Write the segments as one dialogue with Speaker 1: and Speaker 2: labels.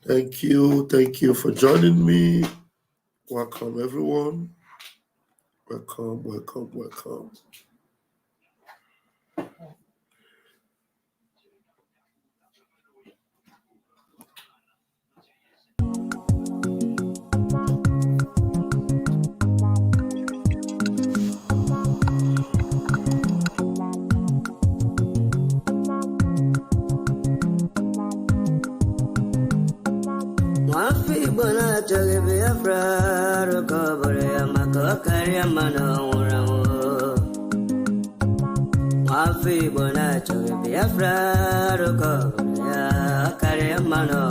Speaker 1: Thank you for joining me. Welcome, everyone. Welcome.
Speaker 2: Bona Endor Biafra, recovery, Mako Kariamano, Mafi Bona Endor Biafra, recovery, Kariamano,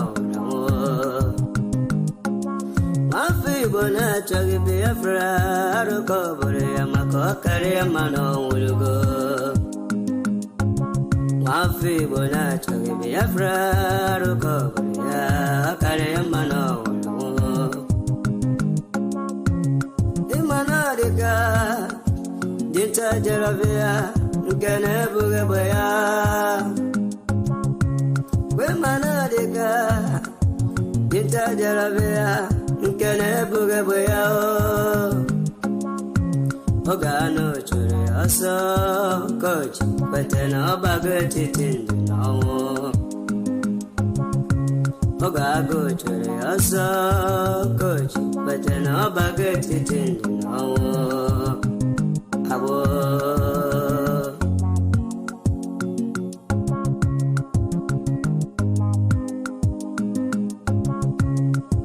Speaker 2: Mafi Bona Endor Biafra, recovery, Mako Kariamano, Mafi Bona Endor Biafra, recovery, Kariamano. Dinta Jaravia, Ganabugabaya, Wemanadica, Dinta Jaravia, Ganabugabaya, Ogano Churiaso, Coach, but then a baguette in the no. Ogago Churiaso, Coach, but then a baguette in the no.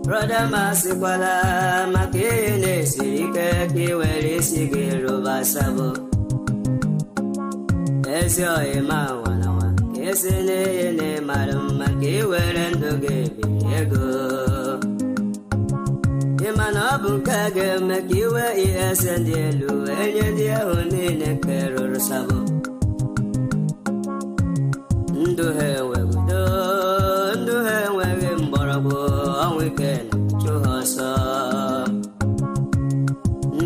Speaker 2: Brother Masikwala, Makine Sike, Kiweli Siki Rubasabo. Esio Ema Wanawa, Kesene, Madam Makiwel and the Gaby. Imanabu Kage, Makiwe, yes, and the Lu, and the Onine Keror Sabo. Do her well, do her well in Borabo, on weekend to her son.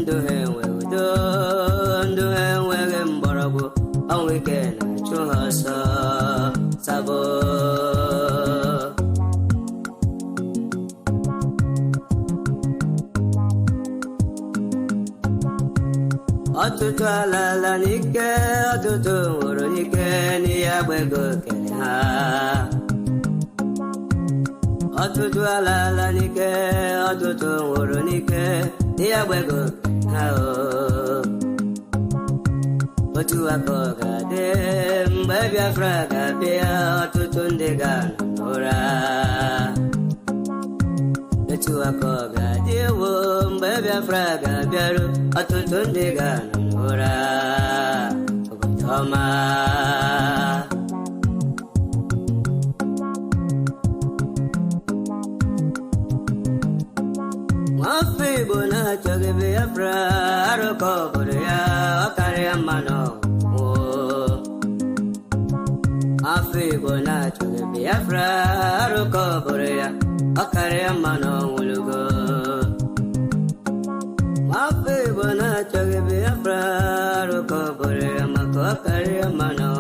Speaker 2: Do her well, do her well in Borabo, on weekend to her son. Sabo. Otutu alala nike, otutu uru nike, ni agbego kele ha. Otutu alala nike, otutu uru nike, ni agbego kele ha o. Otu akoga de, mbe Biafra gabia, otutu ndega nora. Otu akoga de wo, mbe Biafra gabiaru, otutu ndega nora. Ogotoma. Mafi Bona Endor Biafra, recovery, Kariamano. Mafi Bona Endor Biafra, recovery, Kariamano. Mafi Bona Endor Biafra, recovery, Mako Kariamano.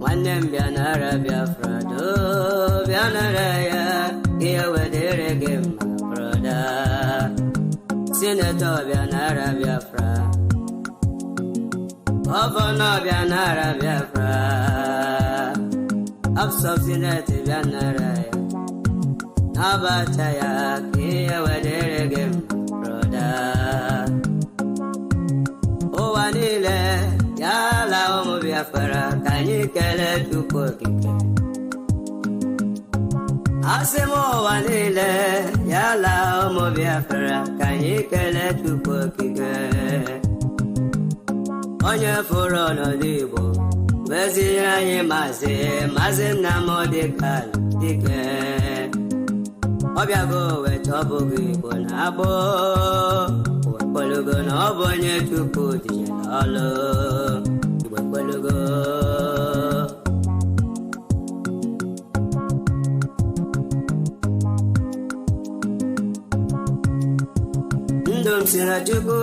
Speaker 2: One name Bianara Biafra, do Bianara. Here where they give my brother Senator Bianara Biafra Governor Bianara Biafra Absor Senate Bianara Nabataya here where they give my brother Oh Anile Yala Omo Biafra Can you get it to cook it? Asemo wanile yala omo Biafra kanyi kele tupo kike Onye furo no dibo Wezi anyi maze na modikal dike Obiago wetobo gibo na abo Wekolugo na obonye tupo dijelalo Wekolugo Sina chuku,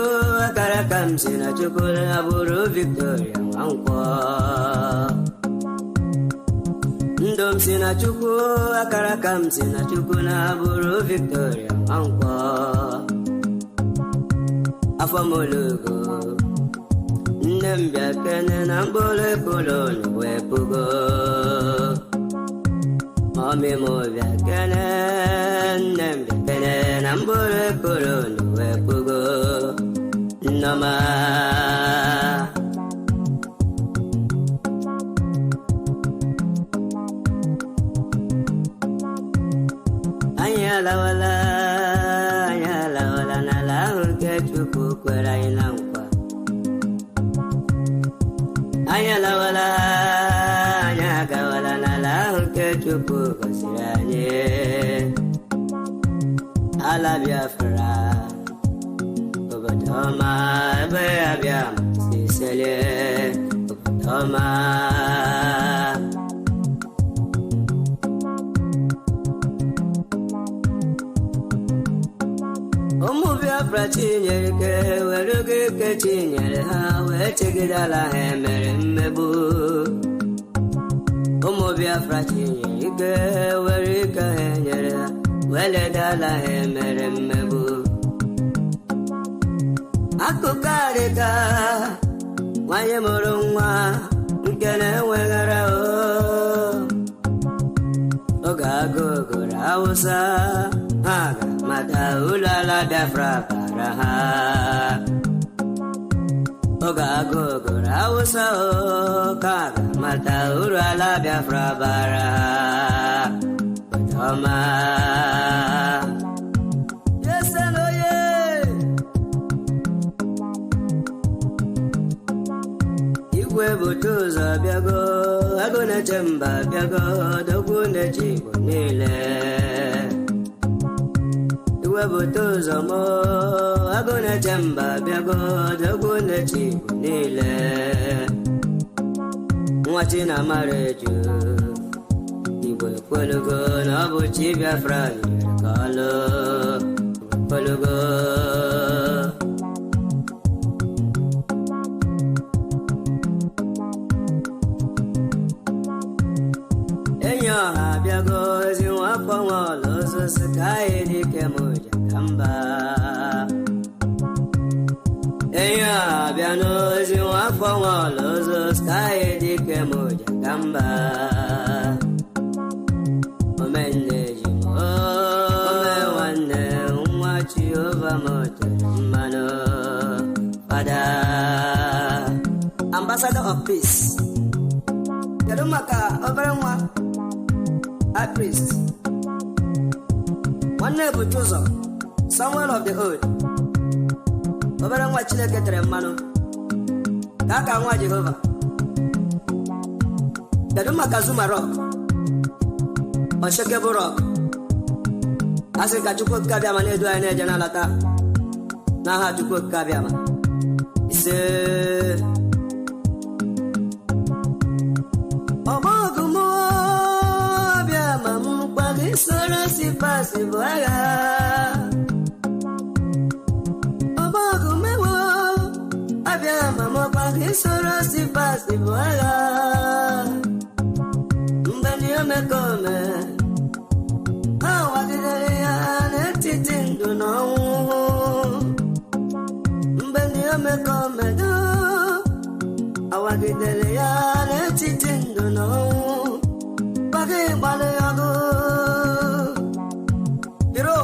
Speaker 2: akarakam sina chuku, aburu Victoria wankwa. ndom si na Chukwu akara aka m si na Chukwu na bụrụ Victoria Nwankwo afọmologo nne m bịa kene na mkpụrụ ekolo wepụgo mọmị m bịa kene nne m bịa kene na mkpụrụ ekolo wepụgo nnọma anyị alawala n'ala ahụ nke Chukwu kwere anyị na nkwa anyị alawala anyị agawala n'ala ahụ nke Chukwu gọziri anyị ala Biafra obodo ọma ebe ya bịa si selie obodo ọma ụmụ Biafra chinyere ike were oge ike chinyere ha wee chegidala ha emere mmegbu ụmụ Biafra chinyere ike were ike ha enyere ha wee ledala ha emere mmegbu akụkọ adịka nwanyị mụrụ nwa nke na-enweghara oge agụgụrụ Hausa ha ga-amata ụlọ ala Biafra bara ha oge agụgụrụ Hausa ka ga-amata ụlọ ala Biafra bara ha ọma igwe bute ụzọ bịago agụ na-eche mba bịago dogwu na-eche Igbo niile igwe bute ụzọ mo agụ na-eche mba bịago dogwu na-eche Igbo niile nwa Chinamara eju Igbo ekwelugo na ọ bụ Chi Biafra nyere ka ọlụ ekwelugo enyi ọha abịago ezi nwafọ nwa ọla ozosi ka anyị dike m ụja ka mba enyi ọha abịa n'ozi nwafọ nwa ọla ozosi ka anyị dike m ụja ka mba omenne ji m ome nwanne nwa Jehova m tere mmanụ Fada Ambassador of Peace kedu maka obere nwa High Priest nwanne ebuchi ụzọ Samuel of the Old obere nwa Chineke tere mmanụ ka aka nwa Jehova kedu maka Zuma Rock Oshekebo Rock asị ka Chukwu okike abịama na-edu anyị na-eje n'alata n'aha Chukwu okike abịama ise ọgbọgụmụ abịama m mkpali soro si pasi bụ agha ọgbọgụmewo abịama m mkpali soro si pasi bụ agha mgbe ndị omekome ha wagidere ya n'etiti ndụ na ọnwụ mgbe ndị omekome do awagidere ya n'etiti ndụ na ọnwụ gbaga ịgbalị ọgụ biro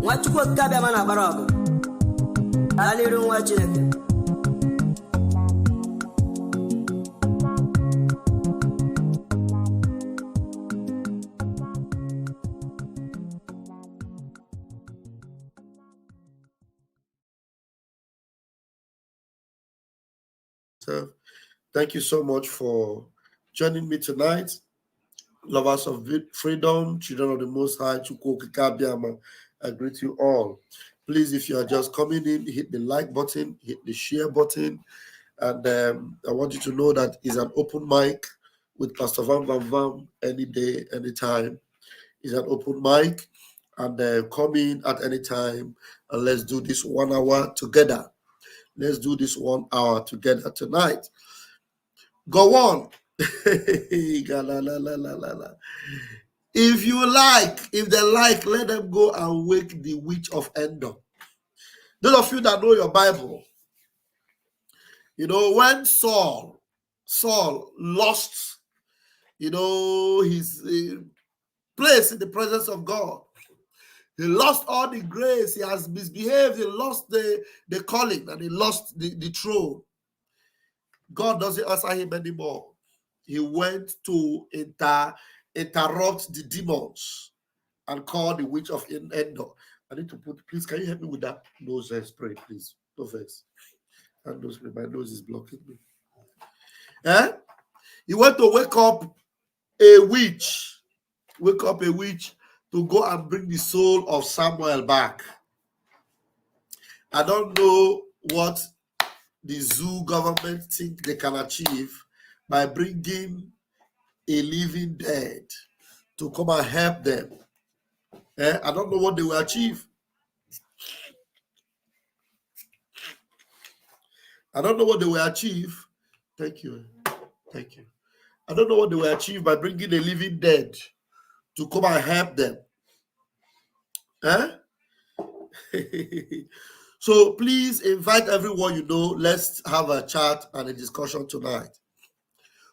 Speaker 2: nwa Chukwu okike abịama na-agbara ọgụ aliru nwa Chineke
Speaker 1: Thank you so much for joining me tonight. Lovers of freedom, children of the Most High, Chukwu okike abịama, I greet you all. Please, if you are just coming in, hit the like button, hit the share button. And I want you to know that it's an open mic with Pastor Vam Vam Vam any day, anytime. It's an open mic. And come in at any time and let's do this 1 hour together. Let's do this 1 hour together tonight. Gowon If you like, if they like, let them go and wake the witch of Endor. Those of you that know your Bible, you know, when Saul lost, you know, his place in the presence of God, he lost all the grace, he has misbehaved, he lost the calling, and he lost the throne. God doesn't answer him anymore. He went to interrupt the demons and call the witch of Endor. I need to put, please, can you help me with that nose spray, please? No face. And nose spray, my nose is blocking me. He went to wake up a witch to go and bring the soul of Samuel back. I don't know what the zoo government think they can achieve by bringing a living dead to come and help them. I don't know what they will achieve. I don't know what they will achieve. Thank you. Thank you. I don't know what they will achieve by bringing a living dead to come and help them. So please invite everyone you know. Let's have a chat and a discussion tonight.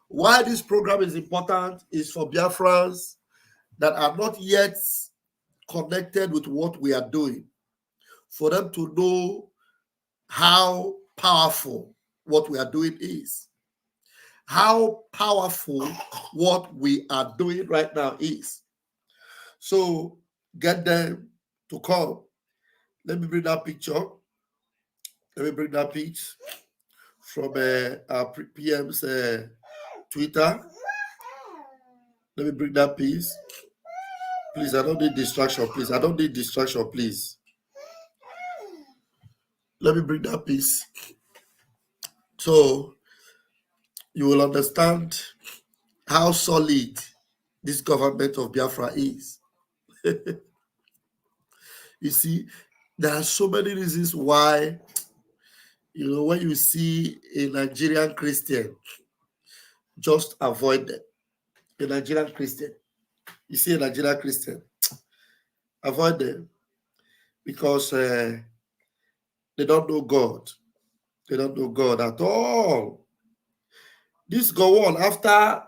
Speaker 1: Why this program is important is for Biafrans that are not yet connected with what we are doing, for them to know how powerful what we are doing is, how powerful what we are doing right now is. So get them to come. Let me bring that picture. Let me bring that pic from our PM's Twitter. Let me bring that piece. Please, I don't need distraction, please. I don't need distraction, please. Let me bring that piece. So you will understand how solid this government of Biafra is. You see, there are so many reasons why, you know, when you see a Nigerian Christian, just avoid them. A Nigerian Christian. You see a Nigerian Christian, avoid them, because they don't know God. They don't know God at all. This Gowon, after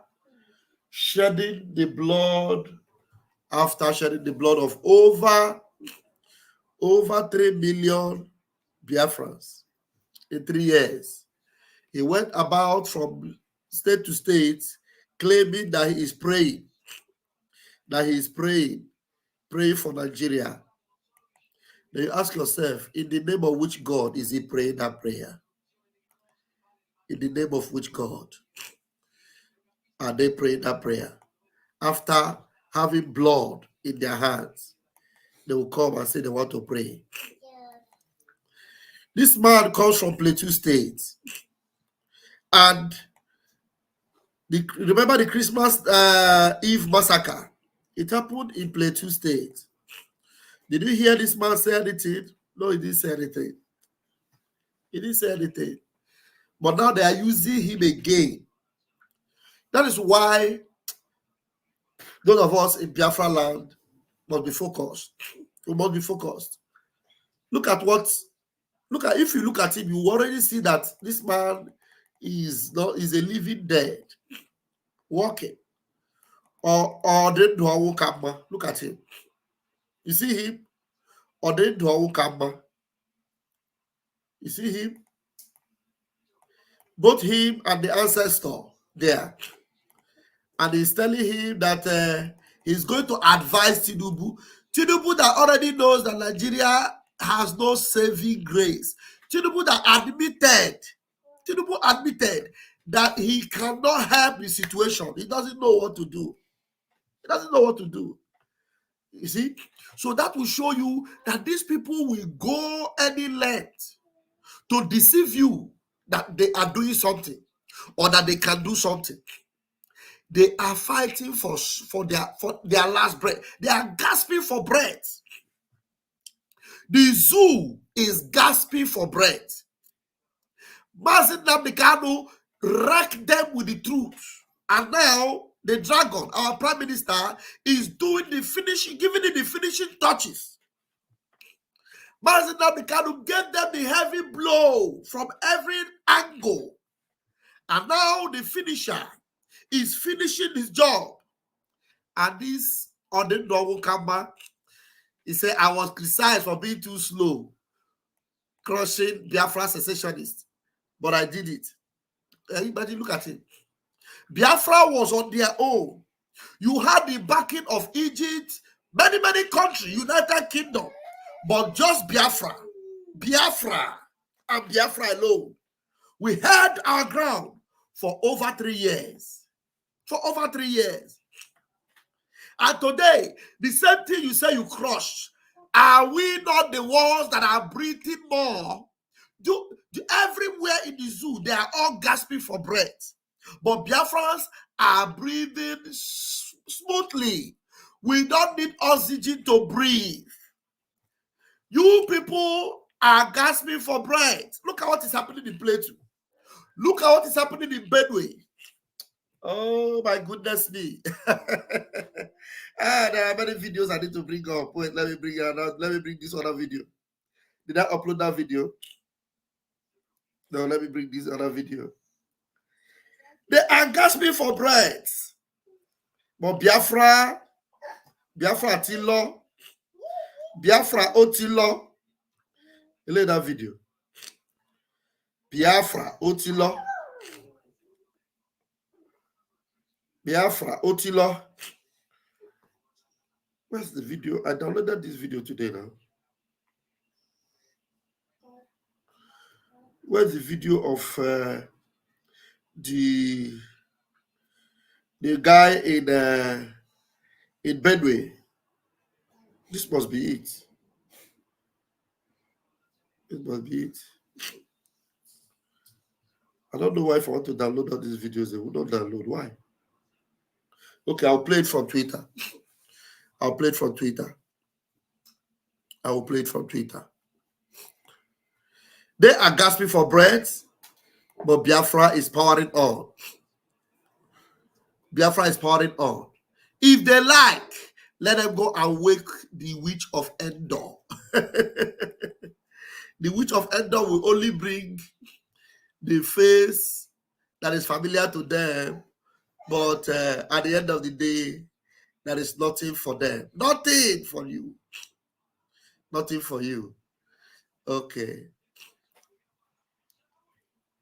Speaker 1: shedding the blood of over 3 million Biafrans in 3 years, he went about from state to state claiming that he is praying, praying for Nigeria. Then you ask yourself, in the name of which God is he praying that prayer? In the name of which God are they praying that prayer? After having blood in their hands, they will come and say they want to pray. This man comes from Plateau State. And remember the Christmas Eve massacre? It happened in Plateau State. Did you hear this man say anything? No, he didn't say anything. He didn't say anything. But now they are using him again. That is why those of us in Biafra land must be focused. We must be focused. If you look at him, you already see that this man is a living dead, walking. Or look at him. You see him? Or you see him? Both him and the ancestor there. And he's telling him that he's going to advise Tinubu. Tinubu that already knows that Nigeria has no saving grace. Tinubu admitted that he cannot help the situation. He doesn't know what to do. You see? So that will show you that these people will go any length to deceive you that they are doing something or that they can do something. They are fighting for their last breath. They are gasping for breath. The zoo is gasping for breath. Mazi Nnamdi Kanu wrecked them with the truth. And now the dragon, our prime minister, is doing the finishing, giving it the finishing touches. Mazina Bikanu gave them the heavy blow from every angle. And now the finisher is finishing his job. And this on the door will come back. He said, I was criticized for being too slow, crushing Biafra secessionists. But I did it. Everybody look at it. Biafra was on their own. You had the backing of Egypt, many countries, United Kingdom. But just Biafra, and Biafra alone. We held our ground for over 3 years. And today, the same thing you say you crushed. Are we not the ones that are breathing more? Everywhere in the zoo, they are all gasping for breath. But Biafrans are breathing smoothly. We don't need oxygen to breathe. You people are gasping for breath. Look at what is happening in Plateau. Look at what is happening in Benue. Oh my goodness me. There are many videos I need to bring up. Wait, let me bring this other video. Did I upload that video? No, let me bring this other video. They are gasping for breath. But Biafra Tilo, Biafra Otilo. Look at that video. Biafra Otilo. Biafra Otilo. Where's the video? I downloaded this video today now. Where's the video of the guy in Benue? This must be it. It must be it. I don't know why if I want to download all these videos, they will not download. Why? Okay, I'll play it from Twitter. I will play it from Twitter. They are gasping for breath, but Biafra is powering on. If they like, let them go and wake the witch of Endor. The witch of Endor will only bring the face that is familiar to them, but at the end of the day, there is nothing for them. Nothing for you. Okay.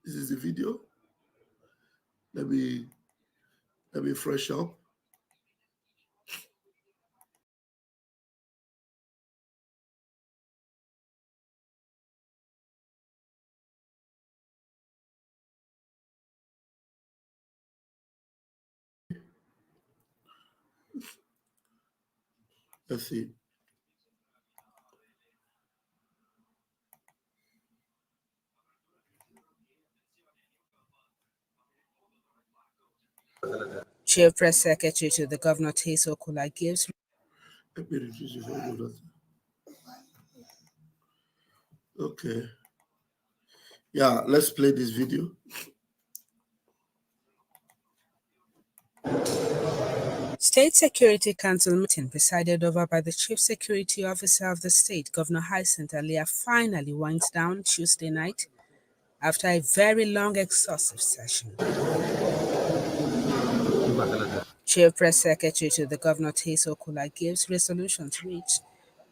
Speaker 1: This is the video. Let me fresh up. Let's see.
Speaker 3: Chief Press Secretary to the Governor Teso Kula gives.
Speaker 1: Let me reduce this audio. Okay. Yeah, let's play this video.
Speaker 3: State Security Council meeting presided over by the Chief Security Officer of the state, Governor Hyacinth Alia, finally winds down Tuesday night after a very long, exhaustive session. Chief Press Secretary to the Governor Teso Kula gives resolutions reached,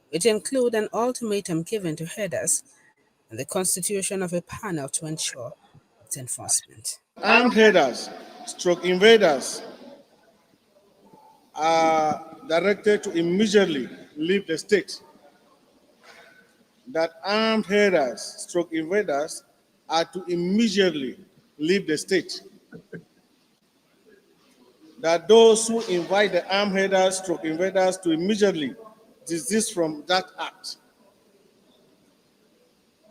Speaker 3: which include an ultimatum given to herders and the constitution of a panel to ensure its enforcement.
Speaker 4: Armed herders, stroke invaders, are directed to immediately leave the state. That armed herders, stroke invaders, are to immediately leave the state. That those who invite the armed herders, stroke invaders to immediately desist from that act.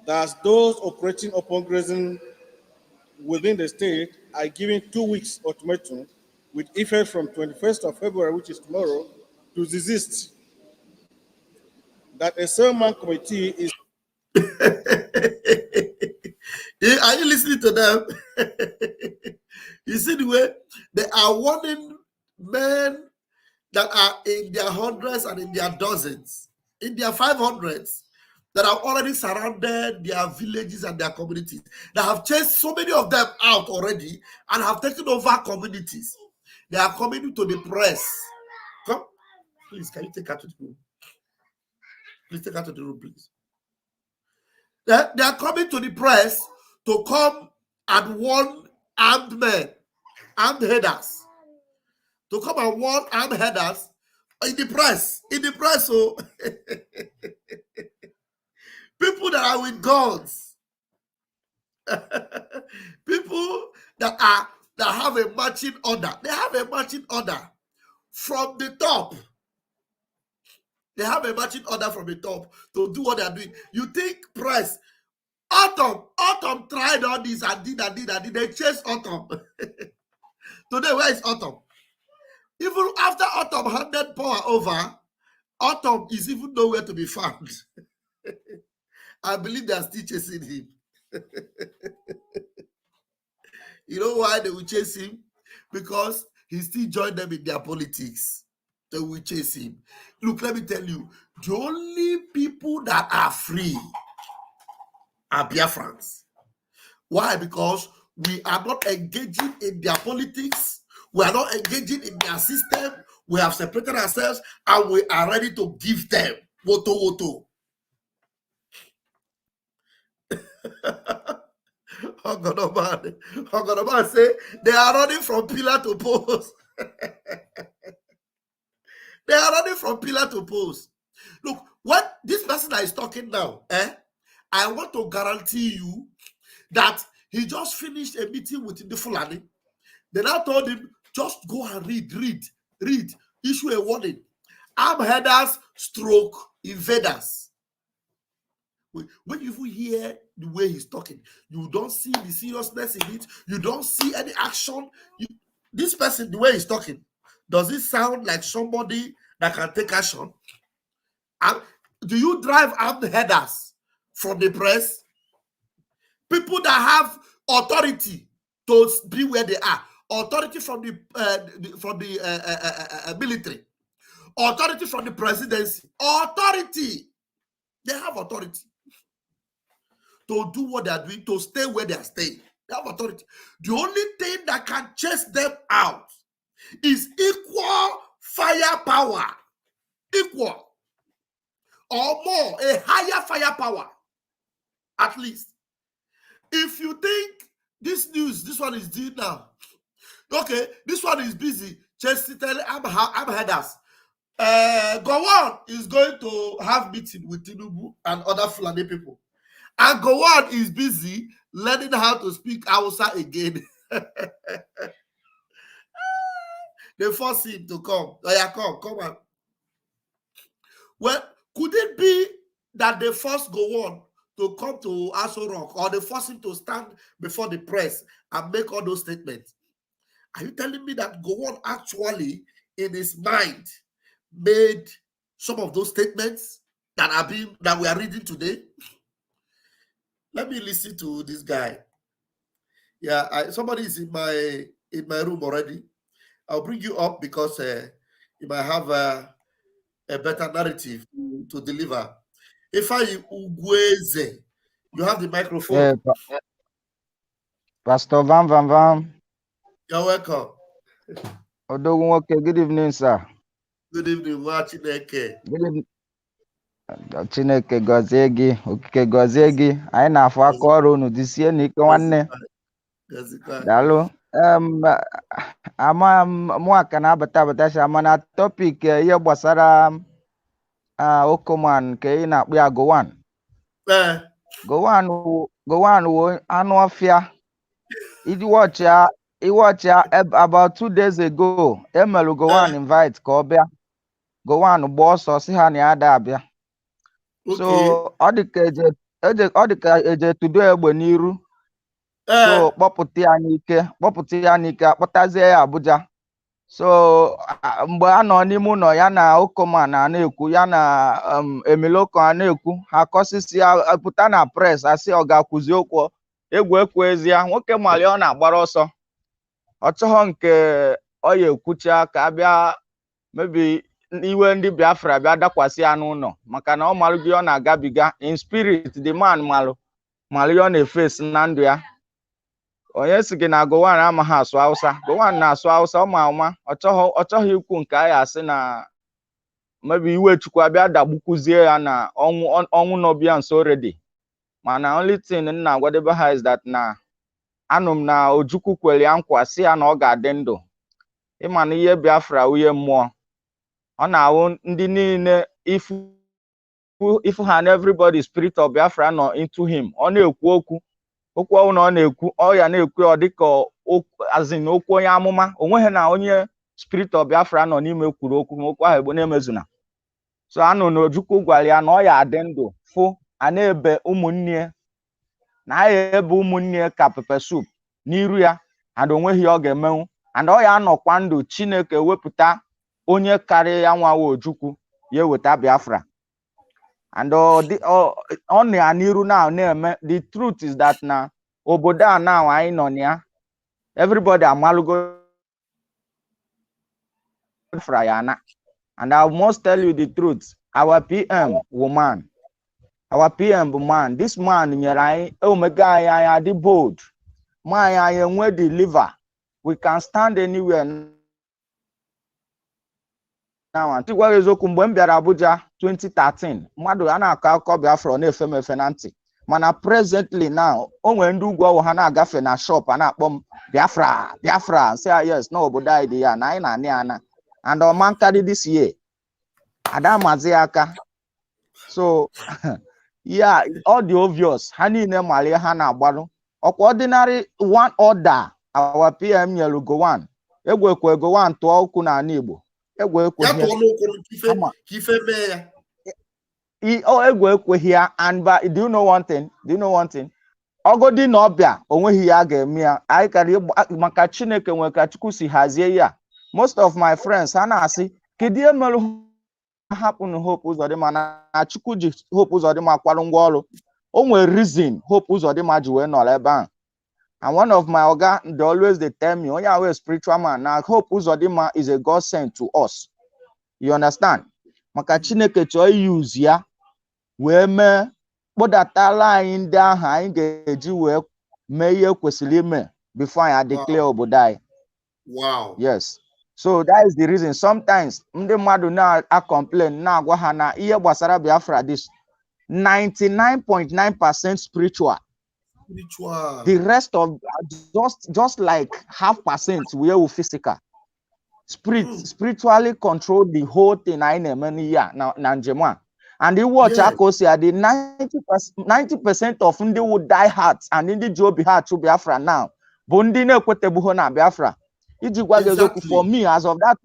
Speaker 4: That those operating upon grazing within the state are given 2 weeks ultimatum with effect from 21st of February, which is tomorrow, to desist. That a 7-man committee is...
Speaker 1: Are you listening to them? You see the way they are warning men that are in their hundreds and in their dozens, in their 500s, that have already surrounded their villages and their communities, that have chased so many of them out already and have taken over communities. They are coming to the press. Come, please, can you take her to the room? Please take her to the room, please. They are coming to the press to come and warn armed men, armed headers, to come and warn armed headers in the press. So people that are with guns, people that have a marching order. They have a marching order from the top. They have a marching order from the top to do what they are doing. You think press? Autumn tried all this and did. They chased Autumn. Today, where is Autumn? Even after Autumn handed power over, Autumn is even nowhere to be found. I believe they are still chasing him. You know why they will chase him? Because he still joined them in their politics. They will chase him. Look, let me tell you, the only people that are free are Biafrans. Why? Because we are not engaging in their politics. We are not engaging in their system. We have separated ourselves and we are ready to give them woto. Ogonoman say they are running from pillar to post. They are running from pillar to post. Look, what this person that is talking now, I want to guarantee you that he just finished a meeting with the Fulani. They now told him, just go and read, issue a warning. Armed headers stroke invaders. When you hear the way he's talking, you don't see the seriousness in it. You don't see any action. This person, the way he's talking, does it sound like somebody that can take action? Do you drive armed headers from the press? People that have authority to be where they are, authority from the military, authority from the presidency, authority. They have authority to do what they are doing, to stay where they are staying. They have authority. The only thing that can chase them out is equal firepower, equal or more, a higher firepower, at least. If you think this one is due now, okay, this one is busy chasing armed headers. Gowon is going to have meeting with Tinubu and other Fulani people. And Gowon is busy learning how to speak Hausa again. They force him to come. Oh, yeah, come on. Well, could it be that they force Gowon to come to Aso Rock, or they force him to stand before the press and make all those statements? Are you telling me that Gowon actually, in his mind, made some of those statements that we are reading today? Let me listen to this guy. Yeah, somebody is in my room already. I'll bring you up because you might have a better narrative to deliver. If Ugweze, you have the microphone.
Speaker 5: Yeah, Pastor Van.
Speaker 1: You're welcome.
Speaker 5: Okay, good evening, sir.
Speaker 1: Good evening, Chineke.
Speaker 5: Good evening. Chineke gọzie gị, okike gọzie gị. Anyị na-afụ aka ọrụ unu jisie n'ike nwanne. Daalụ. Mụ aka na-abata si ama na topic ihe gbasara Okoman nke ị na-akpụ ya Gowon. Gowon wo anụ ọfịa. Iwatch ya about 2 days ago. Emelu Gowon invite ka ọ bịa. Gowon gba ọsọ si ha na ya ada abịa. So ọ dị ka eje tudo egbe n'iru. So kpọpụta ya n'ike akpọtazie ya Abuja. So mgbe a nọ n'ime ụlọ ya na Okoman na-ekwu, ya na Emiloko na-ekwu, ha kọsisi ya pụta na press asị ọ ga-akwụzi okwu egwu ekwezie nwoke mali ọ na-agbara ọsọ ọchọghọ nke oya ekwucha ka abịa maybe iwe ndị Biafra bịa dakwasị ya n'ụlọ maka na ọ malụ gị ọ na-agabiga in spirit the man malụ ihe ọ na-efesi na ndụ ya. Onye si gị na Gowon amaghị asụ Hausa, Gowon na-asụ Hausa ọma ọchọghị ikwu nke anyị asị na maybe iwe Chukwu abịa dagbukwuzie ya na ọnwụ nọbịa nso already. Mana only thing nna agwadebe ha is that na anụ m na Ojukwu kwere ya nkwa si ya na ọ ga-adị ndụ. Ịma na ihe Biafra uye mmụọ ọ na-awụ ndị niile ifu ha na everybody spirit of Biafra nọ into him. Ọ na-ekwu okwu ọwụ na ọ na-ekwu ọ ya na-ekwu ọ dịka azin okwu onye amụma. Onweghị na onye spirit of Biafra nọ n'ime kwuru okwu ma okwu ahụ egbo na-emezuna. So anụ na Ojukwu gwara ya na ọ ya adị ndụ fụ a na-ebe ụmụnne na ya ebe ụmụnne ka pepe soup n'iru ya and onweghị ọ ga-emenwu and ọ ya anọkwa ndụ Chineke wepụta onye karịa ya nwawa Ojukwu ya eweta Biafra and ọ na n'iru now na-eme. The truth is that na obodo a now anyị nọ ya everybody amalụgo Biafra ya na. And I must tell you the truth, our PM woman, our PM man, this man nyere anyị omega anyị adị bold ma anyị enwe the liver, we can stand anywhere now. Ntigwa eziokwu mgbe m bịara Abuja 2013 mmadụ a na-akọ akụkọ Biafra na-efe m efe na ntị mana presently now o nwere ndị ugwu ọwụ ha na-agafe na shop a na-akpọ m Biafra say yes na obodo anyị dị ya na anyị na-anị ana and ọma nkarị this year ada mazi aka. So yeah, all the obvious ha niile mali ha na-agbalụ ọkwa ordinary one order our PM nyelu Gowon egwekwe Gowon tụọ okwu na ala Igbo egwekwe ya and do you know one thing ogodi na ọbịa onweghị ya ga-eme ya anyị karị maka Chineke nwe ka Chukwu si hazie ya. Most of my friends ha na-asị kedu ihe mere hapụ na Hope Uzodimma na Chukwu ji Hope Uzodimma kwarụ ngwa ọrụ. O nwere reason Hope Uzodimma ji wee nọrọ ebe ahụ. And one of my oga they always they tell me onye awe spiritual man na Hope Uzodimma is a God sent to us. You understand? Maka Chineke chọọ use ya wee mee kpọdatala anyị ndị ahụ anyị ga-eji wee mee ihe kwesịrị ime before anyị declare obodo anyị.
Speaker 1: Wow.
Speaker 5: Yes. So that is the reason sometimes ndị mmadụ na-complain na-agwa ha na ihe gbasara Biafra this 99.9% spiritual. The rest of just like 0.5% will physical. Spiritually control the whole thing I na njem. And you watch Akosia, the 90% of ndị would die hearts and ndị job heart to Biafra now. Bundi ne kwetebuho na Biafra. Exactly. For me, as of that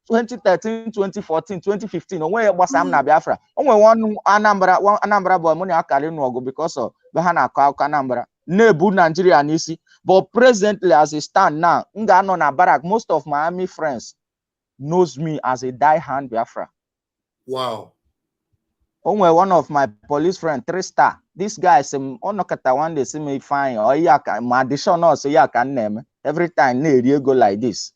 Speaker 5: 2013, 2014, 2015, onwe gbasam na Biafra. Onwe one Anambra boy money akari nuogo because of Bahana Anambra. Nebu Nigeria nisi. But presently, as it stand now, Ngano na Barak, most of my army friends knows me as a die-hand Biafra.
Speaker 1: Wow.
Speaker 5: Onwe one of my police friend, 3-star. This guy say, "Onokata one day see me fine or yaka my addition no say yaka name." Every time ne go like this.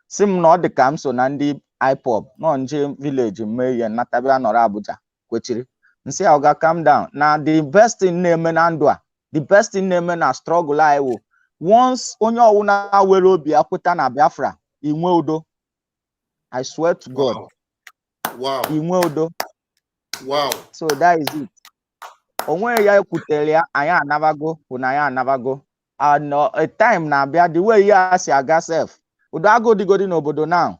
Speaker 5: Sim no the cam so nandi IPOB no nje village me yen natabia nora Abuja kwechiri. Nsi oga calm down. Now the best thing name na ndua. The best thing name na struggle I will. Once onye ouna were obi akweta na Biafra, inwe udo. I swear to God.
Speaker 1: Wow.
Speaker 5: Inwe udo.
Speaker 1: Wow.
Speaker 5: So that is it. Onwe ya ekwutere ya anya anabago una ya anabago. And a time na bia the way ya si aga self. Udo agodi n'obodo now.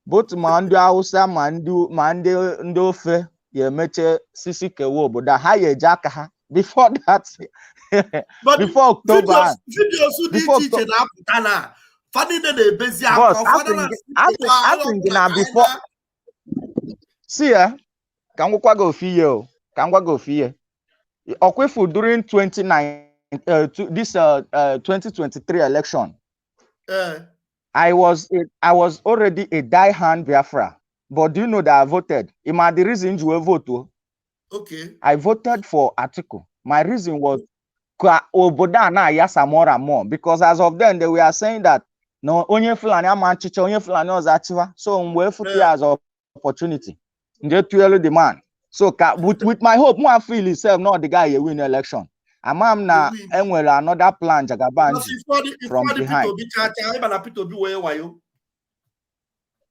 Speaker 5: Both ma ndị Hausa ma ndị ofe ya emeche sisi kewe obodo ha ya eje aka ha. Before that, before October. Before October. I think na before. See can we go fie can we go fie? Okwefu during 2023 election. I was already a die-hand Biafra, but do you know that I voted? The reason you vote.
Speaker 1: Okay.
Speaker 5: I voted for Atiku. My reason was Oboda na Yasamora more because as of then they were saying that No, onye Fulani ama nchicha, onye Fulani ọzọ achịwa. So mgbe foot as opportunity. Nje tuelu the man. So with my hope, I feel himself not the guy you win election. Amam na enwere another plan Jagabanji from behind.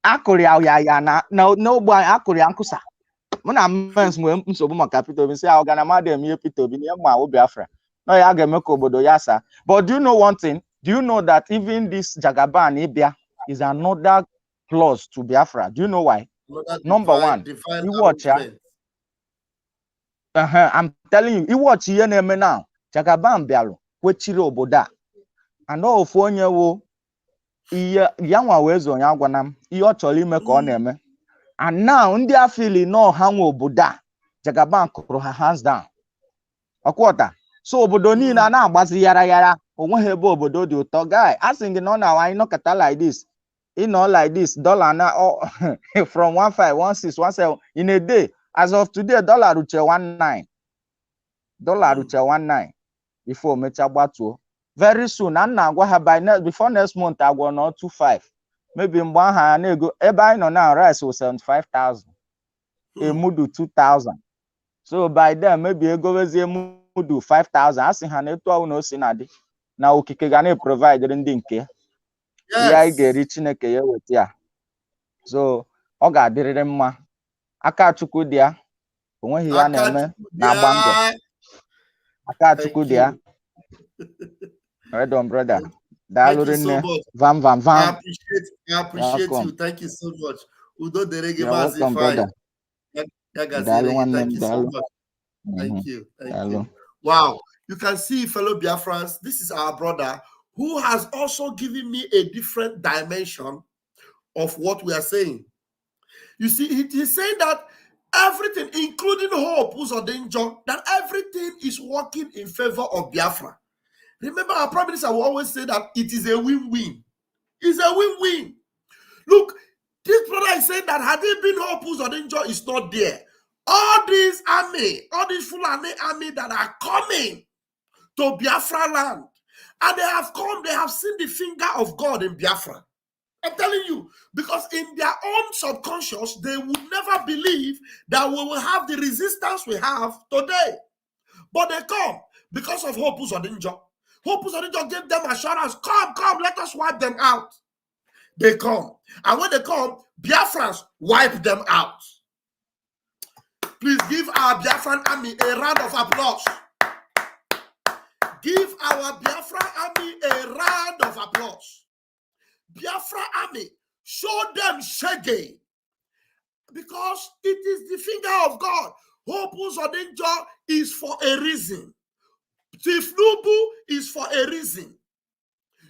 Speaker 5: Akụrụ ya na n'ogbe anyị akụrụ ya nkụsa. Mụ na mens nwere nsogbu maka Peter Obi si ahụ gana mmadụ eme ihe Peter Obi na ma Biafra. No ya ga-eme ka obodo ya saa. But do you know one thing? Do you know that even this Jagaban Ibia is another plus to Biafra? Do you know why? Number one, you watch ya. I'm telling you, you watch here now. Jagaban Bialu, kwechiri obodo. And all for onye wo ya nwa wezo ya gwanam ihe ọ chọrọ ime ka ọ na-eme. And now ndị afili no ha nwe obodo. Jagaban kụrụ ha hands down. Ọkwọta. So obodo niile na-agbazi yara onweghị ebe obodo dị ụtọ. Guy, asking gị na now I know kata like this. You know, like this dollar now from 15, 16, 17 in a day. As of today, dollar ruche 19. Dollar ruche 19 before Mechabatu. Very soon, and now before next month, I will not 25. Maybe in one nego. Everybody know now rice was 75,000. A mudu 2,000. So by then, maybe a go mudu 5,000. I see Hane to no sinadi. Now Kikegane provide the ya ga-eri Chineke ya weta ya. So ọ ga-adịrịrị mma. Aka Chukwu dị ya. Onweghị ya na-eme na-agba mbọ. Aka Chukwu dị ya. Right on, brother.
Speaker 1: Thank you so much.
Speaker 5: Vam.
Speaker 1: I appreciate you. Thank you so much. Udo derege mazi fire. Thank you so much. Thank you. Thank you. Wow. You can see, fellow Biafrans, this is our brother who has also given me a different dimension of what we are saying. You see, he's saying that everything, including hope, who's on danger, that everything is working in favor of Biafra. Remember, our Prime Minister will always say that it is a win-win. It's a win-win. Look, this brother is saying that had it been hope, who's on danger, is not there. All these army, all these Fulani army that are coming to Biafra land, and they have come, they have seen the finger of God in Biafra. I'm telling you, because in their own subconscious, they would never believe that we will have the resistance we have today. But they come because of Hope Uzodinjo. Hope Uzodinjo gave them assurance, come, let us wipe them out. They come. And when they come, Biafrans wipe them out. Please give our Biafran army a round of applause. Give our Biafra army a round of applause. Biafra army, show them shaggy. Because it is the finger of God. Hope Uzodinjo is for a reason. Tifnubu is for a reason.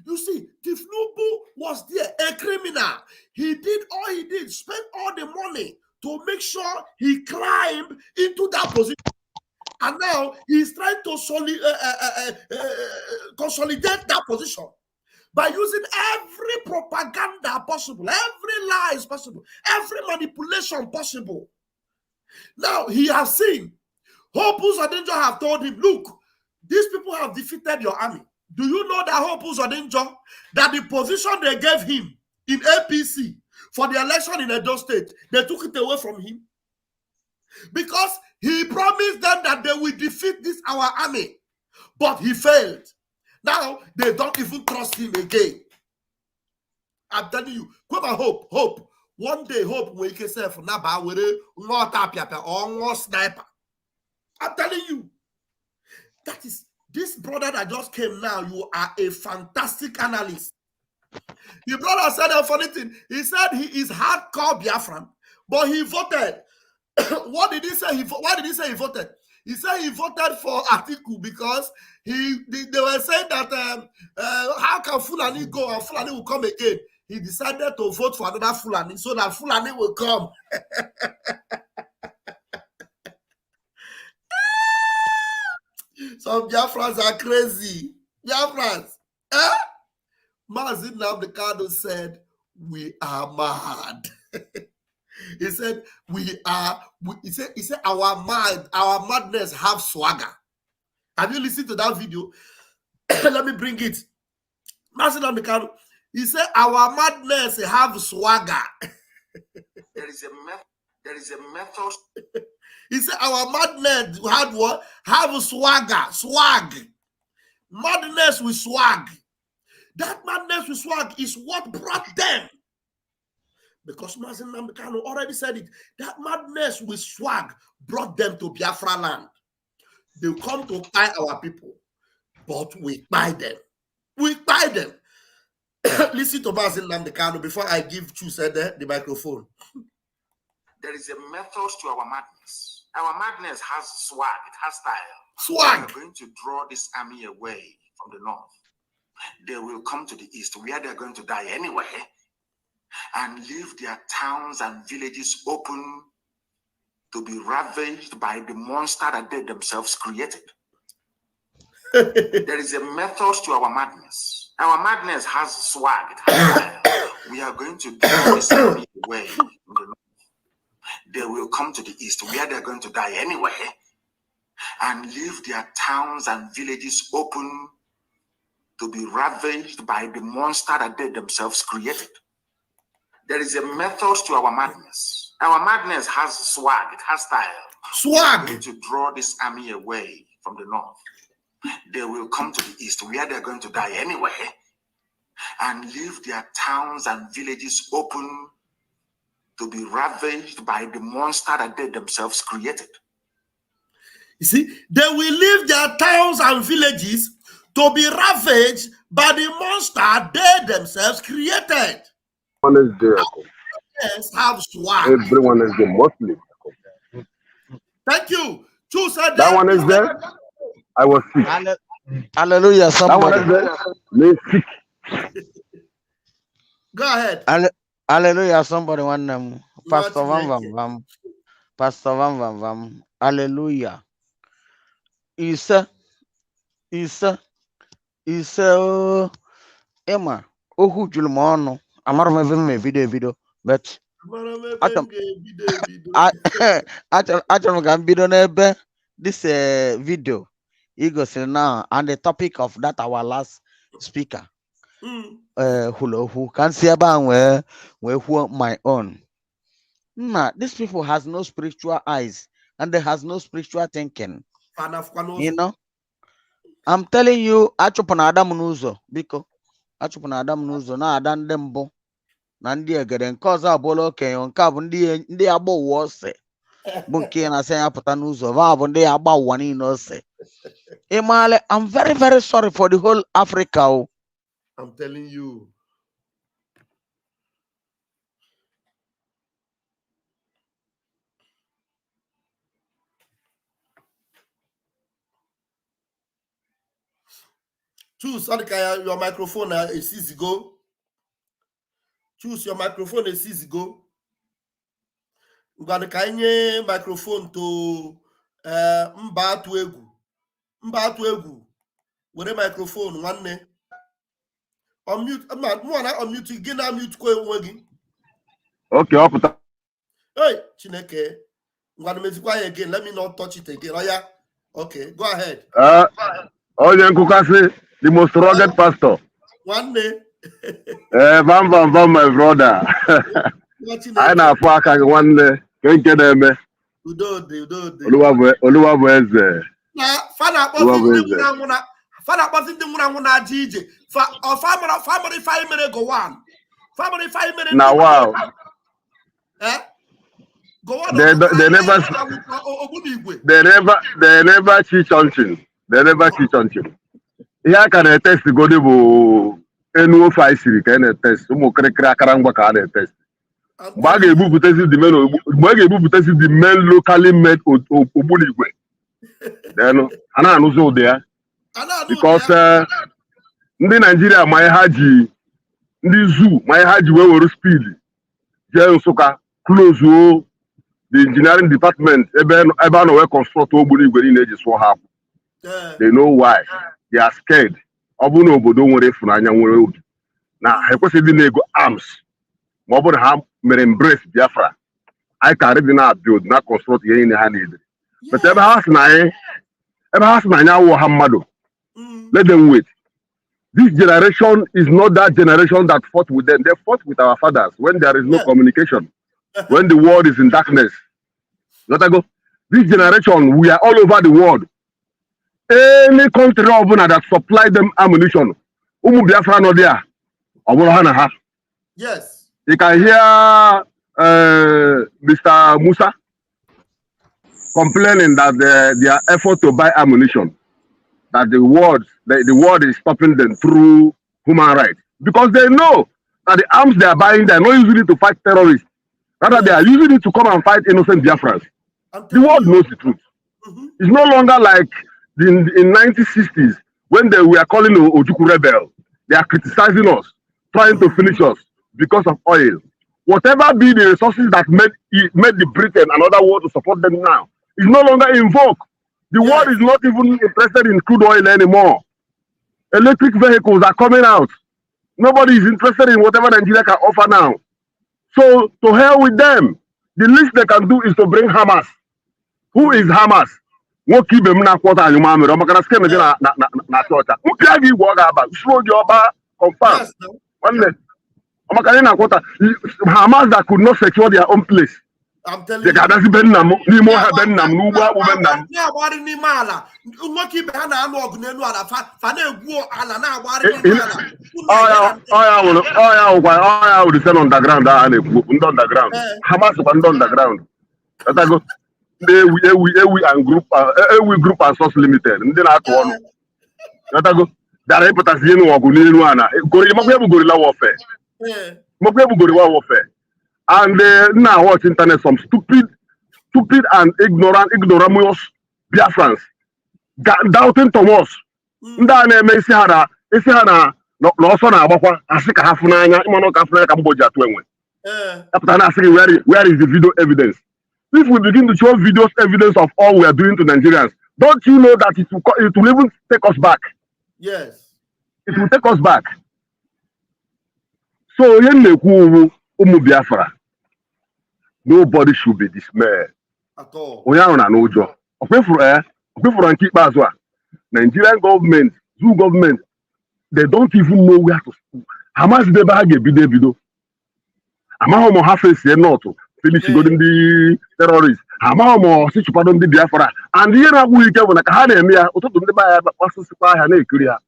Speaker 1: You see, Tifnubu was there, a criminal. He did all he did, spent all the money to make sure he climbed into that position. And now he's trying to consolidate that position by using every propaganda possible, every lies possible, every manipulation possible. Now he has seen, Hope Uzodinjo have told him, look, these people have defeated your army. Do you know that Hope Uzodinjo, that the position they gave him in APC for the election in Edo State, they took it away from him? Because he promised them that they will defeat this our army, but he failed. Now they don't even trust him again. I'm telling you, hope. One day, hope will make self naba with or sniper. I'm telling you, that is this brother that just came now. You are a fantastic analyst. The brother said a funny thing. He said he is hardcore Biafran, but he voted. What did he say? Why did he say he voted? He said he voted for Atiku because they were saying that how can Fulani go and Fulani will come again? He decided to vote for another Fulani so that Fulani will come. Some Biafrans are crazy. Biafrans. Mazin Namdekado said, we are mad. He said, he said, our madness have swagger. Have you listened to that video? Let me bring it. Mazin Namdekado, He said our madness have swagger.
Speaker 6: There is a method.
Speaker 1: He said our madness had what? Have swagger. Swag. Madness with swag. That madness with swag is what brought them. Because Mazen Namdekano already said it. That madness with swag brought them to Biafra land. They come to buy our people, but we buy them. We buy them. Listen to Mazen Namdekano before I give Chusede the microphone.
Speaker 6: There is a method to our madness. Our madness has swag. It has style.
Speaker 1: Swag.
Speaker 6: We are going to draw this army away from the north. They will come to the east, where they are going to die anyway, and leave their towns and villages open to be ravaged by the monster that they themselves created. There is a method to our madness. Our madness has swag. It has style. We are going to draw this army away from the north. They will come to the east, where they are going to die anyway, and leave their towns and villages open to be ravaged by the monster that they themselves created. There is a method to our madness. Our madness has swag. It has style.
Speaker 1: Swag.
Speaker 6: We are going to draw this army away from the north. They will come to the east, where they are going to die anyway, and leave their towns and villages open to be ravaged by the monster that they themselves created.
Speaker 1: You see, they will leave their towns and villages to be ravaged by the monster they themselves created.
Speaker 7: One is there.
Speaker 1: Yes, have swag.
Speaker 7: Everyone is there, mostly.
Speaker 1: Thank you. Choose
Speaker 7: That one is there. I was sick.
Speaker 5: Hallelujah,
Speaker 7: That one is there. Me sick.
Speaker 1: Go ahead.
Speaker 5: Hallelujah, somebody want them. Pastor
Speaker 1: Not
Speaker 5: Vam Vam Vam. Pastor Vam Vam Vam. Hallelujah. Isa. Emma. Ohu Julmono. Amar me video, but actually can video nebe this video. Ego say now and the topic of that our last speaker. Who can see about where my own. Nah, these people has no spiritual eyes and they has no spiritual thinking. You know, I'm telling you, achopana Adam nuzo biko achopana Adam nuzo na adan dembo na ndị egere nke ọzọ abụla okenye nke a bụ ndị agba ụwa ose bụ nke na-asị ya pụta n'ụzọ va bụ ndị agba ụwa niile ose. Imale, I'm very, very sorry for the whole Africa.
Speaker 1: I'm telling you. Choose your microphone is easy go. Choose your microphone is easy go. I'm gonna kanye microphone to Mba Atu with a microphone one day. Unmute, unmute again, unmute again.
Speaker 7: Okay, up.
Speaker 1: Hey, Chineke. I'm gonna make it quiet again. Let me not touch it again. Oh yeah. Okay, go ahead.
Speaker 7: The most rugged pastor.
Speaker 1: One day.
Speaker 7: Bam, my brother. I know one day. Can't get them. Oluwa
Speaker 1: na fana kpọsị ndị nwụrụ anwụ na-aja ije family 5 minutes Gowon. Family 5 minutes
Speaker 7: now. Wow.
Speaker 1: Gowon.
Speaker 7: They never cheat on you. They never cheat on you. Here can a test go to NO 5 siri can a test. Umo krekra karangwa can a test. Bag ebu butesi the men locally made Obuligwe. Then ana anuzo there because ndị Nigeria my haji ndị zoo my haji we were speed je Nsukka close the engineering department ebe no we construct Obuligwe ni na-eji so happen. They know why. They are scared. Obu na obodo nwere funanya nwere obi na ekwesịghị na ego arms ma ọ bụrụ ha mere embrace Biafra I can read na build na construct ihe ni ha need. But ebe ha na anya wo ha mmado. Let them wait. This generation is not that generation that fought with them. They fought with our fathers when there is no communication, when the world is in darkness. Let I go. This generation, we are all over the world. Any country that supply them ammunition, Biafra no there.
Speaker 1: Yes.
Speaker 7: You can hear Mr. Musa complaining that their effort to buy ammunition, that the world is stopping them through human rights. Because they know that the arms they are buying, they are not using it to fight terrorists. Rather, they are using it to come and fight innocent Biafrans. The world knows the truth. It's no longer like in 1960s when they were calling Ojukwu rebel. They are criticizing us, trying to finish us because of oil. Whatever be the resources that made the Britain and other world to support them now is no longer in vogue. The world is not even interested in crude oil anymore. Electric vehicles are coming out. Nobody is interested in whatever Nigeria can offer now. So to hell with them. The least they can do is to bring Hamas. Who is Hamas? What keep them na quarter you mammy? I'm gonna scam na church. Who can you walk about? Slow your bar confirm. One day. I'm gonna quarter. Hamas that could not secure their own place.
Speaker 1: I'm telling
Speaker 7: you. They got us Benam, Nimo Benam, Nuba Benam.
Speaker 1: Yeah, what in the Mala? What keep Hannah and Ognenuala? Fane go Alana, what
Speaker 7: I would send on the ground and underground. Hamas underground. That I go. We and group and source limited. And then I one. That I go. That I put as you know, gorilla warfare. Gorilla warfare. And now watch internet some stupid and ignoramus Biafrans doubting Thomas. Ndane me isi hana no so na agbakwa asika hafunanya imono ka afuna Cambodia to enwe. After na asking where is the video evidence? If we begin to show videos evidence of all we are doing to Nigerians, don't you know that it will even take us back?
Speaker 1: Yes.
Speaker 7: It will take us back. So Umu Biafra, nobody should be dismayed.
Speaker 1: At all.
Speaker 7: We are on an old job. Nigerian government, Zoo government, they don't even know where to school. Hamas de bag a bido. Amahomo half a not to finish going the terrorists. Amahomo such pardon the Biafra. And the year we get when a Kahania, or to the buyer, but was to supply her Korea.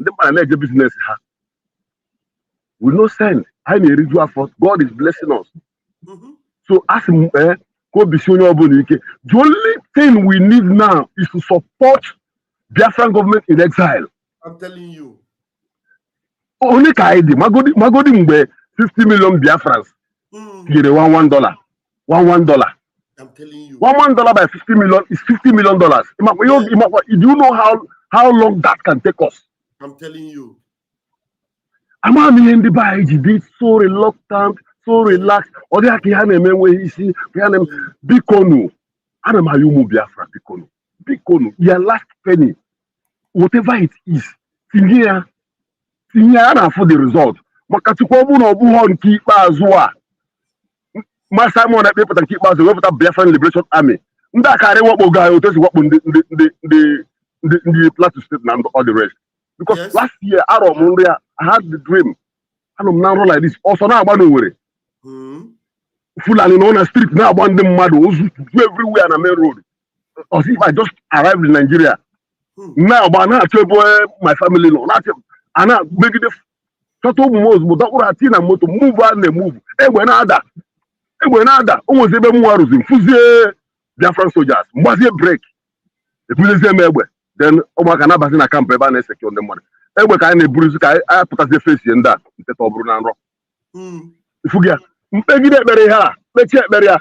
Speaker 7: The manage business. We no send. I may read for God is blessing us. So ask him, the only thing we need now is to support Biafran government in exile.
Speaker 1: I'm telling you.
Speaker 7: Only Kaidi, Magodi Mbe, 50 million Biafrans. $1.
Speaker 1: I'm telling you.
Speaker 7: $1 by 50 million is $50 million. Do you know how long that can take us?
Speaker 1: I'm telling you.
Speaker 7: Amami in the bay did so reluctant, so relaxed. Or the Akiane where he see Bikonu. Anamayumu Biafra Bikonu. Bikonu. Your last penny. Whatever it is. Sinia for the result. Makatukobu no buhon keep azwa. Masamon that people keep as the Biafran Liberation Army. Ndakare what guy who tells what the Plateau State and all the rest. Because last year, I had the dream. I'm now like this. Also now, I'm worry. Fulani on the street now, one them mad everywhere on the main road. Or if I just arrived in Nigeria, now, but now my family no. And now maybe the total moves, but that would to move and they move. Almost even more in Fuzie, Biafran soldiers. Must break. If we say then Omakana Basina camp and secure the money. Ever kind of bruise, I put as the face in that. If you get Beria, let's check Beria.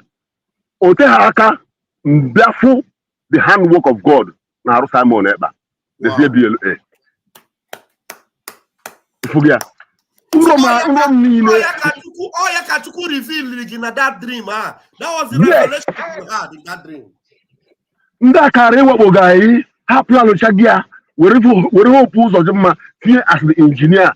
Speaker 7: Otehaka, Biafu, the handwork of God. Now, Simon Eba, the CBLA. If you get
Speaker 1: Katuku revealed in that dream. That was the revelation you had in that dream.
Speaker 7: Ndakare Wabogai. Plan Chagia, wherever pools of them here as the engineer,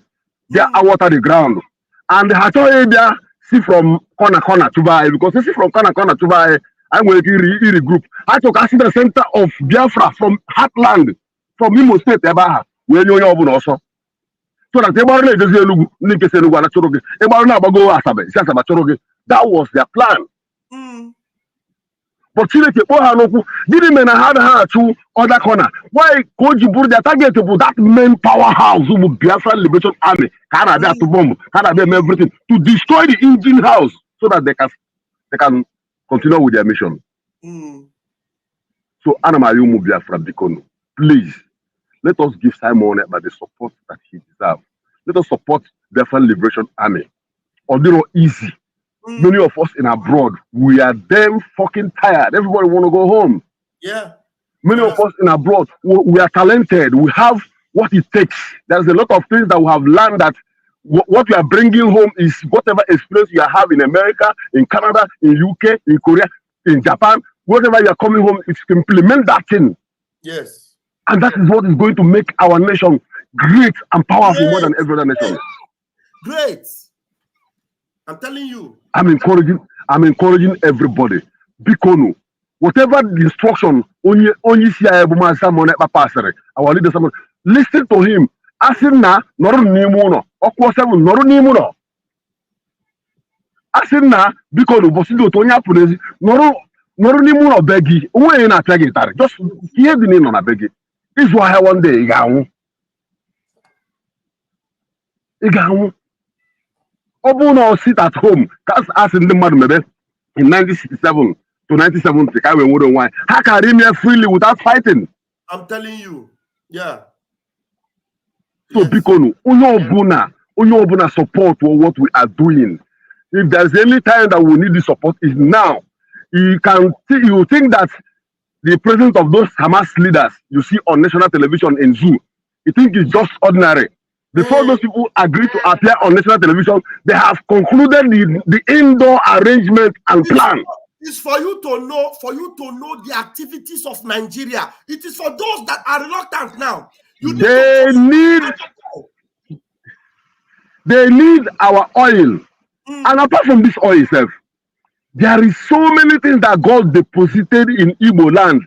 Speaker 7: they are water the ground. And the Hato area see from corner to buy because they see from corner to buy. I'm going to regroup. I took us in the center of Biafra from Heartland, from Imo State, where you know also. so that that was their plan. But Chineke didn't mean I had her to other corner. Why could you put the target to that main powerhouse who would Biafra Liberation Army, Canada to bomb, Canada everything, to destroy the engine house so that they can continue with their mission. So Anamayumu Biafra Bikono, please let us give Simon the support that he deserves. Let us support Biafra Liberation Army. Although easy. Many of us in abroad, we are damn fucking tired. Everybody want to go home.
Speaker 1: Yeah.
Speaker 7: Many of us in abroad, we are talented. We have what it takes. There's a lot of things that we have learned that what we are bringing home is whatever experience you have in America, in Canada, in UK, in Korea, in Japan. Whatever you are coming home, is to implement that thing.
Speaker 1: Yes.
Speaker 7: And that is what is going to make our nation great and powerful more than every other nation.
Speaker 1: Great. I'm telling you.
Speaker 7: I'm encouraging everybody. Bikono, whatever the instruction only see our leader, listen to him. Asina noru nimuno. Okwo 7 noru nimuno. Asina bikono bosido tonya punezi noru nimuno begi. Uwe na tagitare. Just hear the name on a begi. This is why one day igawu. Obuno sit at home. Cause as in the mother in 1967 to 1970, I wouldn't why. How can he here freely without fighting?
Speaker 1: I'm telling you. Yeah.
Speaker 7: So Bikono, Unobuna support for what we are doing. If there's any time that we need the support, is now. You think that the presence of those Hamas leaders you see on national television in Zoo, you think it's just ordinary. Before those people agree to appear on national television, they have concluded the indoor arrangement and plan.
Speaker 1: It's for you to know, the activities of Nigeria. It is for those that are reluctant now.
Speaker 7: They need our oil. And apart from this oil itself, there is so many things that God deposited in Igbo land,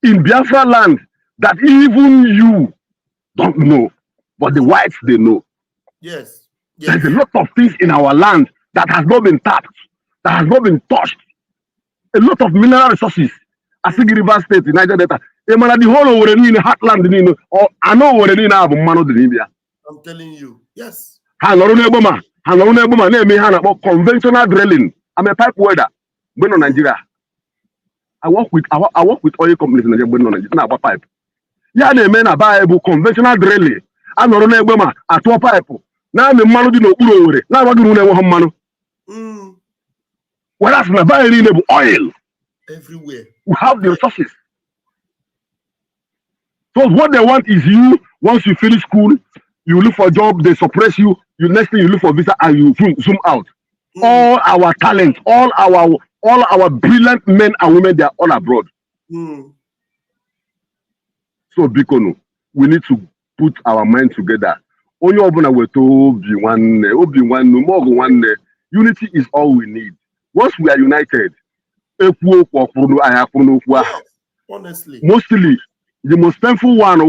Speaker 7: in Biafra land, that even you don't know. But the whites, they know.
Speaker 1: Yes.
Speaker 7: There's a lot of things in our land that has not been tapped, that has not been touched. A lot of mineral resources. Asigi River State in Niger Delta. The whole in the heartland, or I know where they have India.
Speaker 1: I'm telling you. Yes.
Speaker 7: Conventional drilling. I'm a pipe welder. When on Nigeria. I work with oil companies in Nigeria. Now pipe. Yeah, they men buy conventional drilling. I'm not on a at a pipe. Now the man no uro. Now I do know mano. Whereas na buy oil
Speaker 1: everywhere.
Speaker 7: We have the resources. So what they want is you, once you finish school, you look for a job, they suppress you, next thing you look for visa and you zoom out. All our talent, all our brilliant men and women, they are all abroad. So Bikono, we need to put our mind together. Unity is all we need. Once we are united,
Speaker 1: honestly,
Speaker 7: mostly the most painful one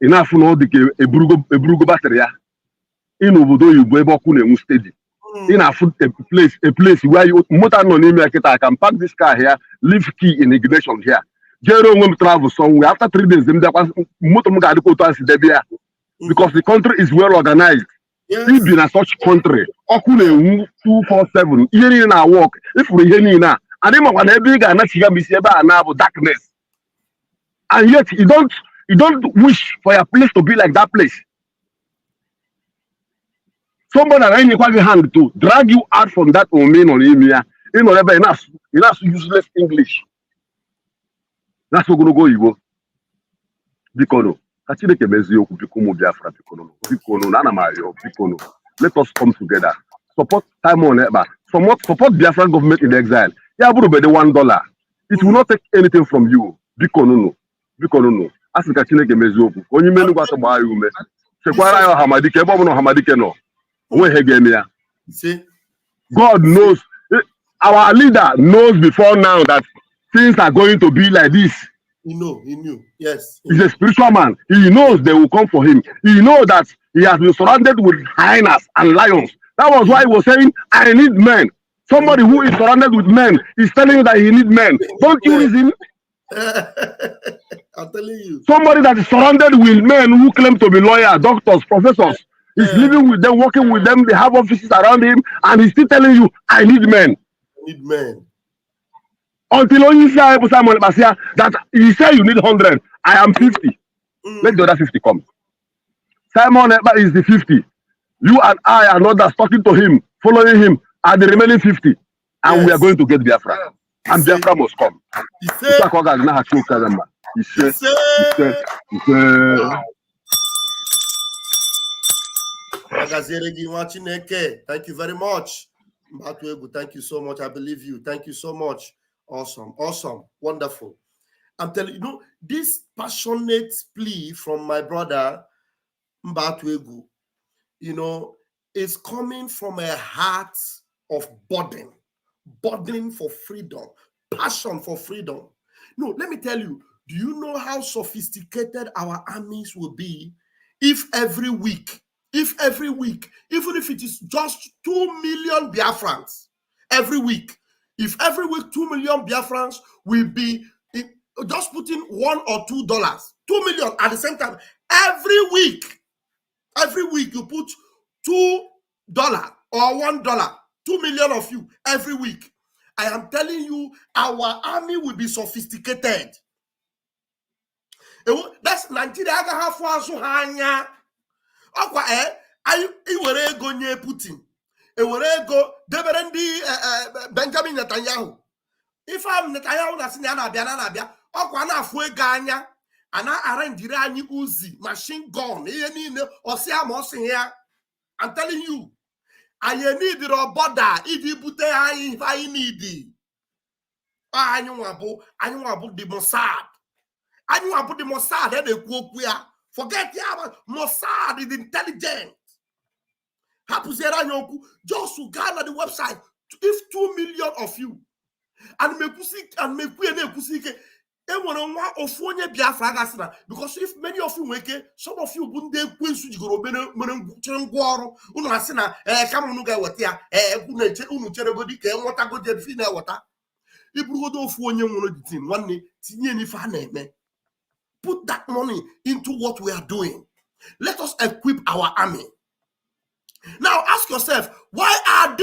Speaker 7: enough no the eburugo battery in obodo yibo ebe oku na-enwu steady. In a place where you motor no name I can park this car here, leave key in ignition here. Jero when travel somewhere after 3 days, them motor because the country is well organized.
Speaker 1: Yes.
Speaker 7: If in a such country, oku na-enwu 247 here in our work. If we here in na, and them one big and not darkness. And yet you don't wish for your place to be like that place. Somebody that ain't quite hand to drag you out from that domain on Emia. Enough useless English. That's what gonna go you go. Bikono. Let us come together. Support time on it, but support Biafran government in exile. Yeah, but the $1. It will not take anything from you. Bikono. Africa Chineke mezoku. Only men go to buy you me. Sekwara yo hamadike, ebo no hamadike no.
Speaker 1: See?
Speaker 7: God knows. Our leader knows before now that things are going to be like this.
Speaker 1: He knew. Yes.
Speaker 7: He's a spiritual man. He knows they will come for him. He knows that he has been surrounded with hyenas and lions. That was why he was saying, I need men. Somebody who is surrounded with men is telling you that he needs men. Don't you reason?
Speaker 1: I'm telling you.
Speaker 7: Somebody that is surrounded with men who claim to be lawyers, doctors, professors, is living with them, working with them, they have offices around him, and he's still telling you, I need men.
Speaker 1: I need men.
Speaker 7: Until only Simon Basia that he said you need 100. I am 50. Let the other 50 come. Simon is the 50. You and I and others talking to him, following him, are the remaining 50. And we are going to get Biafra. And Biafra must come.
Speaker 1: He said, thank you very much. Thank you so much. I believe you. Thank you so much. Awesome. Wonderful. I'm telling you, this passionate plea from my brother Mbatuegu, is coming from a heart of burden for freedom, passion for freedom. No, let me tell you, do you know how sophisticated our armies will be if every week, even if it is just 2 million Biafrans every week, if every week 2 million Biafrans will be just putting $1 or $2, 2 million at the same time, every week you put $2 or $1, 2 million of you every week. I am telling you, our army will be sophisticated. That's Nigeria. Iwere ego nye Putin. Ewere ego debere ndị Benjamin Netanyahu. If I'm Netanyahu na sini ana abia. Okwa na afu ego anya. Ana arrange anyị Uzi, machine gun, ihe niile osi ama osi ya. I'm telling you, I need the border. Iji bute anyị need. Anyị nwa bụ the Mossad. Anyị nwa bụ the Mossad. Na-ekwu okwu ya. Forget ya, Mossad is intelligent. Just to gather the website. If 2 million of you and because if many of you wake, some of you wouldn't put that money into what we are doing. Let us equip our army. Now ask yourself, why are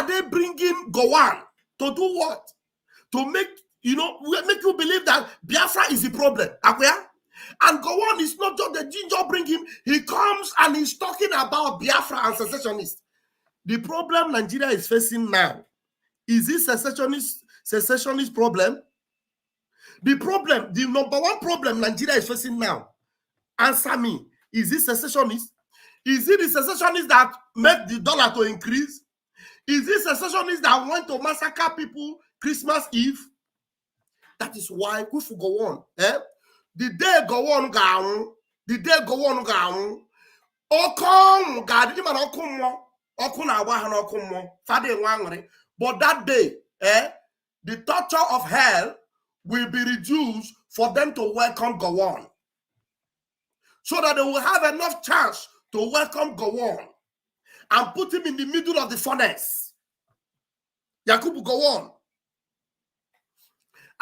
Speaker 1: they bringing Gowon to do what? To make you believe that Biafra is the problem. And Gowon is not just the ginger bring him. He comes and he's talking about Biafra and secessionists. The problem Nigeria is facing now, is this secessionist problem? The number one problem Nigeria is facing now, answer me, is this secessionist? Is it the secessionists that make the dollar to increase? Is it secessionists that want to massacre people Christmas Eve? That is why we go on. The day go on, but that day, the torture of hell will be reduced for them to welcome Gowon, so that they will have enough chance to welcome Gowon and put him in the middle of the furnace. Yakubu Gowon.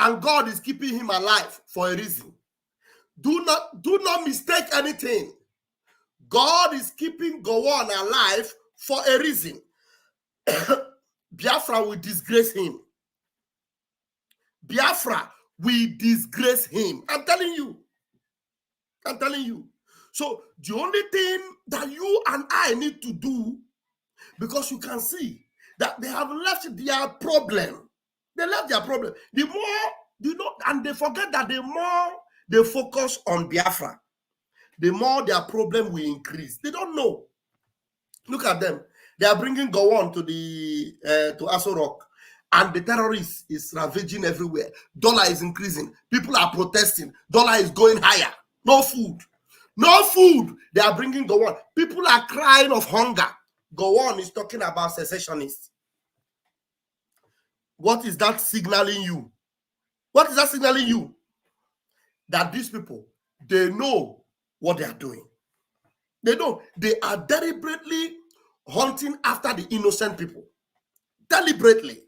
Speaker 1: And God is keeping him alive for a reason. Do not mistake anything. God is keeping Gowon alive for a reason. Biafra will disgrace him. Biafra will disgrace him. I'm telling you. So the only thing that you and I need to do, because you can see that they have left their problem. They left their problem. The more, and they forget that the more they focus on Biafra, the more their problem will increase. They don't know. Look at them. They are bringing Gowon to Aso Rock, and the terrorists is ravaging everywhere. Dollar is increasing. People are protesting. Dollar is going higher. No food. They are bringing Gowon. People are crying of hunger. Gowon is talking about secessionists. What is that signaling you? What is that signaling you? that these people, they know what they are doing. They know they are deliberately hunting after the innocent people. Deliberately.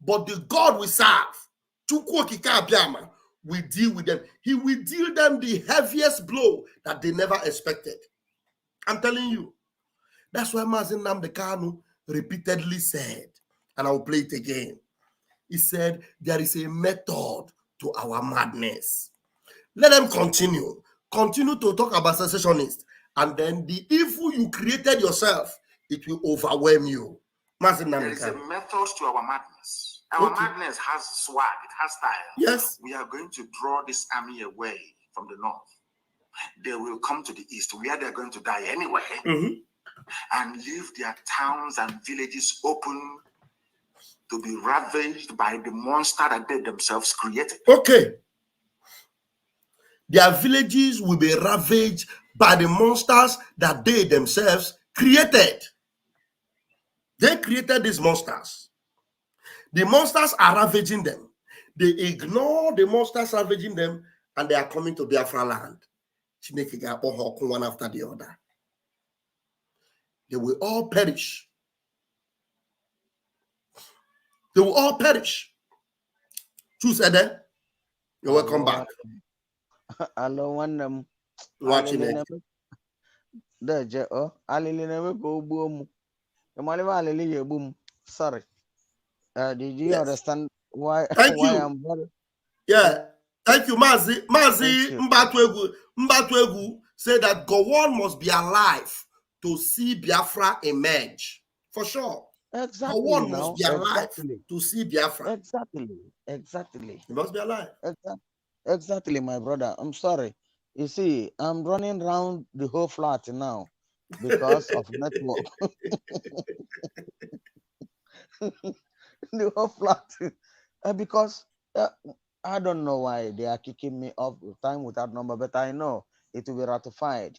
Speaker 1: But the God we serve, Chukwu Biama, will deal with them. He will deal them the heaviest blow that they never expected. I'm telling you. That's why Mazi Nnamdi Kanu repeatedly said, and I'll play it again. He said, there is a method to our madness. Let them continue. Continue to talk about secessionists. And then the evil you created yourself, it will overwhelm you.
Speaker 6: There is a method to our madness. Our madness has swag, it has style.
Speaker 1: Yes.
Speaker 6: We are going to draw this army away from the north. They will come to the east, where they're going to die anyway, and leave their towns and villages open to be ravaged by the monster that they themselves created.
Speaker 1: Okay. Their villages will be ravaged by the monsters that they themselves created. They created these monsters. The monsters are ravaging them. They ignore the monsters ravaging them, and they are coming to Biafra land. One after the other. They will all perish. They will all perish. Choose Ede. You're welcome back.
Speaker 5: Hello, one them.
Speaker 1: Watching it.
Speaker 5: Sorry. Did you understand why?
Speaker 1: Thank
Speaker 5: why
Speaker 1: you.
Speaker 5: I'm very?
Speaker 1: Yeah. Thank you, Mazi. Mbatwegu said that Gowon must be alive to see Biafra emerge. For sure.
Speaker 5: Exactly.
Speaker 1: Gowon must be alive to see Biafra.
Speaker 5: Exactly.
Speaker 1: He must be alive.
Speaker 5: Exactly, my brother. I'm sorry. You see, I'm running around the whole flat now because of network. The whole flat. Because I don't know why they are kicking me off time without number, but I know it will be ratified.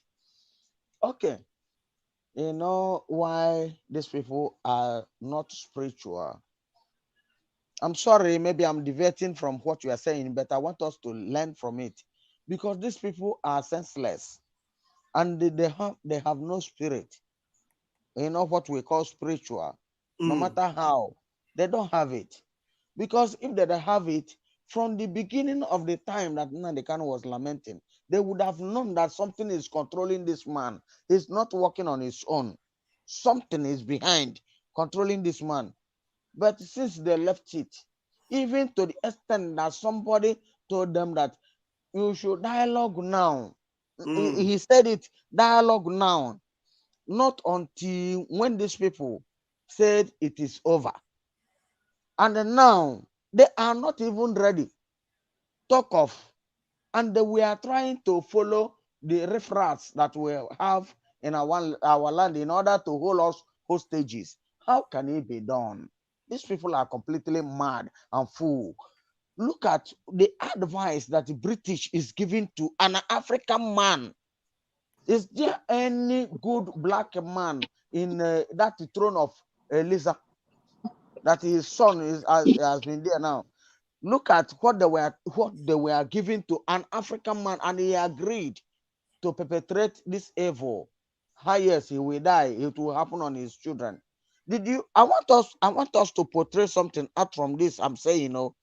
Speaker 5: Okay. You know why these people are not spiritual? I'm sorry, maybe I'm deviating from what you are saying, but I want us to learn from it. Because these people are senseless and they have no spirit. You know what we call spiritual. No matter how, they don't have it. Because if they don't have it, from the beginning of the time that Nnamdi Kanu was lamenting, they would have known that something is controlling this man. He's not working on his own. Something is behind controlling this man. But since they left it, even to the extent that somebody told them that you should dialogue now. He said it, dialogue now. Not until when these people said it is over. And now they are not even ready. Talk of. And we are trying to follow the referrals that we have in our land in order to hold us hostages. How can it be done? These people are completely mad and fool. Look at the advice that the British is giving to an African man. Is there any good black man in that throne of Eliza? That his son has been there now. Look at what they were giving to an African man, and he agreed to perpetrate this evil. Yes, he will die. It will happen on his children. I want us to portray something out from this. I'm saying, you know,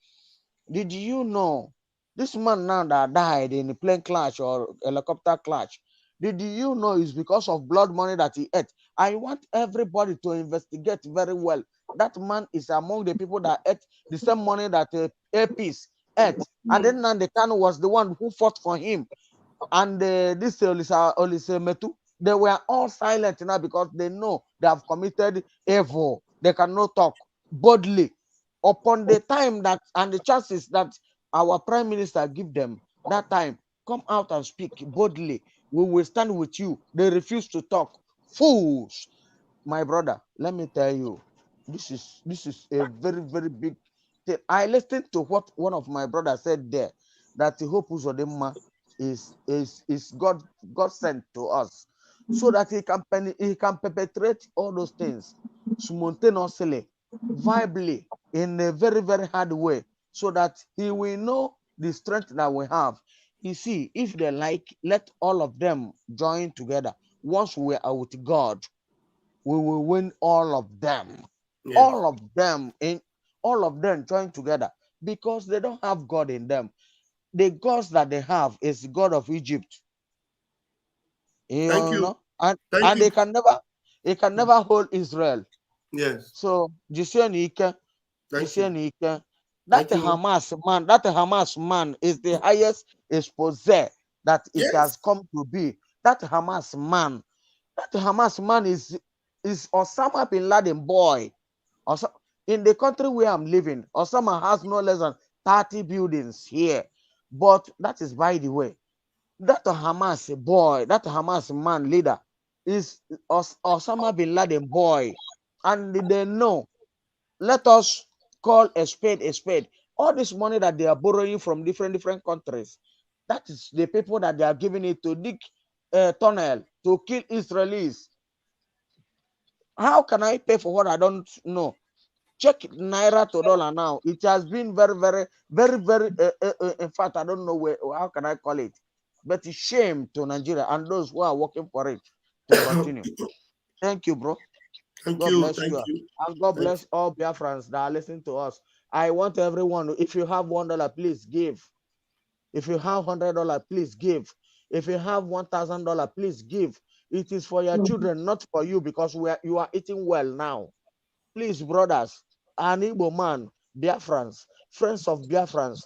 Speaker 5: did you know this man now that died in a plane crash or helicopter crash? Did you know it's because of blood money that he ate? I want everybody to investigate very well. That man is among the people that ate the same money that APs ate. And then Nnamdi Kanu was the one who fought for him. And this Olisa Metu, they were all silent now because they know they have committed evil. They cannot talk boldly. Upon the time that and the chances that our prime minister give them that time, come out and speak boldly. We will stand with you. They refuse to talk. Fools. My brother, let me tell you, this is a very, very big thing. I listened to what one of my brothers said there, that the Hope Uzodinma is God sent to us so that he can perpetrate all those things spontaneously, viably, in a very, very hard way, so that he will know the strength that we have. You see, if they like, let all of them join together. Once we are with God, we will win all of them.
Speaker 1: Yes.
Speaker 5: All of them join together because they don't have God in them. The gods that they have is the God of Egypt.
Speaker 1: Thank you.
Speaker 5: Know? And
Speaker 1: Thank you.
Speaker 5: they can never hold Israel.
Speaker 1: Yes.
Speaker 5: So that
Speaker 1: Thank you.
Speaker 5: Hamas man is the highest expose that it has come to be. That Hamas man is Osama bin Laden boy. Also, in the country where I'm living, Osama has no less than 30 buildings here. But that is by the way. That Hamas boy, that Hamas man leader is Osama bin Laden boy. And they know. Let us call a spade a spade. All this money that they are borrowing from different countries, that is the people that they are giving it to dig a tunnel to kill Israelis. How can I pay for what I don't know? Check Naira to dollar now. It has been very, in fact, I don't know how can I call it, but it's shame to Nigeria and those who are working for it to continue. Thank you, bro. God bless you. And God bless all Biafrans that are listening to us. I want everyone, if you have $1, please give. If you have $100, please give. If you have $1,000, please give. It is for your children, not for you, because you are eating well now. Please, brothers, an Igbo man, Biafrans, friends of Biafrans,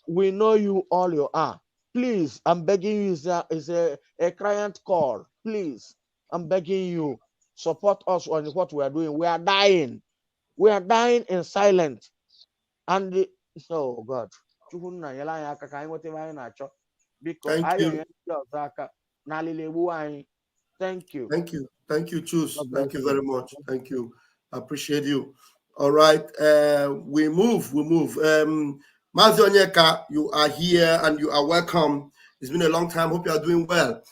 Speaker 5: we know you all you are. Please, I'm begging you, is a client call. Please, I'm begging you, support us on what we are doing. We are dying. We are dying in silence. And so, God, because
Speaker 1: thank you.
Speaker 5: Thank you.
Speaker 1: Thank you. Thank you, Chus. Thank you very much. Thank you. I appreciate you. All right. We move. Mazi Onyeka, you are here and you are welcome. It's been a long time. Hope you are doing well.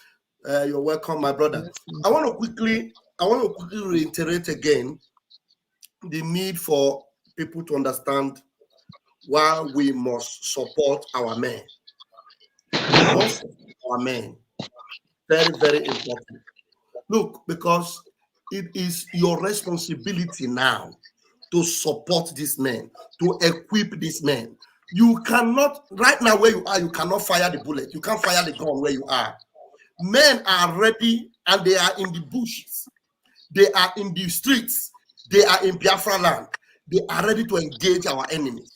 Speaker 1: You're welcome, my brother. I want to quickly reiterate again the need for people to understand why we must support our men. We must support our men. Very, very important. Look, because it is your responsibility now to support these men, to equip these men. You cannot, right now where you are, you cannot fire the bullet. You can't fire the gun where you are. Men are ready and they are in the bushes. They are in the streets. They are in Biafra land. They are ready to engage our enemies.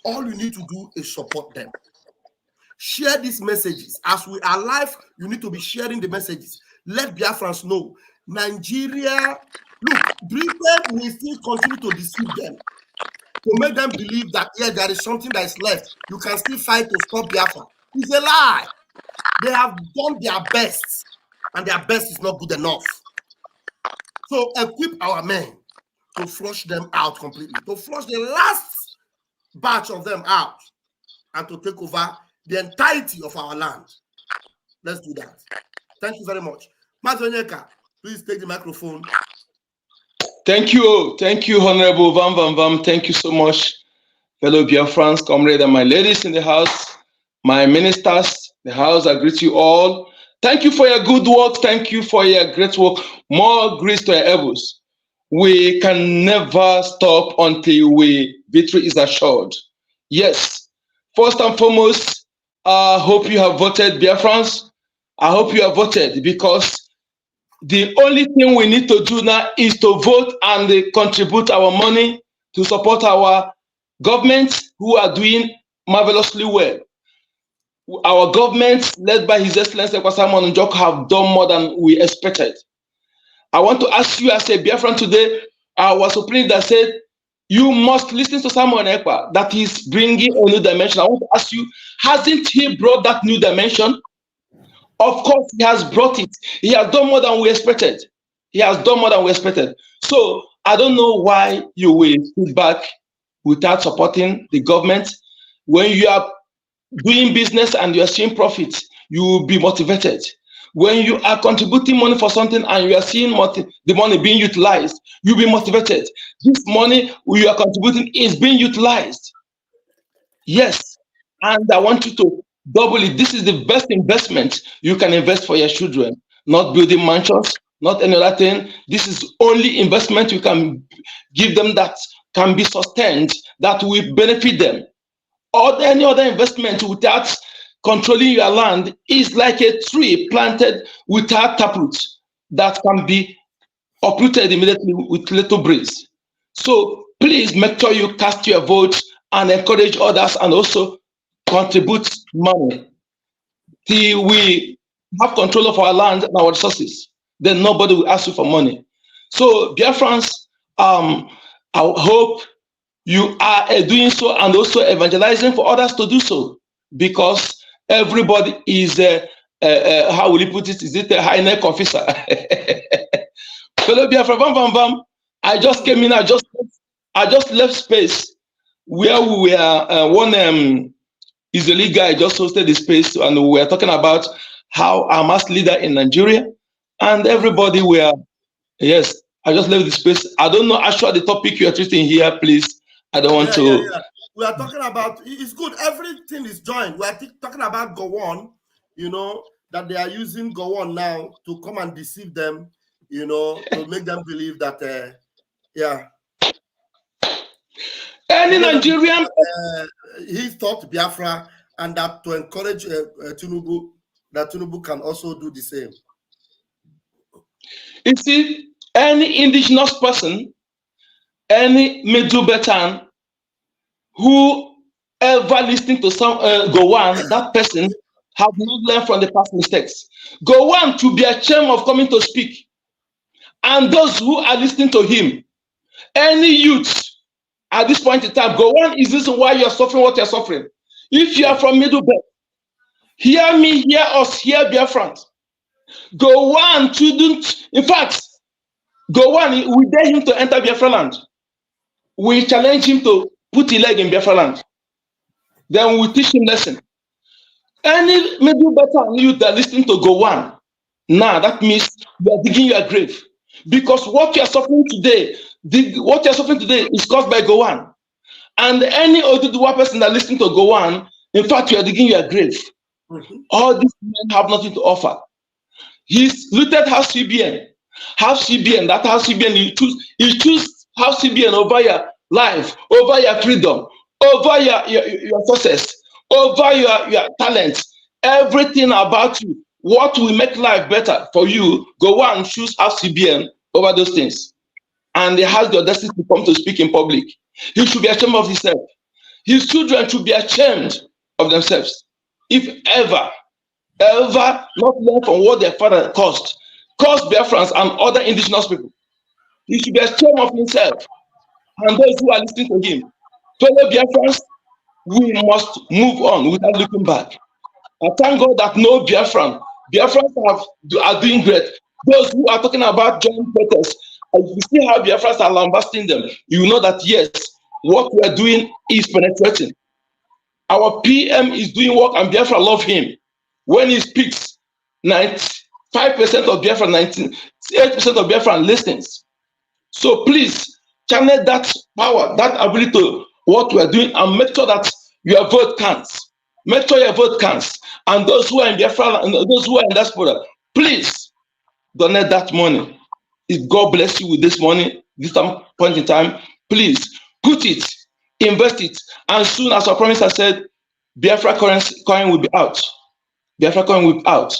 Speaker 1: All you need to do is support them. Share these messages. As we are live, you need to be sharing the messages. Let Biafrans know. Nigeria, look, Britain will still continue to deceive them, to make them believe that, yeah, there is something that is left. You can still fight to stop Biafra. It's a lie. They have done their best, and their best is not good enough. So equip our men to flush them out completely, to flush the last batch of them out, and to take over the entirety of our land. Let's do that. Thank you very much. Mazonyeka, please take the microphone.
Speaker 8: Thank you, Honorable Vam. Thank you so much, fellow Biafrans, comrades, and my ladies in the house, my ministers, the house. I greet you all. Thank you for your good work. Thank you for your great work. More grace to your elbows. We can never stop until victory is assured. Yes. First and foremost, I hope you have voted, Biafrans. I hope you have voted, because the only thing we need to do now is to vote and contribute our money to support our government, who are doing marvelously well. Our government, led by His Excellency Kwasam Njok, have done more than we expected. I want to ask you, as a Biafran today, I was so pleased that said, you must listen to Samuel Ekpa, that is bringing a new dimension. I want to ask you, hasn't he brought that new dimension? Of course, he has brought it. He has done more than we expected. So I don't know why you will sit back without supporting the government. When you are doing business and you are seeing profits, you will be motivated. When you are contributing money for something and you are seeing the money being utilized, you'll be motivated. This money you are contributing is being utilized. Yes. And I want you to double it. This is the best investment you can invest for your children. Not building mansions, not any other thing. This is only investment you can give them that can be sustained, that will benefit them. Or any other investment without controlling your land is like a tree planted without taproot that can be uprooted immediately with little breeze. So please make sure you cast your vote and encourage others, and also contribute money till we have control of our land and our resources. Then nobody will ask you for money. So Biafrans, I hope you are doing so and also evangelizing for others to do so, because everybody is how will you put it? Is it a high neck officer? Fellow Biafra, I just came in. I just left space where we were. One Israeli guy just hosted the space, and we were talking about how our mass leader in Nigeria, and everybody were. Yes, I just left the space. I don't know actually the topic you are treating here, please. I don't want to.
Speaker 1: Yeah. We are talking about, it's good. Everything is joined. We are talking about Gowon, that they are using Gowon now to come and deceive them, to make them believe that,
Speaker 8: Any Nigerian.
Speaker 1: He thought Biafra, and that to encourage Tinubu, that Tinubu can also do the same.
Speaker 8: You see, any indigenous person, any Medu-Betan who ever listening to some Gowon, that person have not learned from the past mistakes. Gowon to be ashamed of coming to speak. And those who are listening to him, any youth at this point in time, Gowon is this why you are suffering what you are suffering. If you are from Middle Belt, hear me, hear us, hear Biafrans. Gowon shouldn't, in fact, Gowon, we dare him to enter Biafra land. We challenge him to put his leg in Biafra land. Then we teach him lesson. Any maybe better youth that listening to Gowon, now that means you are digging your grave. Because what you are suffering today, is caused by Gowon. And any Oduduwa person that listening to Gowon, in fact, you are digging your grave. All these men have nothing to offer. He's looted House CBN. House CBN, that House CBN, he choose House CBN over your life, over your freedom, over your success, over your talents, everything about you. What will make life better for you, Gowon choose House CBN over those things. And he has the audacity to come to speak in public. He should be ashamed of himself. His children should be ashamed of themselves. If ever not learn from what their father caused Biafrans and other indigenous people. He should be ashamed of himself and those who are listening to him. Fellow Biafrans, we must move on without looking back. I thank God that no Biafrans are doing great. Those who are talking about joint protests, if you see how Biafrans are lambasting them, you know that yes, what we are doing is penetrating. Our PM is doing work and Biafra love him. When he speaks, 95% of Biafra, 98% of Biafra listens. So please channel that power, that ability to what we are doing, and make sure that your vote counts. Make sure your vote counts. And those who are in Biafra and those who are in diaspora, please donate that money. If God bless you with this money, this point in time, please put it, invest it, and soon as I promised, I said, Biafra coin will be out. Biafra coin will be out.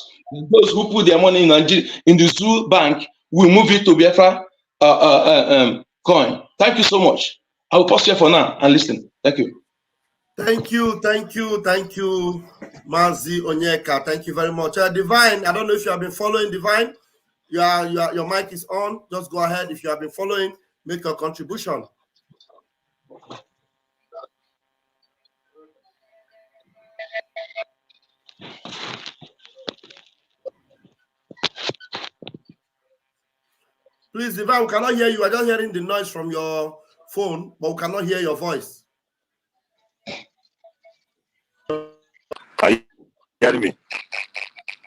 Speaker 8: Those who put their money in Nigeria, in the Zoo Bank, will move it to Biafra coin. Thank you so much. I will pause here for now and listen. Thank you.
Speaker 1: Thank you, Mazi Onyeka. Thank you very much. Divine, I don't know if you have been following Divine. Your mic is on. Just go ahead. If you have been following, make a contribution. Please, Divine, we cannot hear you. I'm just hearing the noise from your phone, but we cannot hear your voice.
Speaker 9: Are you hearing me?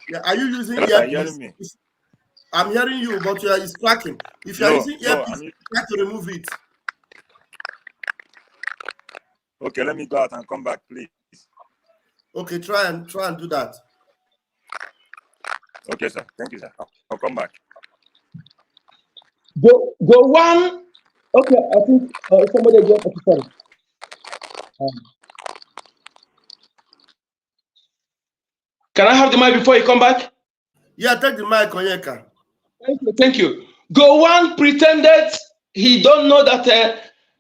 Speaker 1: Yeah, are you using
Speaker 9: earpiece? Are you hearing me?
Speaker 1: I'm hearing you, but it's cracking. If you're using earpiece, try to remove it.
Speaker 9: Okay, let me go out and come back, please.
Speaker 1: Okay, try and do that.
Speaker 9: Okay, sir. Thank you, sir. I'll come back.
Speaker 8: Gowon. Okay, I think somebody just sorry. Can I have the mic before you come back?
Speaker 1: Yeah, take the mic, Onyeka.
Speaker 8: Thank you. Gowon pretended he don't know that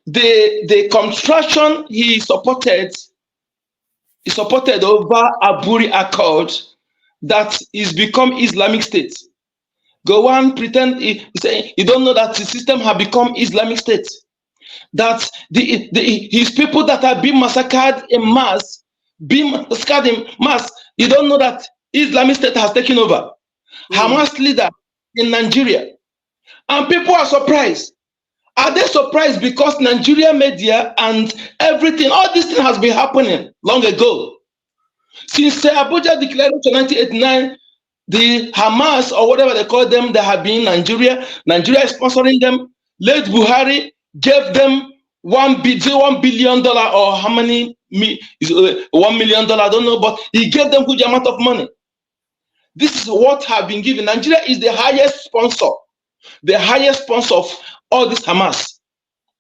Speaker 8: the construction he supported over Aburi Accord that is become Islamic State. Gowon pretend he don't know that the system have become Islamic State. That his people that are being massacred in mass, you don't know that Islamic State has taken over. Hamas leader in Nigeria. And people are surprised. Are they surprised because Nigeria media and everything, all this thing has been happening long ago? Since Abuja Declaration 1989, the Hamas or whatever they call them, they have been in Nigeria. Nigeria is sponsoring them. Late Buhari gave them $1 billion or how many, $1 million, I don't know, but he gave them huge amount of money. This is what have been given. Nigeria is the highest sponsor of all this Hamas.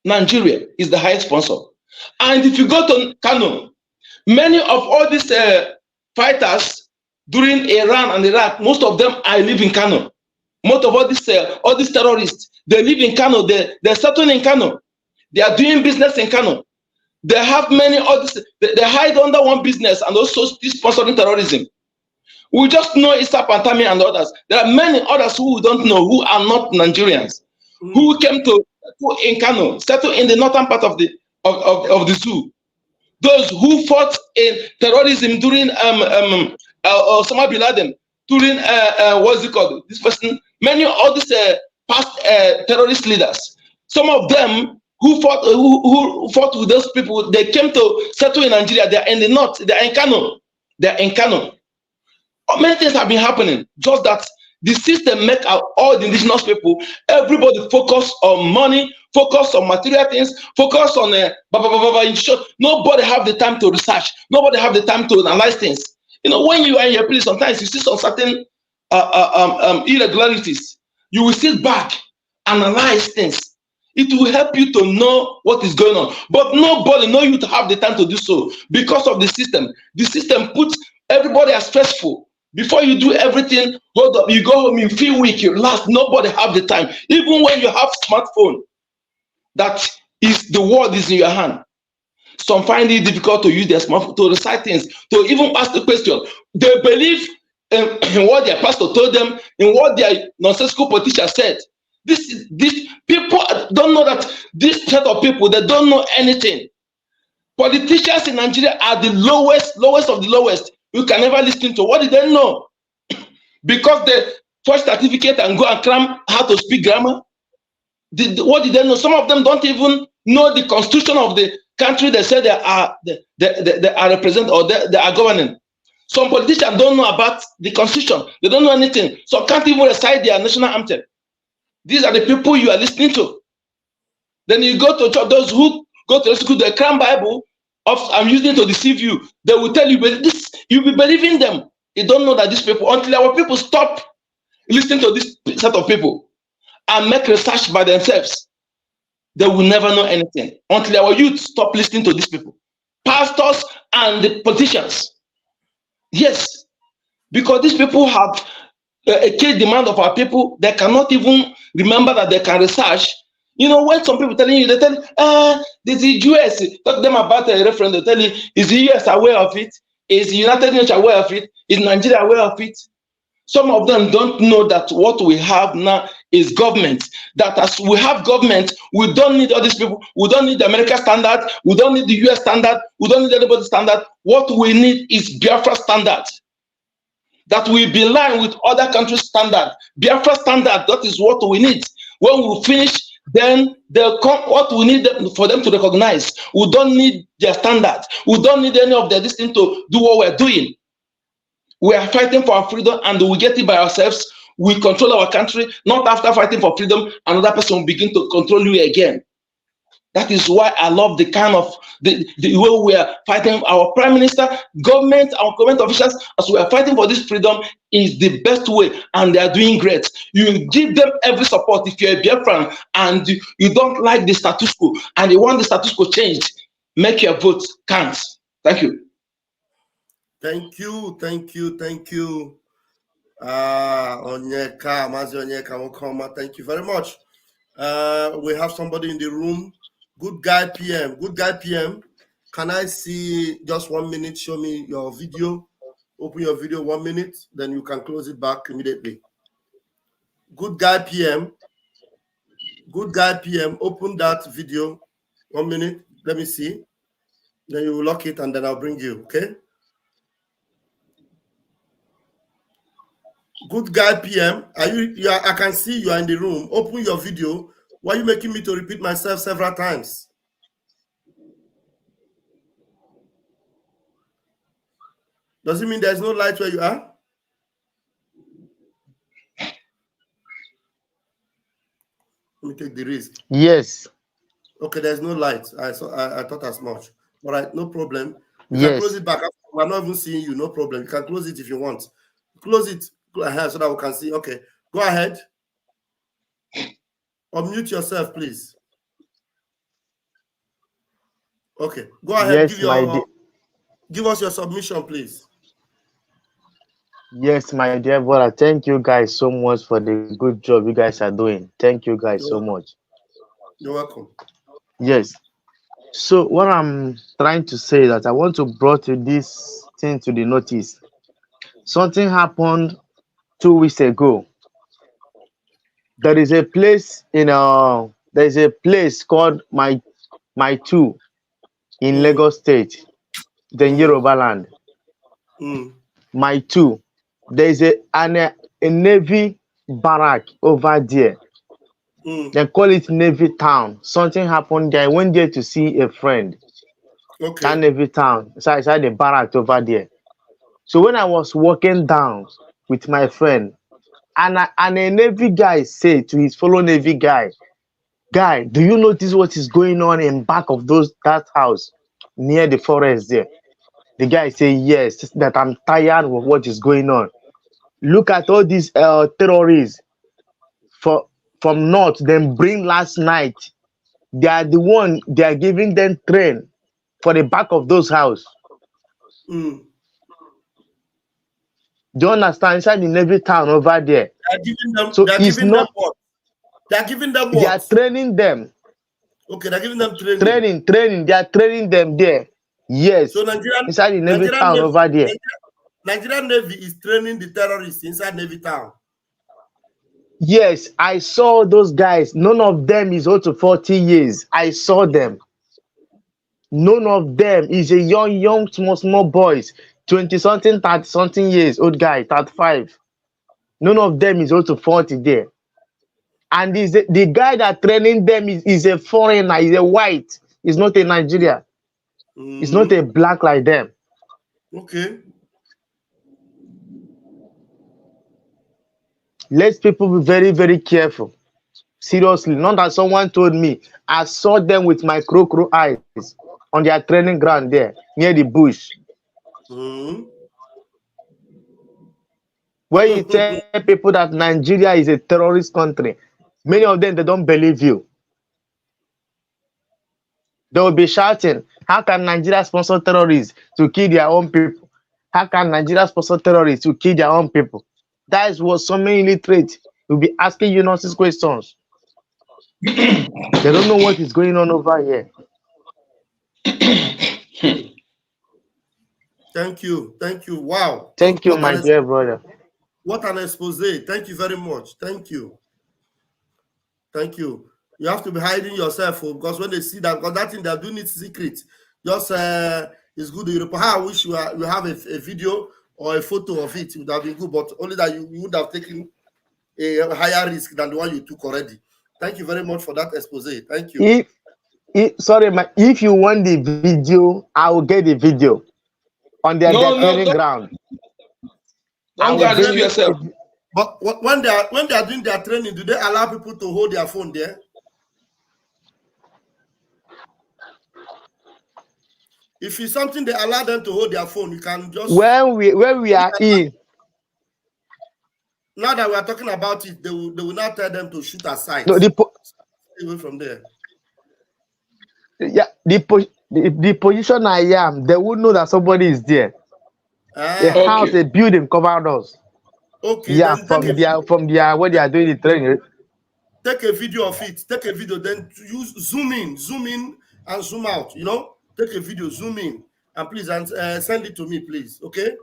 Speaker 8: Nigeria is the highest sponsor. And if you go to Kano, many of all these fighters during Iran and Iraq, most of them are live in Kano. Most of all these terrorists, they live in Kano. They're settling in Kano. They are doing business in Kano. They have many others. They hide under one business and also sponsoring terrorism. We just know Issa Pantami and others. There are many others who we don't know who are not Nigerians, who came to in Kano, settle in the northern part of the zoo. Those who fought in terrorism during Osama bin Laden, during what's it called? This person, many of these past terrorist leaders. Some of them who fought with those people, they came to settle in Nigeria. They are in the north. They are in Kano. They are in Kano. Many things have been happening. Just that the system make all the indigenous people, everybody focus on money, focus on material things, focus on nobody have the time to research. Nobody have the time to analyze things. You know, when you are in your place, sometimes you see some certain irregularities. You will sit back, analyze things. It will help you to know what is going on. But nobody know you to have the time to do so because of the system. The system puts everybody as stressful. Before you do everything, hold up, you go home, you feel weak, you relax. Nobody have the time. Even when you have smartphone, that is the world is in your hand. Some find it difficult to use their smartphone to recite things, to even ask the question. They believe in what their pastor told them, in what their nonsensical politician said. This people don't know that this set of people, they don't know anything. Politicians in Nigeria are the lowest of the lowest. You can never listen to. What did they know? Because they first certificate and go and cram how to speak grammar. What did they know? Some of them don't even know the constitution of the country they say they are representing or they are governing. Some politicians don't know about the constitution. They don't know anything. Some can't even recite their national anthem. These are the people you are listening to. Then you go to church, those who go to school, they cram Bible. I'm using it to deceive you. They will tell you, but this you'll be believing them. You don't know that these people, until our people stop listening to this set of people and make research by themselves, they will never know anything. Until our youth stop listening to these people, pastors and the politicians. Yes, because these people have a key demand of our people. They cannot even remember that they can research. You know, when some people telling you, they tell you, this is US. Talk to them about a referendum. They tell you, is the US aware of it? Is the United Nations aware of it? Is Nigeria aware of it? Some of them don't know that what we have now is government. That as we have government, we don't need all these people. We don't need the American standard. We don't need the US standard. We don't need anybody's standard. What we need is Biafra standard. That will be in line with other countries' standard. Biafra standard, that is what we need. When we finish, then they'll come what we need for them to recognize. We don't need their standard. We don't need any of their this thing to do what we're doing. We are fighting for our freedom and we get it by ourselves. We control our country, not after fighting for freedom, another person will begin to control you again. That is why I love the kind of the way we are fighting. Our prime minister, government, our government officials, as we are fighting for this freedom, is the best way, and they are doing great. You give them every support. If you're a Biafran and you don't like the status quo and you want the status quo changed, make your vote count. Thank you.
Speaker 1: Thank you. Onyeka, Mazi Onyeka Mokoma, thank you very much. We have somebody in the room. Good guy PM. Good guy PM. Can I see just 1 minute? Show me your video. Open your video 1 minute, then you can close it back immediately. Good guy PM. Good guy PM. Open that video 1 minute. Let me see. Then you will lock it and then I'll bring you. Okay. Good guy PM. I can see you are in the room. Open your video. Why are you making me to repeat myself several times? Does it mean there's no light where you are? Let me take the risk.
Speaker 10: Yes.
Speaker 1: Okay, there's no light. I thought as much. All right, no problem. You
Speaker 10: Yes.
Speaker 1: can close it back. We're not even seeing you. No problem. You can close it if you want. Close it so that we can see. Okay, go ahead. Unmute yourself, please. Okay, go ahead.
Speaker 10: Yes,
Speaker 1: give us your submission, please.
Speaker 10: Yes, my dear brother. Thank you guys so much for the good job you guys are doing. Thank you guys so much.
Speaker 1: You're welcome.
Speaker 10: Yes. So what I'm trying to say that I want to brought this thing to the notice. Something happened 2 weeks ago. There is a place called my two in Lagos State, the Yoruba land. My two. There is a Navy barrack over there. They call it Navy Town. Something happened there. I went there to see a friend.
Speaker 1: Okay.
Speaker 10: That Navy Town. So I saw the barrack over there. So when I was walking down with my friend, and a Navy guy said to his fellow Navy guy, do you notice what is going on in back of that house near the forest there? The guy said, yes, that I'm tired of what is going on. Look at all these terrorists from north, then bring last night. They are the one, they are giving them train for the back of those houses. Do you understand? Inside the Navy Town over there.
Speaker 1: They're giving them,
Speaker 10: so
Speaker 1: they're giving them what? They're giving them what?
Speaker 10: They are training them.
Speaker 1: Okay, they're giving them training.
Speaker 10: Training. They are training them there. Yes.
Speaker 1: So
Speaker 10: inside the Navy Town Navy, over there.
Speaker 1: Nigerian Navy is training the terrorists inside Navy Town.
Speaker 10: Yes, I saw those guys. None of them is up to 40 years. I saw them. None of them is a young, small boys. 20-something, 30-something years old guy, 35. None of them is up to 40 there. And the guy that training them is a foreigner, is a white. He's not a Nigerian. He's not a black like them.
Speaker 1: Okay.
Speaker 10: Let people be very, very careful. Seriously, not that someone told me. I saw them with my crow eyes on their training ground there, near the bush. When you tell people that Nigeria is a terrorist country, many of them, they don't believe you. They will be shouting, how can Nigeria sponsor terrorists to kill their own people? How can Nigeria sponsor terrorists to kill their own people? That is what so many illiterate will be asking you nonsense questions. They don't know what is going on over here.
Speaker 1: Thank you. Wow.
Speaker 10: Thank you, my dear brother.
Speaker 1: What an expose. Thank you very much. Thank you. You have to be hiding yourself because when they see that, because that thing they're doing it secret. Just it's good. I wish you have a video or a photo of it. It would have been good, but only that you would have taken a higher risk than the one you took already. Thank you very much for that expose. Thank you.
Speaker 10: If you want the video, I will get the video on their training ground.
Speaker 8: Don't guarantee yourself.
Speaker 1: But when they are doing their training, do they allow people to hold their phone there? If it's something they allow them to hold their phone, you can just.
Speaker 10: When we are in.
Speaker 1: Now that we are talking about it, they will not tell them to shoot aside.
Speaker 10: No,
Speaker 1: away from there.
Speaker 10: Yeah, the position I am, they would know that somebody is there. A house, a building covered us.
Speaker 1: Okay.
Speaker 10: Yeah, from their where they are doing the training.
Speaker 1: Take a video of it. Take a video, then use zoom in, and zoom out. You know, take a video, zoom in, and please send it to me, please. Okay.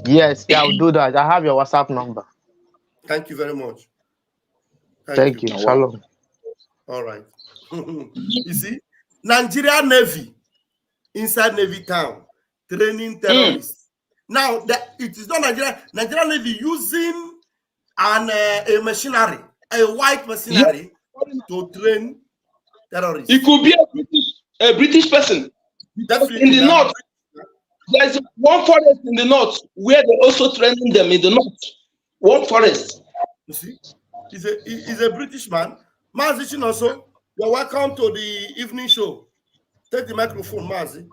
Speaker 10: Yes, yeah, I'll do that. I have your WhatsApp number.
Speaker 1: Thank you very much.
Speaker 10: Thank you. Shalom.
Speaker 1: All right. You see, Nigeria Navy inside Navy town training terrorists. Now it is not Nigeria Navy using a machinery, a white machinery to train terrorists.
Speaker 8: It could be a British person.
Speaker 1: Definitely
Speaker 8: in the north. There's one forest in the north where they're also training them in the north. One forest.
Speaker 1: You see, he's a British man. Mazi also, you're welcome to the evening show. Take the microphone, Mazi.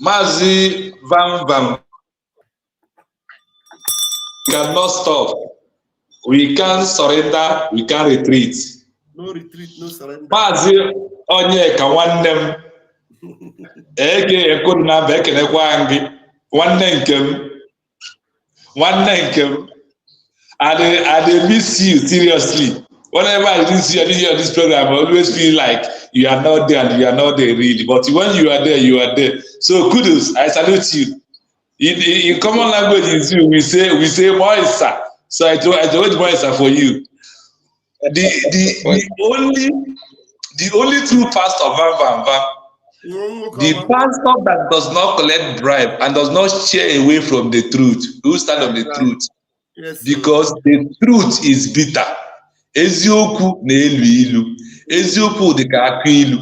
Speaker 11: Mazi Vam. We cannot stop. We can't surrender. We can't retreat.
Speaker 1: No retreat, no surrender.
Speaker 11: Mazi Onye Kawanem. Eke ekuna bekene kwangi. One nkem. I miss you seriously. Whenever I see you on this program, I always feel like you are not there and you are not there really. But when you are there, you are there. So kudos, I salute you. In common language in Zulu, we say Moisa. So I told Moisa for you. The only true pastor of Van. The pastor that does not collect bribe and does not share away from the truth, who stand on the truth.
Speaker 1: Yes,
Speaker 11: because the truth is bitter. Eziokwu na-elu ilu. Eziokwu dị ka akụ ilu.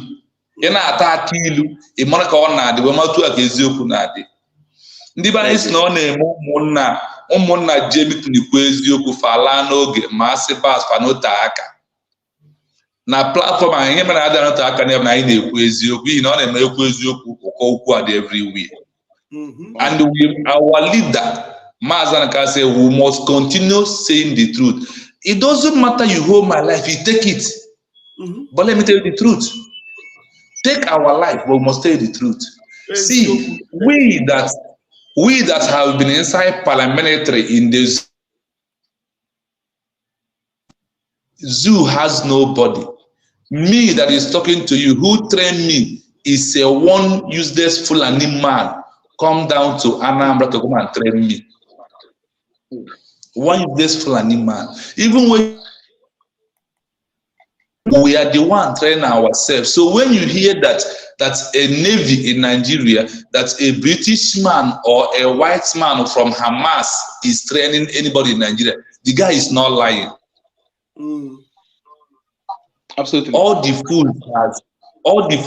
Speaker 11: Ị na-ata akụ ilu, ị mara ka ọ na-adị, wee matu ka eziokwu na-adị. Ndị be anyị sị na ọ na-eme ụmụnna ji ebitunikwu eziokwu fala n'oge ma asị pas fanota aka. Na platform anyị ihe mere adị anọta aka na anyị na-ekwu eziokwu, ihe na ọ na-eme ekwu eziokwu ụkọ okwu adị everywhere. And our leader Mazanaka say we must continue saying the truth. It doesn't matter you hold my life, you take it. But let me tell you the truth. Take our life, but we must tell you the truth. See, we that have been inside paramilitary in this zoo has nobody. Me that is talking to you, who trained me, is a one useless Fulani man. Come down to Anambra to come and train me. One useless Fulani man. Even when we are the one training ourselves. So when you hear that a navy in Nigeria, that a British man or a white man from Hamas is training anybody in Nigeria, the guy is not lying.
Speaker 8: Absolutely.
Speaker 11: All the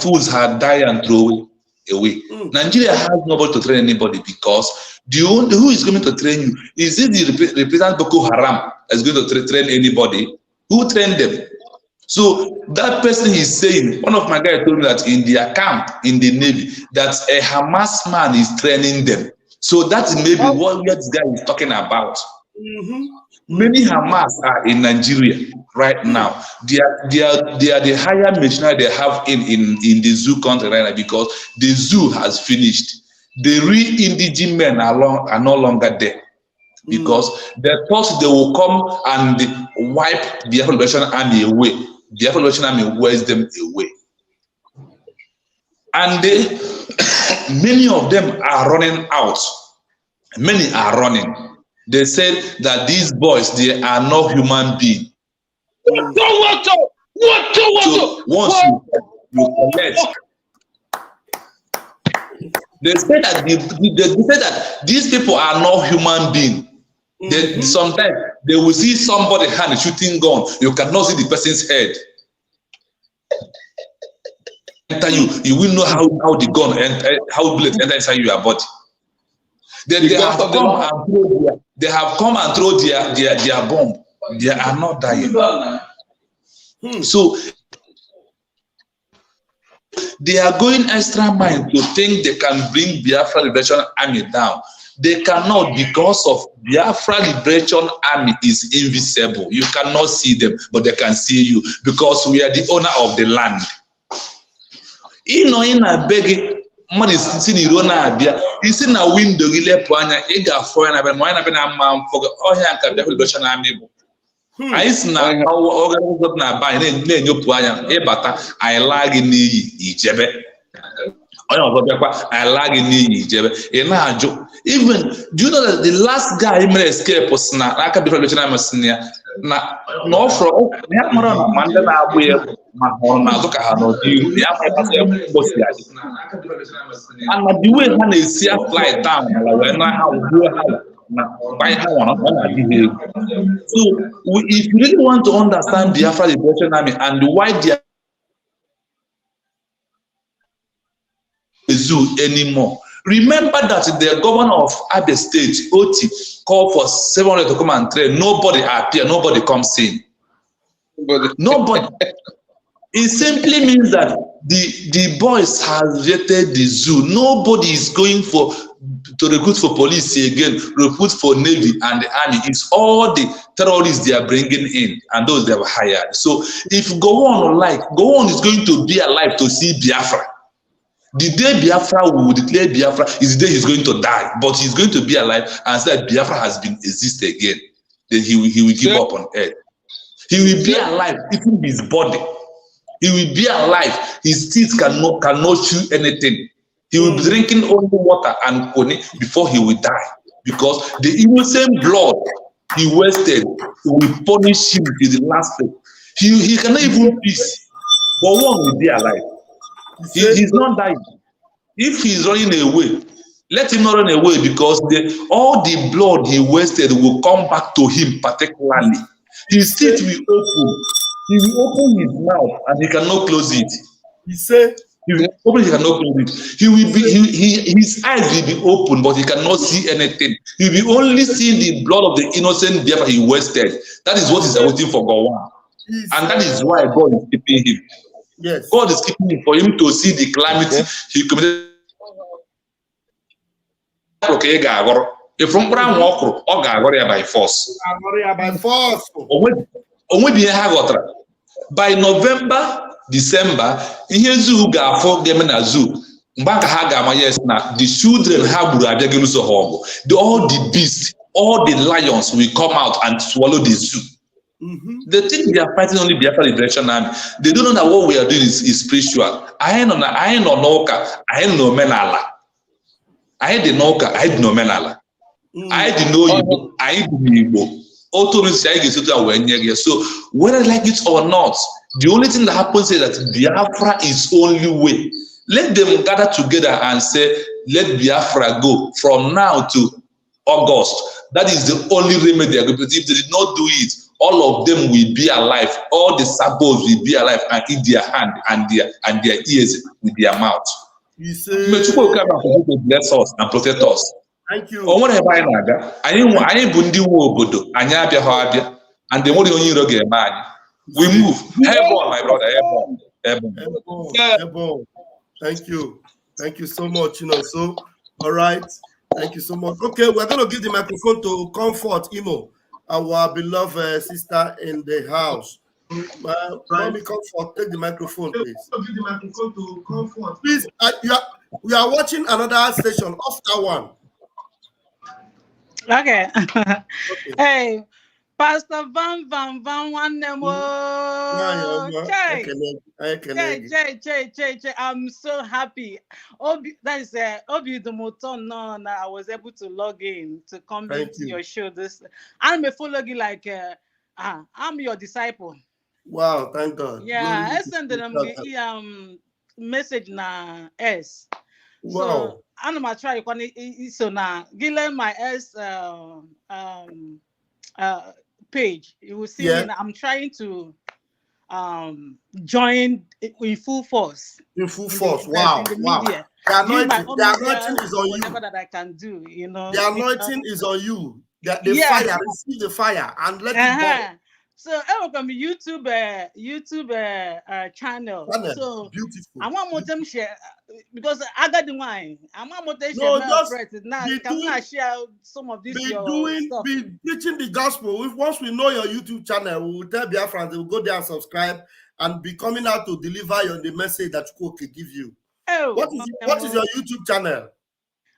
Speaker 11: fools had died and thrown away. Nigeria has nobody to train anybody because who is going to train you? Is it the representative Boko Haram that's going to train anybody? Who trained them? So that person is saying, one of my guys told me that in their camp, in the Navy, that a Hamas man is training them. So that's maybe what this guy is talking about. Many Hamas are in Nigeria right now. They are the higher machinery they have in the zoo country right now because the zoo has finished. The real indigenous men are no longer there because they thought they will come and wipe the Liberation Army away. The Liberation Army wears them away. And many of them are running out. Many are running. They said that these boys, they are not human beings. So once you collect, they say that these people are not human beings. Sometimes they will see somebody hand shooting gun. You cannot see the person's head. Enter you will know how the gun and how bullet enter inside your body. They have come and throw their bomb. They are not dying. So they are going extra mile to think they can bring Biafra Liberation Army down. They cannot, because of Biafra Liberation Army is invisible. You cannot see them, but they can see you because we are the owner of the land. In a beg, money is in Abia, it's in a window, you let Puana, Ega for an man for all here Liberation Army. I na organized na buy na-enyo anya ịbata anyị laa gị n'iyi ijebe onye ọzọ bịakwa anyị laa gị n'iyi ijebe ị na-ajụ. Even do you know that the last guy mere escape was na aka Biafra Liberation Army si ya na ofro ya mara na mande na agbu ya ma hụrụ na azụ ka ha no dị ya ma ịpasa ya mbosi ya and the way ha na-esi fly down ala wee na ha ugbu ha. So, if you really want to understand Biafra Liberation Army and why they are a zoo anymore, remember that the governor of Abia State, Oti, called for 700 to come and train. Nobody appear, nobody comes in. Nobody. It simply means that the boys has rejected the zoo. Nobody is going to recruit for police again, recruit for Navy and the Army. It's all the terrorists they are bringing in and those they have hired. So if Gowon is going to be alive to see Biafra. The day Biafra will declare Biafra is the day he's going to die, but he's going to be alive and say that Biafra has been exist again. Then he will give up on earth. He will be alive, even his body. He will be alive. His teeth cannot chew anything. He will be drinking only water and honey before he will die. Because the innocent blood he wasted will punish him to the last day. He cannot even peace. But one will be alive. He's not dying. If he's running away, let him not run away because all the blood he wasted will come back to him particularly. His teeth will open. He will open his mouth and he cannot close it. He will open, he cannot close it. He will be his eyes will be open, but he cannot see anything. He will only see the blood of the innocent Biafra he wasted. That is what is waiting for Gowon. And that is why God is keeping him.
Speaker 1: Yes.
Speaker 11: God is keeping him for him to see the calamity he committed. Okay, if from Brown Walker, or by force. By November, December, in here zoo ga for game na zoo. Mbaka haga ma yes na the children have all the beasts, all the lions will come out and swallow the zoo. They think we are fighting only Biafra Liberation Army. They don't know that what we are doing is spiritual. I ain't no noka, I ain't no menala. I ain't the noka, I ain't no menala. I didn't know you, I ain't Igbo. So whether I like it or not, the only thing that happens is that Biafra is only way. Let them gather together and say, let Biafra go from now to August. That is the only remedy. If they did not do it, all of them will be alive. All the sabos will be alive and eat their hand and their ears with their mouth.
Speaker 1: You say,
Speaker 11: bless us and protect us.
Speaker 1: Thank you.
Speaker 11: And the only you don't get mad. We move. Airborne, my brother.
Speaker 1: Airborne. Thank you. Thank you so much. So all right. Thank you so much. Okay, we're gonna give the microphone to Comfort Imo, our beloved sister in the house. Mommy Comfort, take the microphone, please. Give the microphone to Comfort. Please, we are watching another station, off that one.
Speaker 12: Okay. Hey, Pastor Van one name. I'm so happy. That is Obi the Moton. No, I was able to log in to come into your show. I'm a follow you like I'm your disciple.
Speaker 1: Wow, thank God.
Speaker 12: Yeah, I send them message na S.
Speaker 1: Wow.
Speaker 12: So I'm gonna try so now give my S page. You will see me. I'm trying to join in full force.
Speaker 1: In full force. Wow.
Speaker 12: In the
Speaker 1: wow.
Speaker 12: media.
Speaker 1: The anointing is on you.
Speaker 12: Whatever that I can do,
Speaker 1: The anointing is on you. The fire, receive the fire and let it burn.
Speaker 12: So I work on my YouTube channel. So
Speaker 1: beautiful.
Speaker 12: I want more them share because I got the wine. I want more them share
Speaker 1: No,
Speaker 12: my
Speaker 1: just
Speaker 12: friends. Now
Speaker 1: be
Speaker 12: can
Speaker 1: doing,
Speaker 12: I share some of this
Speaker 1: be
Speaker 12: your
Speaker 1: doing,
Speaker 12: stuff?
Speaker 1: be preaching the gospel. If once we know your YouTube channel, we will tell Biafrans, they will go there and subscribe and be coming out to deliver you the message that Chuko can give you.
Speaker 12: Oh,
Speaker 1: what is your YouTube channel?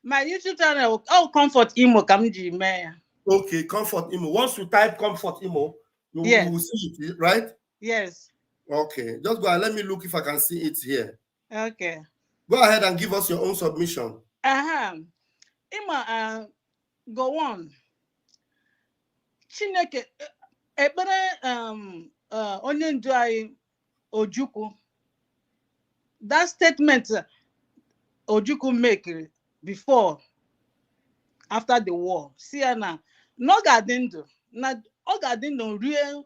Speaker 12: My YouTube channel, Comfort Imo Kamji man.
Speaker 1: Okay, Comfort Imo. Once you type Comfort Imo, you will see it, right?
Speaker 12: Yes.
Speaker 1: Okay, just go and let me look if I can see it here.
Speaker 12: Okay.
Speaker 1: Go ahead and give us your own submission.
Speaker 12: Ima Gowon. Chineke ekpere onye ndu anyị Ojukwu. That statement Ojukwu make before after the war. See na no gadindu na ọ gadindu rie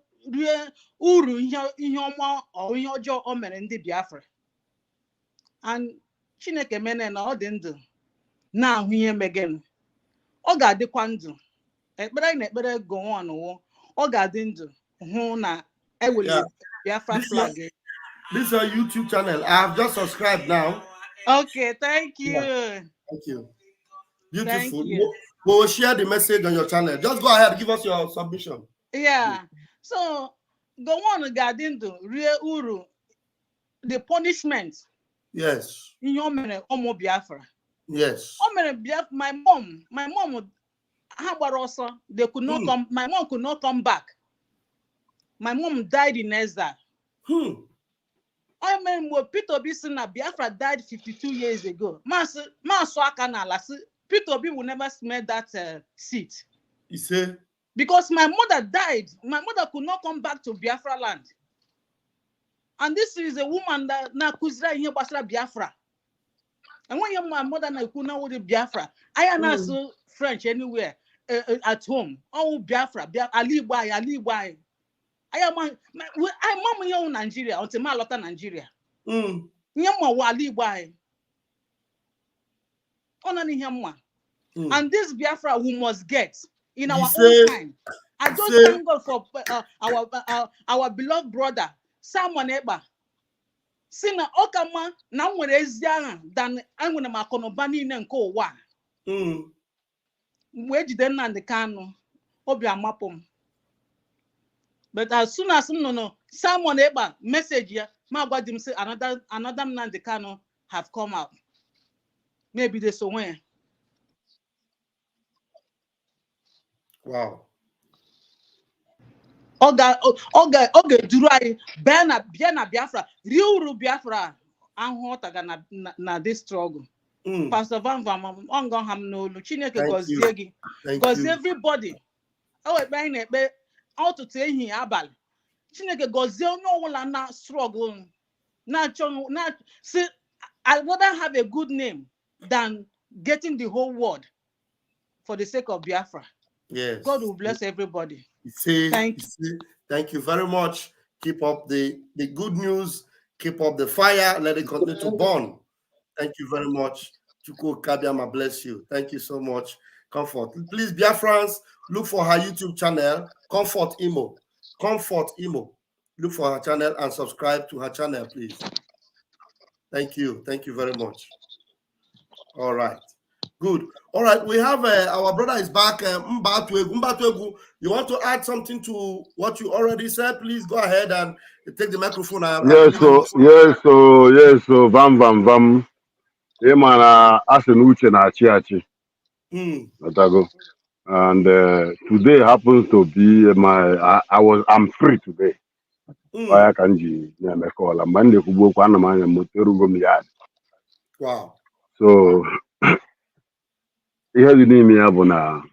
Speaker 12: uru ihe ọma ọ ihe ọjọọ o mere ndị Biafra. And Chineke mene na ọ dị ndụ na-ahụ ihe megenu. Ọ ga-adịkwa ndụ. Ekpere na ekpere Gowon wo. Ọ ga-adị ndụ hụ na eweli Biafra flag.
Speaker 1: This is your YouTube channel. I have just subscribed now.
Speaker 12: Okay, thank you.
Speaker 1: Yeah. Thank you. Beautiful.
Speaker 12: Thank you.
Speaker 1: We'll share the message on your channel. Just go ahead and give us your submission.
Speaker 12: Yeah. So Gowon ga-adị ndụ rie uru the punishment.
Speaker 1: Yes.
Speaker 12: Ihe o mere ụmụ Biafra.
Speaker 1: Yes.
Speaker 12: O mere Biafra. My mom ha gbara ọsọ. They could not come. My mom could not come back. My mom died in exile. I mean, Peter Obi said Biafra died 52 years ago. Peter Obi will never smell that seat.
Speaker 1: He said,
Speaker 12: because my mother died. My mother could not come back to Biafra land. And this is a woman that na kuzra here basra Biafra. And when my mother na kuna with Biafra, I am not so French anywhere at home. Oh Biafra, Ali Bwai. I am mom in Nigeria until my lot of Nigeria. Nyama Ali Bwai. Onani Yamwa. And this Biafra we must get in our own time. I just thank God for our beloved brother Simon Eba. Sina Okama na nwere eziara than anwere makonoba niile nke ụwa. Mgbe ejide Nnamdi Kanu, obi amapụ m. But as soon as Simon Eba message ya, ma gwa dim say another Nnamdi Kanu have come out. Maybe they somewhere.
Speaker 1: Wow.
Speaker 12: Oga duru anyị bịa na Biafra rie uru Biafra ahụ ọtaga na this struggle. Pastor Van ongo ham n'olu Chineke gozie gị gozie everybody. Ekpe anyị na-ekpe ọtụtụ ehihie abalị Chineke gozie onye ọbụla na struggle na see I'd rather have a good name than getting the whole world for the sake of Biafra.
Speaker 1: Yes.
Speaker 12: God will bless everybody.
Speaker 1: Thank you very much. Keep up the good news. Keep up the fire. Let it continue to burn. Thank you very much. Chuko Kabiama, bless you. Thank you so much. Comfort. Please, Biafrans, look for her YouTube channel, Comfort Imo. Comfort Imo. Look for her channel and subscribe to her channel, please. Thank you. Thank you very much. All right. Good. All right. We have our brother is back. Mbatwegu, you want to add something to what you already said? Please go ahead and take the microphone.
Speaker 7: Yes, so, vam. Emana asenuche na achi. And today happens to be I'm free today. Wow. So ihe dị n'ime ya bụ na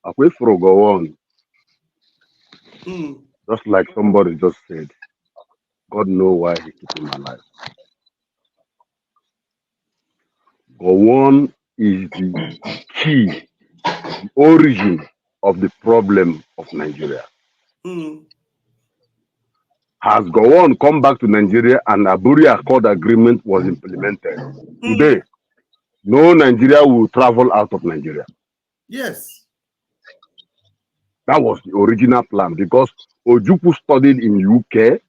Speaker 7: akwa ifuru Gowon. Just like somebody just said, God knows why he kept him alive. Gowon is the key, the origin of the problem of Nigeria. Has Gowon come back to Nigeria and Aburi Accord agreement was implemented? Today, no Nigeria will travel out of Nigeria.
Speaker 1: Yes.
Speaker 7: That was the original plan because Ojukwu studied in UK,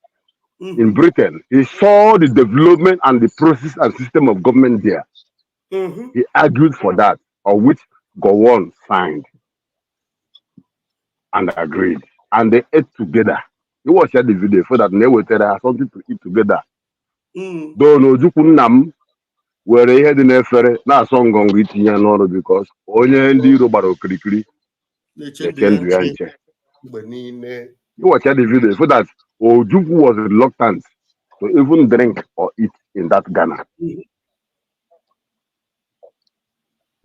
Speaker 7: in Britain. He saw the development and the process and system of government there. He argued for that, of which Gowon signed and agreed. And they ate together. You watch the video for that they were something to eat together. Though no Ojukwu Nam were head in a ferry, not song on itinye n'ọrụ because onye ndị iro gbara okirikiri na-eche ndụ ya nche. You watch the video for that Ojukwu was reluctant to even drink or eat in that Ghana.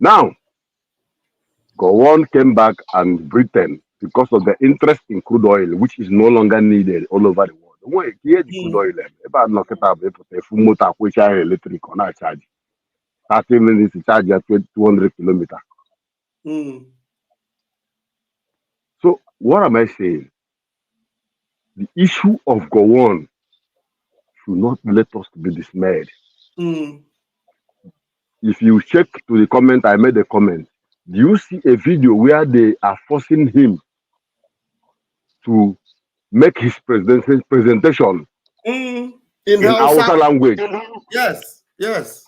Speaker 7: Now, Gowon came back and Britain because of the interest in crude oil, which is no longer needed all over the world. Here the crude oil, if I knock it up, if you motor which are electric on that charge, 30 minutes to charge at 200 kilometers. So what am I saying? The issue of Gowon should not let us be dismayed. If you check to the comment, I made a comment. Do you see a video where they are forcing him to make his presentation in Hausa language?
Speaker 1: Yes, yes.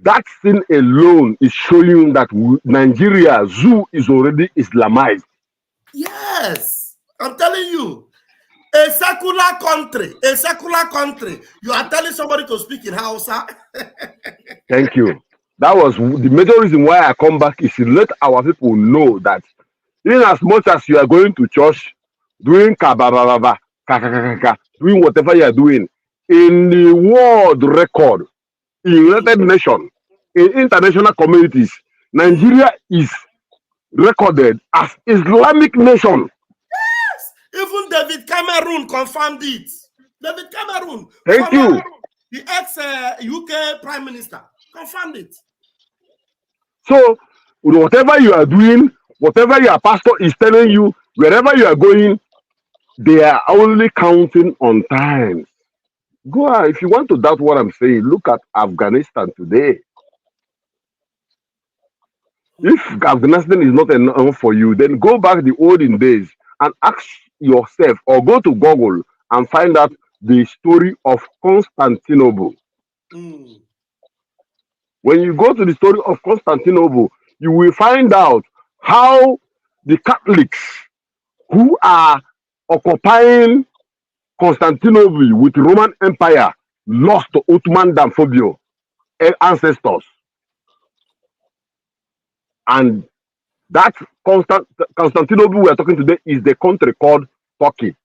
Speaker 7: That thing alone is showing that Nigeria zoo is already Islamized.
Speaker 1: Yes, I'm telling you. A secular country, you are telling somebody to speak in Hausa.
Speaker 7: Thank you. That was the major reason why I come back, is to let our people know that in as much as you are going to church, doing kabababa, doing whatever you are doing, in the world record, in United Nations, in international communities, Nigeria is recorded as Islamic nation.
Speaker 1: Even David Cameron confirmed it. David Cameron.
Speaker 7: Thank you.
Speaker 1: The ex-UK Prime Minister confirmed it.
Speaker 7: So, whatever you are doing, whatever your pastor is telling you, wherever you are going, they are only counting on time. Go on. If you want to doubt what I'm saying, look at Afghanistan today. If Afghanistan is not enough for you, then go back the olden days and ask yourself, or go to Google and find out the story of Constantinople. When you go to the story of Constantinople, you will find out how the Catholics who are occupying Constantinople with the Roman Empire lost to Ottoman Damphobia ancestors. And that Constantinople we are talking today is the country called Turkey,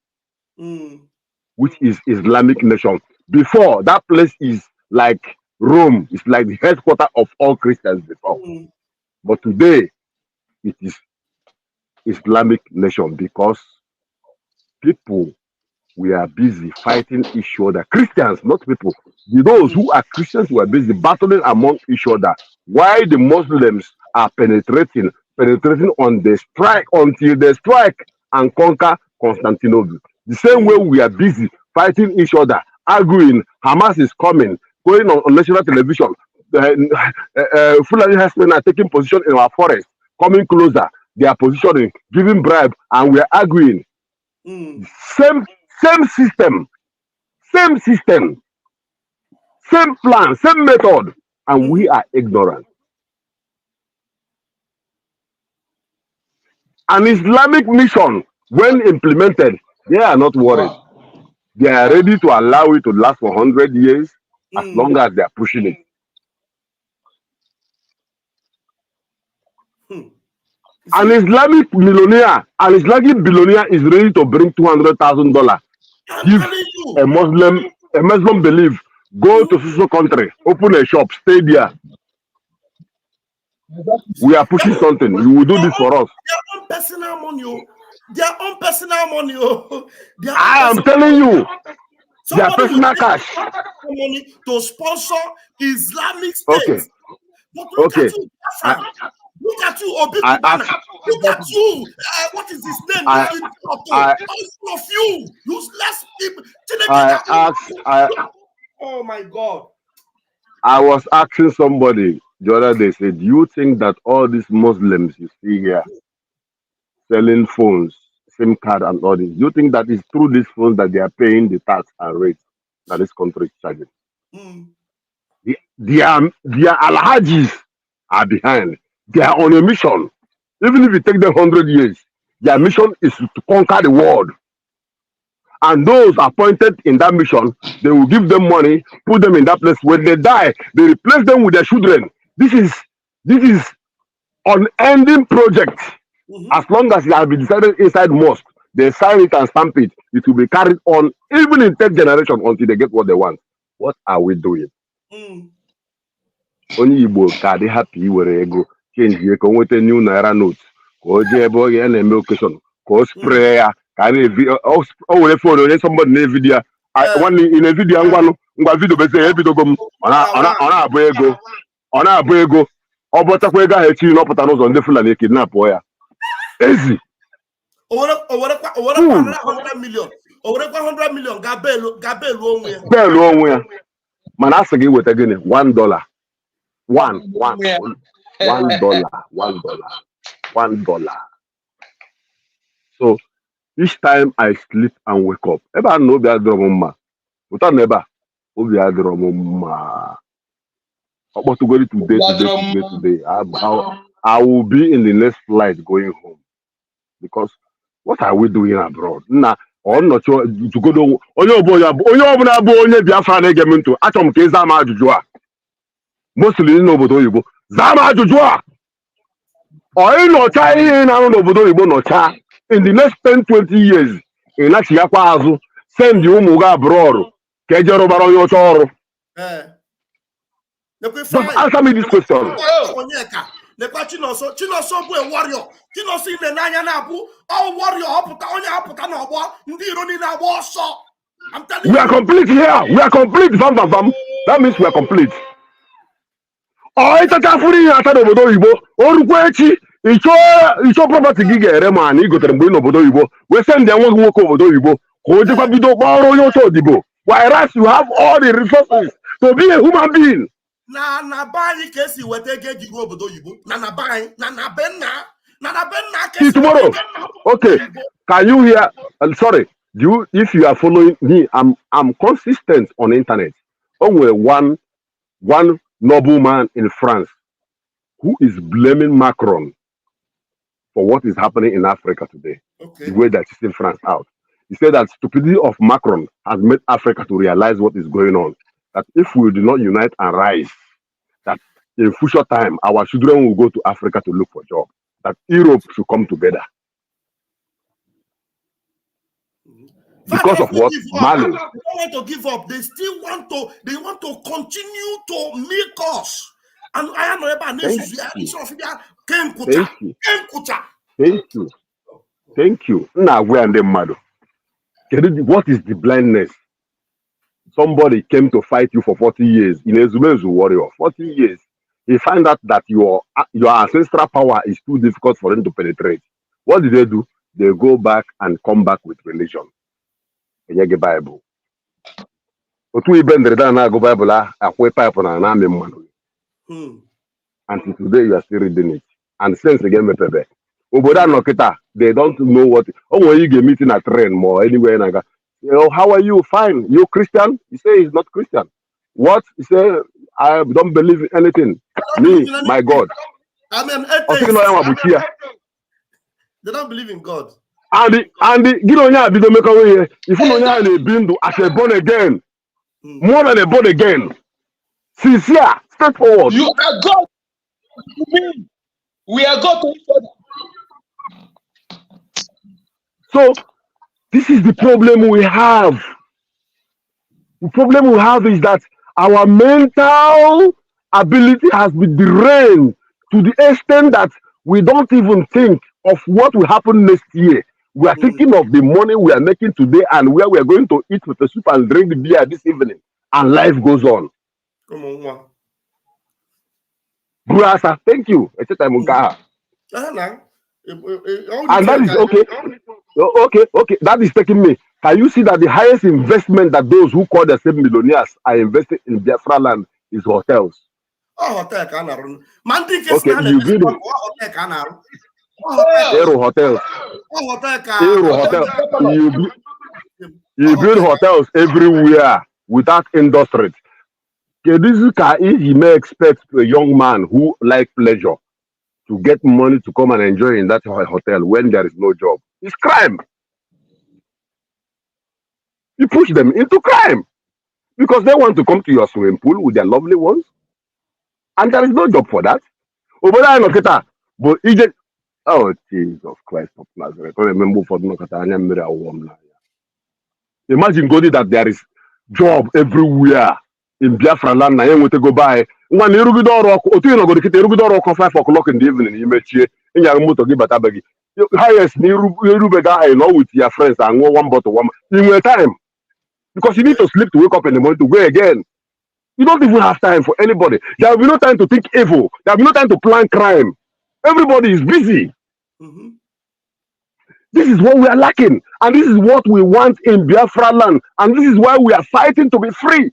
Speaker 7: which is Islamic nation. Before, that place is like Rome. It's like the headquarters of all Christians before. But today, it is Islamic nation because people, we are busy fighting each other. Christians, not people. Those who are Christians were busy battling among each other. Why the Muslims are penetrating on the strike until they strike and conquer Constantinople. The same way we are busy fighting each other, arguing, Hamas is coming, going on national television. Fulani herdsmen are taking position in our forest, coming closer. They are positioning, giving bribe, and we are arguing. Same system, same plan, same method, and we are ignorant. An Islamic mission, when implemented, they are not worried. They are ready to allow it to last for 100 years as long as they are pushing it. An Islamic millionaire, an Islamic billionaire is ready to bring $200,000. Give a Muslim belief, go to social country, open a shop, stay there. We are pushing something. You will do this for us.
Speaker 1: Their own personal money. Their own personal money.
Speaker 7: I am telling you, their personal cash.
Speaker 1: Money to sponsor Islamic State.
Speaker 7: Okay.
Speaker 1: But look at you, look at you, Obi Kubana. Look at you. What is his name? All of you, useless people. Oh my God.
Speaker 7: I was asking somebody the other day, said, do you think that all these Muslims you see here selling phones, SIM card and all this. Do you think that is through these phones that they are paying the tax and rates that this country is charging? Their alhajis are behind. They are on a mission. Even if it takes them 100 years, their mission is to conquer the world. And those appointed in that mission, they will give them money, put them in that place. When they die, they replace them with their children. This is unending project. As long as it has been decided inside mosque, they sign it and stamp it. It will be carried on even in 10th generation until they get what they want. What are we doing? Only Igbo ka dey happy were ego change ye ka nwete new naira note ka o je ebe o ga na eme occasion ka o spray ya ka na o were phone onye somebody na video one in a video ngwa video be say ebidogo m ona abu ego o botakwa ego ha echi no pụta n'ụzọ ndị Fulani kidnap ya easy
Speaker 1: over 100 million over 100 million gabelu
Speaker 7: onwe ya mana asị gị weta gịnị $1 $1. So each time I sleep and wake up, ebe a na obi adịrọ m mma ụta na ebe a obi adịrọ m mma ọkpọtụgori today I will be in the next flight going home because what are we doing abroad? Na ọnọchọ jugodo onye ọbụla bụ onye Biafra na-ege m ntụ achọrọ m ka ịza m ajụjụ a mostly n'obodo oyibo zaa m ajụjụ a ọ ịnọcha ihe na-arụ n'obodo oyibo nọcha in the next 10-20 years ị nachighakwa azụ send ụmụ gị abroad ka eje rụbara onye ọcha ọrụ. Just answer me this question.
Speaker 1: Chinoso bụ a warrior. Chinoso ime n'anya na-abụ all warrior họpụta n'ọgbọ ndị iro niile agba ọsọ. I'm telling you.
Speaker 7: We are complete here. We are complete. Vam. That means we are complete. Oh, it's a kafuri ata n'obodo oyibo. Orukwa echi ịchọ property gị ga-ere ma na igotere mgbe n'obodo oyibo. We send them nwoke obodo oyibo ka o jekwa bido kpọrọ onye ọcha odibo. Whereas you have all the resources to be a human being.
Speaker 1: Na bani kesi wetege jigo obodo oyibo. Na bani na benna kesi.
Speaker 7: Tomorrow. Okay. Can you hear? Sorry. If you are following me, I'm consistent on internet. Only one noble man in France who is blaming Macron for what is happening in Africa today. Okay. The way that he's in France out. He said that stupidity of Macron has made Africa to realize what is going on. That if we do not unite and rise, that in future time our children will go to Africa to look for jobs. That Europe should come together. Because of what? Mali.
Speaker 1: They don't want to give up. They still want to continue to make us. And I am
Speaker 7: Thank you. Now we are the mad. What is the blindness? Somebody came to fight you for 40 years in a Zumezu warrior. 40 years. He found out that your ancestral power is too difficult for them to penetrate. What did they do? They go back and come back with religion. The Bible. Until today you are still reading it. And since again, they don't know what. Oh, when you get meeting at train or anywhere, how are you? Fine. You Christian? You say he's not Christian. What? He say I don't believe in anything. Me, my God.
Speaker 1: I mean, they don't believe in God.
Speaker 7: And if you know been to as a born again, more than a born again, sincere, straightforward.
Speaker 8: You are God. We are God to each other.
Speaker 7: So this is the problem we have. The problem we have is that our mental ability has been derailed to the extent that we don't even think of what will happen next year. We are thinking of the money we are making today and where we are going to eat with the soup and drink the beer this evening. And life goes on.
Speaker 1: Come on.
Speaker 7: Brasa, thank you. And that is okay. Okay. That is taking me. Can you see that the highest investment that those who call themselves millionaires are investing in Biafra land is hotels?
Speaker 1: Oh, hotel can.
Speaker 7: Okay, Aero hotels. You build hotels everywhere without industry. This is he may expect a young man who like pleasure to get money to come and enjoy in that hotel when there is no job. It's crime. You push them into crime because they want to come to your swimming pool with their lovely ones, and there is no job for that. Over there, but Egypt. Oh Jesus Christ of Nazareth! Remember for imagine going that there is job everywhere in Biafra land. Na you want to go buy. When you go to otu you go to kite go to 5 o'clock in the evening. You mechie. In your motor give batabagi. Highest you bega know with your friends and one bottle one. In your time. Because you need to sleep to wake up in the morning to go again. You don't even have time for anybody. There will be no time to think evil. There will be no time to plan crime. Everybody is busy.
Speaker 1: Mm-hmm.
Speaker 7: This is what we are lacking. And this is what we want in Biafra land. And this is why we are fighting to be free.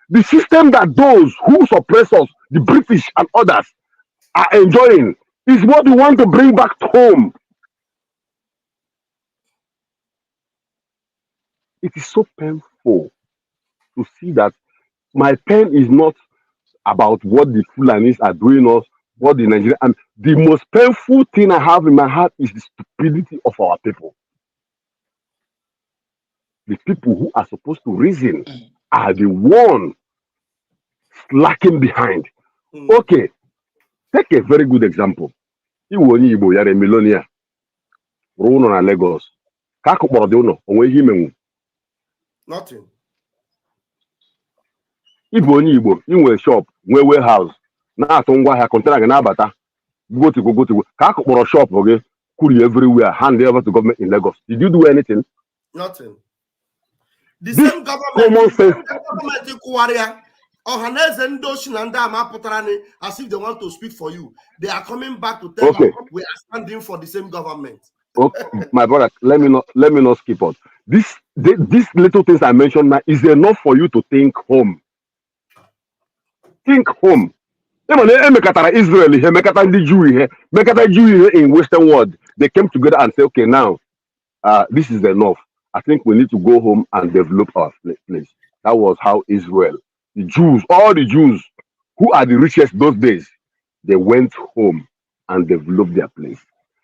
Speaker 7: The system that those who suppress us, the British and others, are enjoying is what we want to bring back home. It is so painful to see that my pain is not about what the Fulanis are doing us, what the Nigerian, and the most painful thing I have in my heart is the stupidity of our people. The people who are supposed to reason are the one slacking behind. Okay, take a very good example. Iwo onye Igbo yara Melonia, Runo na Lagos. Kako kpọrọ uno onwe ihe imenwu.
Speaker 1: Nothing.
Speaker 7: Ibo onye Igbo inwe shop, nwe warehouse, na-atụ ngwa ahịa container gị na-abata. Go. Kako kpọrọ shop gị courier everywhere, hand over to government in Lagos. Did you do anything?
Speaker 1: Nothing. The same government in Kuwaria, Ohaneze Ndoshi and Dama Potarani, as if they want to speak for you. They are coming back to tell you we are standing for the same government.
Speaker 7: Okay, my brother, let me not skip out. These little things I mentioned now is enough for you to think home. Think home. Israel here, Jew in Western world. They came together and say, okay, now this is enough. I think we need to go home and develop our place. That was how Israel, the Jews, all the Jews who are the richest those days, they went home and developed their place.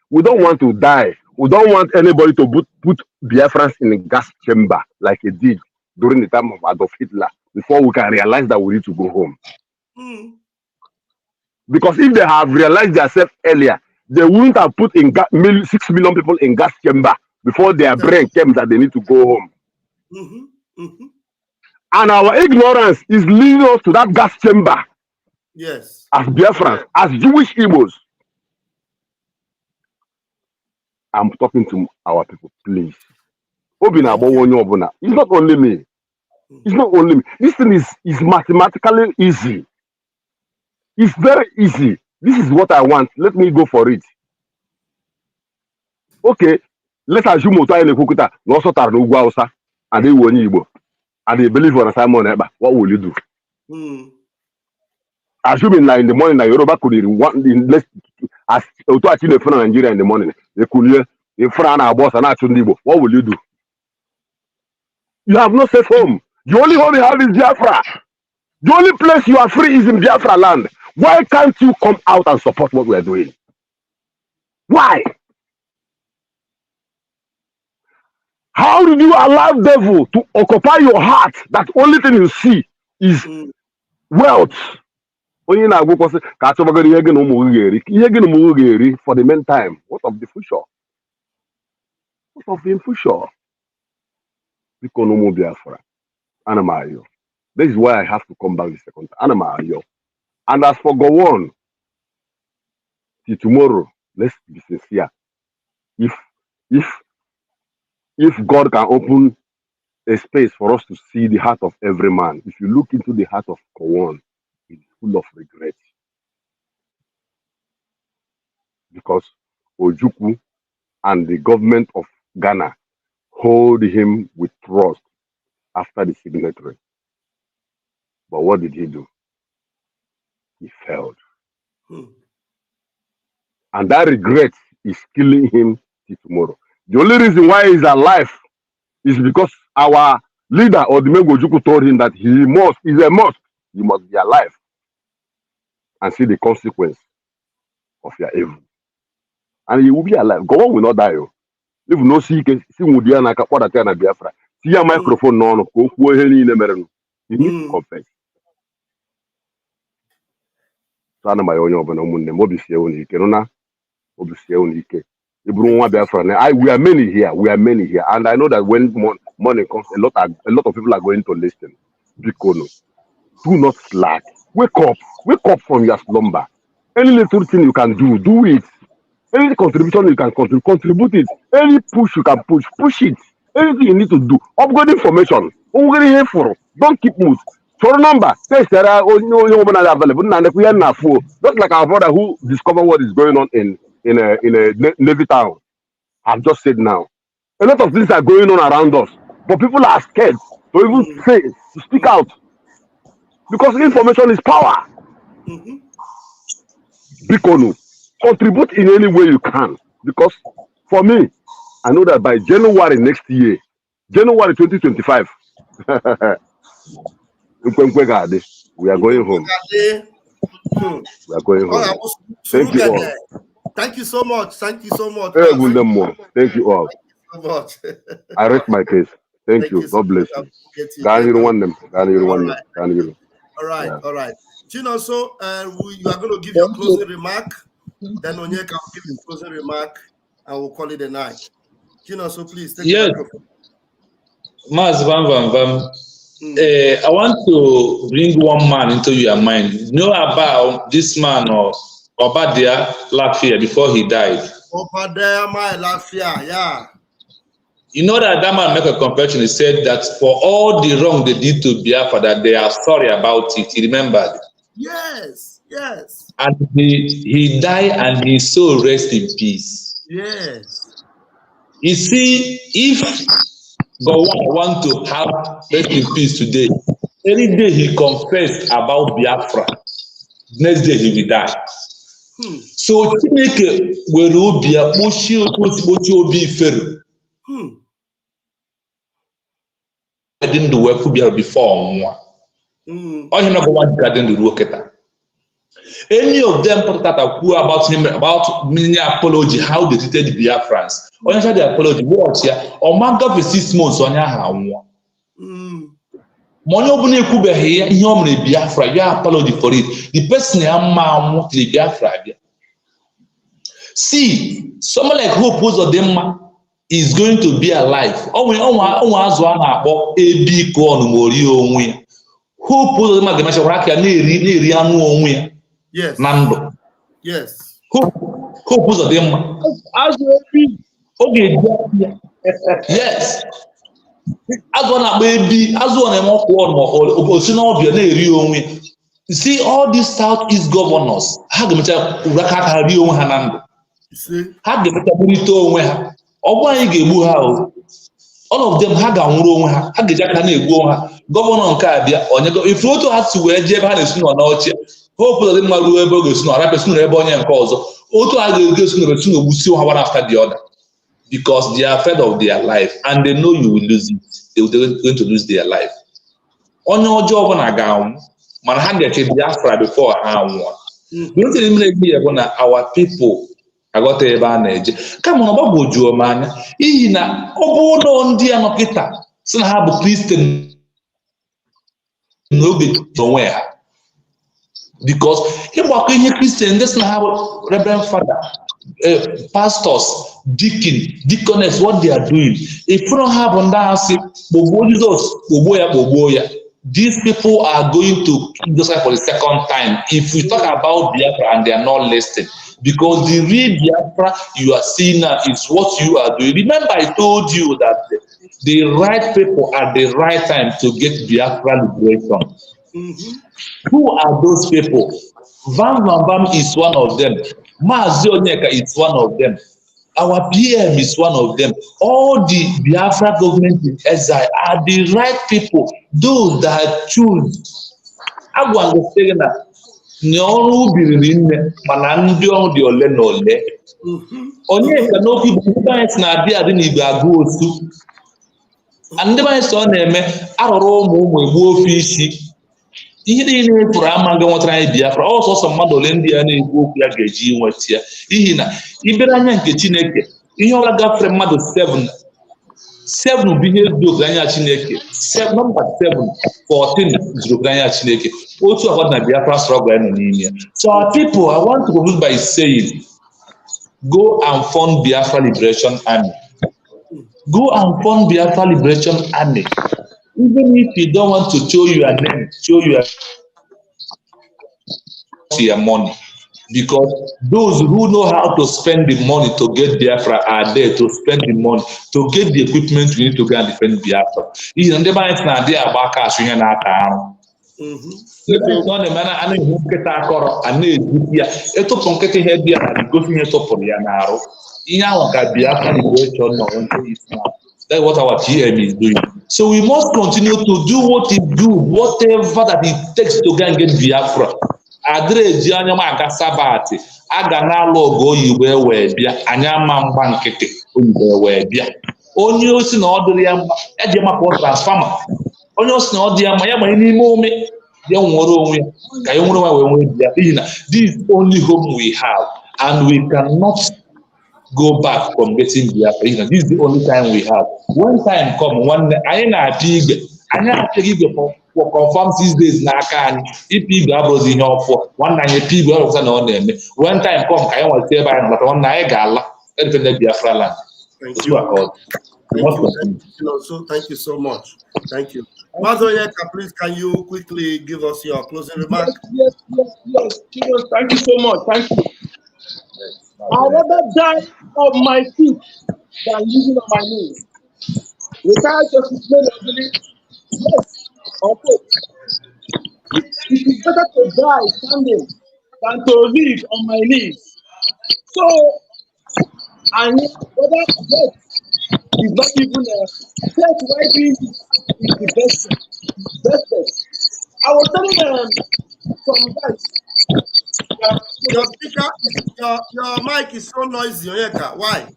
Speaker 7: We don't want to die. We don't want anybody to put Biafrans in a gas chamber like it did during the time of Adolf Hitler before we can realize that we need to go home. Because if they have realized themselves earlier, they wouldn't have put in 6 million people in gas chamber before their brain came that they need to go home. And our ignorance is leading us to that gas chamber.
Speaker 1: Yes.
Speaker 7: As Biafrans, as Jewish Igbos. I'm talking to our people, please. It's not only me. It's not only me. This thing is mathematically easy. It's very easy. This is what I want. Let me go for it. Okay. Let's assume Kukuta also and they won Igbo. And they believe on Simon Eba. What will you do? Assuming that in the morning that Yoruba could want less as to achieve in Nigeria in the morning. They could hear if our boss and Igbo. What will you do? You have no safe home. The only home you have is Biafra. The only place you are free is in Biafra land. Why can't you come out and support what we are doing? Why? How did you allow devil to occupy your heart? That only thing you see is wealth. For the meantime, what of the future? What of the future? This is why I have to come back the second time. And as for Gowon, till tomorrow, let's be sincere. If God can open a space for us to see the heart of every man, if you look into the heart of Gowon, it's full of regret. Because Ojukwu and the government of Ghana hold him with trust after the signature. But what did he do? He failed. And that regret is killing him till tomorrow. The only reason why he's alive is because our leader or the Mengojuku told him that he's a must, you must be alive and see the consequence of your evil. And he will be alive. Gowon will not die. If no see Mudiana Kapodatana Biafra, see a microphone no he needs to confess. Sana my own Mobisi Kerona, Mobisi we are many here. We are many here, and I know that when money comes, a lot of people are going to listen. Bikono, do not slack. Wake up from your slumber. Any little thing you can do, do it. Any contribution you can contribute it. Any push you can push it. Anything you need to do, upgrade information. Don't keep mood. For number, just like our brother who discovered what is going on in a Navy town. I've just said now. A lot of things are going on around us, but people are scared to even say, to speak out. Because information is power. Bikonu, contribute in any way you can. Because for me, I know that by January next year, January 2025, we are going home. We are going home. Thank you all.
Speaker 1: Thank you so much. Thank you so much.
Speaker 7: Thank you all.
Speaker 1: Thank you so much.
Speaker 7: I rest my case. Thank you. God bless you.
Speaker 1: All right. Chino, so you are going to give your closing remark. Then Onyeka will give his closing remark, and we'll call it a night. Chino, so please take the microphone.
Speaker 11: Mas I want to bring one man into your mind. You know about this man or Obadia Lafia before he died.
Speaker 1: Obadia my Lafia, yeah.
Speaker 11: You know that man make a confession. He said that for all the wrong they did to Biafra, that they are sorry about it. He remembered.
Speaker 1: Yes.
Speaker 11: And he died and his soul rest in peace.
Speaker 1: Yes.
Speaker 11: You see, if Gowon want to have rest in peace today, any day he confessed about Biafra, next day he will die. So Chineke were Obia Obi Feru. I didn't do work before. I am not going to garden the work. Any of them talked about him, about mini apology, how they treated the Biafrans. When I said the apology, what here? Or man got for 6 months on your hand. Money open a cube here, you Biafra, you apology for it. The person I'm want the Biafra. See, someone like Hope Uzodinma is going to be alive. Oh, as one about a big one, Morio. Hope Uzodinma, the Masharaka,
Speaker 1: yes.
Speaker 11: Nando.
Speaker 1: Yes.
Speaker 11: Hope Uzodinma. As okay. Yes. As one baby, as one more you see all these Southeast governors, how the all of them had a room, had the Jacane go, Governor Kabia, or if you has to wear Jeb Hannes or not, hope that Maru is not a person, and cause. Auto aggregation will see one after the other because they are afraid of their life and they know you will lose it. They're going to lose their life. On your job on a gown, man, hand the Biafra before don't eliminate me our people. I got a advantage. Come on, about Bojo man. Ina obo no ndi anokita. So have Christian no be somewhere. Because he walking here Christian, that's not how Reverend Father, pastors, deaconess, what they are doing. If you don't have on that, these people are going to kill this for the second time. If we talk about Biafra and they are not listening, because the real Biafra you are seeing now is what you are doing. Remember, I told you that the right people at the right time to get Biafra liberation. Who are those people? Van is one of them. Mazi Onyeka is one of them. Our PM is one of them. All the Biafra government in exile are the right people, those that choose. I understand that Nyoru biriri nne mana ndị ọrụ dị ole na ole. Onye ka n'okwu bụ ndị anyị si na-adị adị n'igwe agụ otu. Ndị anyị si ọ na-eme arụrụ ụmụ egbu ofe isi. Ihe niile pụrụ ama gị nwetara anyị Biafra ọsọsọ mmadụ ole ndị ya na-ekwu okwu ya ga-eji nweta ya. N'ihi na ibere anya nke Chineke ihe ọbụla gafere mmadụ 7 bụ ihe zuru anya Chineke. Nọmba 7, 14 zuru anya Chineke. Otu akwa na Biafra struggle nọ n'ime ya. So our people, I want to conclude by saying, go and fund Biafra Liberation Army. Go and fund Biafra Liberation Army. Even if you don't want to show your name, show your money. Because those who know how to spend the money to get Biafra are there to spend the money, to get the equipment we need to go and defend Biafra. Even the banks now they are back as we are now. It's not a manner and who get a car and it took some getting head here and go to top of the narrow. In our Biafra liberation now. That's what our GM is doing. So we must continue to do what it do, whatever that it takes to go and get Biafra. Adre jianya maka sabati aga na logo oyiwe we bia anya ma mgba nkịtị oyiwe we bia onye osi na ọdịrị ya mma eje maka transformer onye osi na ọdị ya mma ya gbanye n'ime ome ya nwere onwe ka ya nwere onwe we bia n'ihi na this is only home we have and we cannot go back from getting Biafra. This is the only time we have. When time come, one I na pig, I na pig for confirm 6 days na can if pig abroad in your for one na pig all of on them. When time come, I want to say by but one na gala, defend Biafra land.
Speaker 1: Thank you. So thank you so much. Thank you. Mazoyeka, please can you quickly give us your closing remark?
Speaker 8: Yes. Thank you so much. Thank you. I'd rather die on my feet than living on my knees. Without just explaining, yes, okay. It is better to die standing than to live on my knees. So, and whether death is not even death, why being is the best. I was telling some guys.
Speaker 1: Your speaker, your mic is so noisy, Onyeka. Why?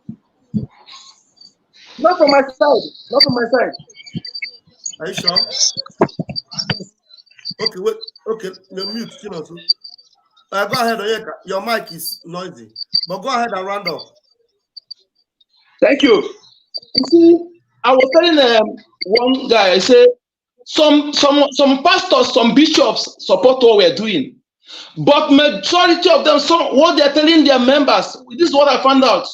Speaker 8: Not from my side.
Speaker 1: Are you sure? Okay, wait. Okay, you're mute. Go ahead, Onyeka. Your mic is noisy, but go ahead and round up.
Speaker 8: Thank you. You see, I was telling one guy, I said, some pastors, some bishops support what we're doing. But majority of them, what they're telling their members, this is what I found out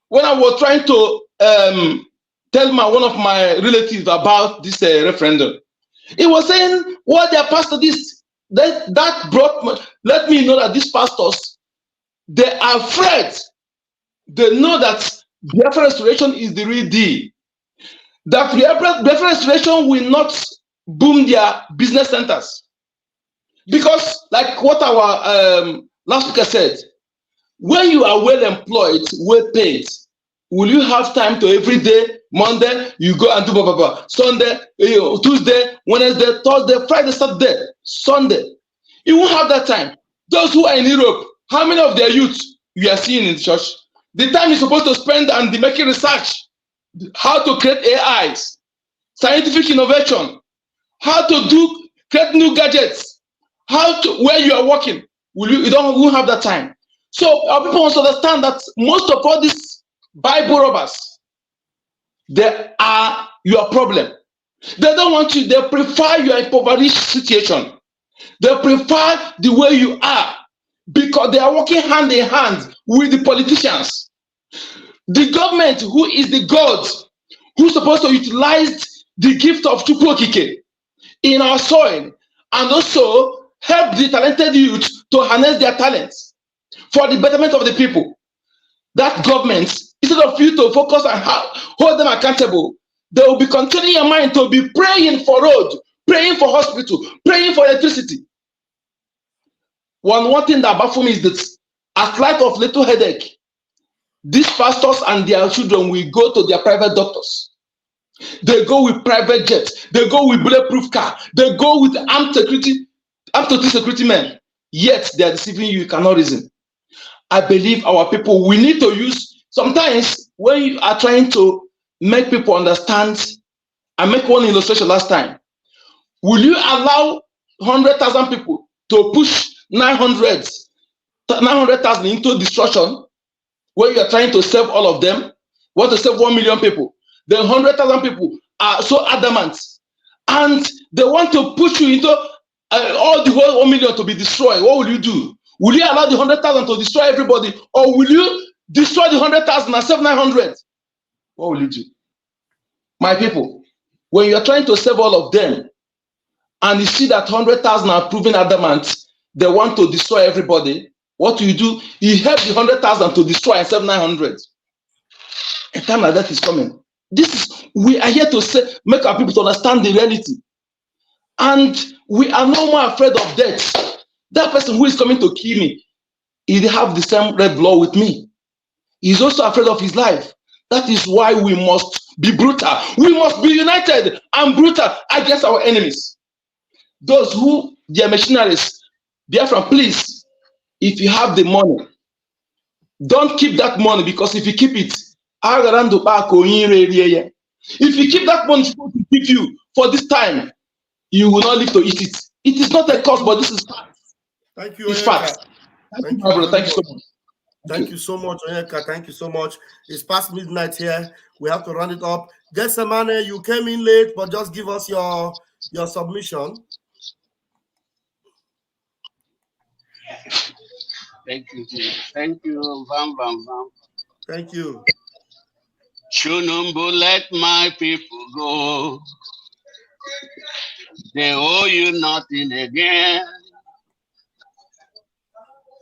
Speaker 8: when I was trying to tell one of my relatives about this referendum. He was saying what their pastor let me know that these pastors, they are afraid. They know that Biafra restoration is the real deal. That Biafra restoration will not boom their business centers. Because, like what our last speaker said, when you are well employed, well paid, will you have time to every day, Monday, you go and do blah, blah, blah. Sunday, Tuesday, Wednesday, Thursday, Friday, Saturday, Sunday. You won't have that time. Those who are in Europe, how many of their youth you are seeing in the church? The time you're supposed to spend on the making research, how to create AIs, scientific innovation, how to create new gadgets, where you are working, you won't have that time. So our people must understand that most of all these Bible robbers, they are your problem. They don't want you, they prefer your impoverished situation. They prefer the way you are because they are working hand in hand with the politicians. The government, who is the God, who's supposed to utilize the gift of Chukwokike in our soil and also help the talented youth to harness their talents for the betterment of the people. That government, instead of you to focus on how hold them accountable, they will be continuing your mind to be praying for road, praying for hospital, praying for electricity. One thing that baffles me is that at light of little headache, these pastors and their children will go to their private doctors. They go with private jets. They go with bulletproof car. They go with armed security men. yet they are deceiving you. You cannot reason. I believe our people, we need to use, sometimes when you are trying to make people understand, I make one illustration last time. Will you allow 100,000 people to push 900,000 into destruction when you are trying to save all of them? Want to save 1 million people? Then 100,000 people are so adamant and they want to push you into all the whole 1 million to be destroyed. What will you do? Will you allow the 100,000 to destroy everybody, or will you destroy the 100,000 and save 900? What will you do? My people, when you are trying to save all of them and you see that 100,000 are proving adamant, they want to destroy everybody, what do? You help the 100,000 to destroy and save 900. A time like that is coming. We are here to make our people to understand the reality. And we are no more afraid of death. That person who is coming to kill me, he have the same red blood with me. He's also afraid of his life. That is why we must be brutal. We must be united and brutal against our enemies. Those who, they are mercenaries, Biafra, please, if you have the money, don't keep that money, because if you keep it, if you keep that money to keep you for this time, you will not live to eat it. It is not a cost, but this is fact.
Speaker 1: Thank you.
Speaker 8: It's fact. Thank you, brother. Thank you so much.
Speaker 1: Thank you so much, Onyeka. Thank you so much. It's past midnight here. We have to run it up. Jessamane, you came in late, but just give us your submission.
Speaker 13: Thank you, Jesus. Thank you. Vam, vam, vam.
Speaker 1: Thank you.
Speaker 13: Chunumbu, let my people go. They owe you nothing again.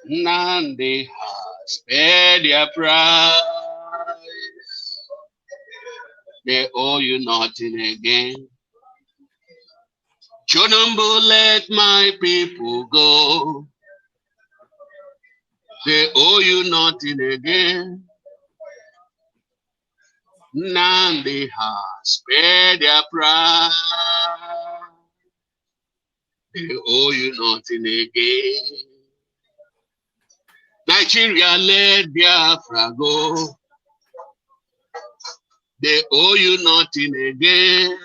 Speaker 13: None they has paid their price. They owe you nothing again. Chunumbu, let my people go. They owe you nothing again. None they has paid their price. They owe you nothing again. Nigeria, let Biafra go. They owe you nothing again.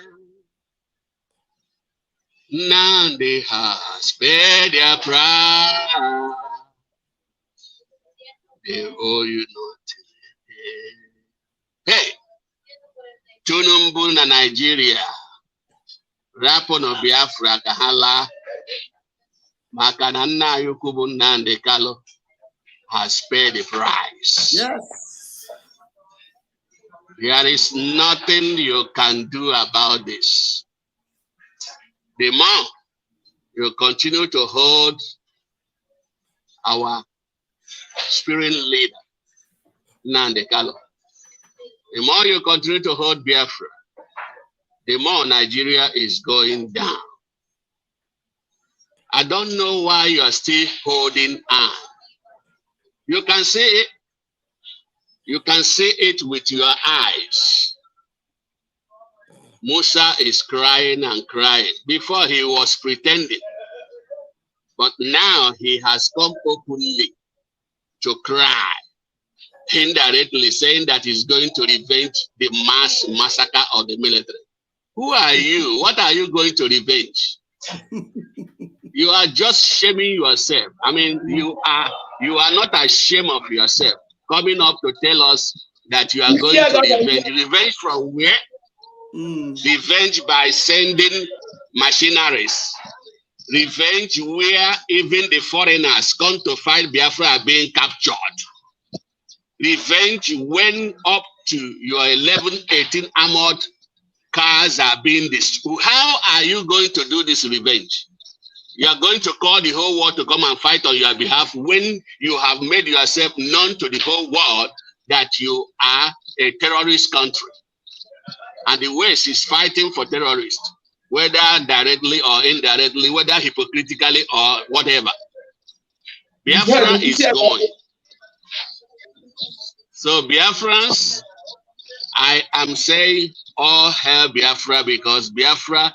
Speaker 13: None they has paid their price. They owe you nothing again. Hey, Tunumbu na Nigeria, rapo no Biafra kahala, makanana yukubu Nande Kalo has paid the price.
Speaker 1: Yes.
Speaker 13: There is nothing you can do about this. The more you continue to hold our spirit leader, Nande Kalo, the more you continue to hold Biafra, the more Nigeria is going down. I don't know why you are still holding on. You can see it. You can see it with your eyes. Musa is crying and crying. Before he was pretending. But now he has come openly to cry. Indirectly saying that he's going to revenge the mass massacre of the military. Who are you? What are you going to revenge? You are just shaming yourself. I mean, you are not ashamed of yourself coming up to tell us that you are going to revenge. Revenge from where? Revenge by sending machineries. Revenge where even the foreigners come to fight Biafra are being captured. Revenge when up to your 11, 18 armored cars are being destroyed. How are you going to do this revenge? You are going to call the whole world to come and fight on your behalf when you have made yourself known to the whole world that you are a terrorist country. And the West is fighting for terrorists, whether directly or indirectly, whether hypocritically or whatever. Biafra is going. So Biafrans, I am saying all hail Biafra because Biafra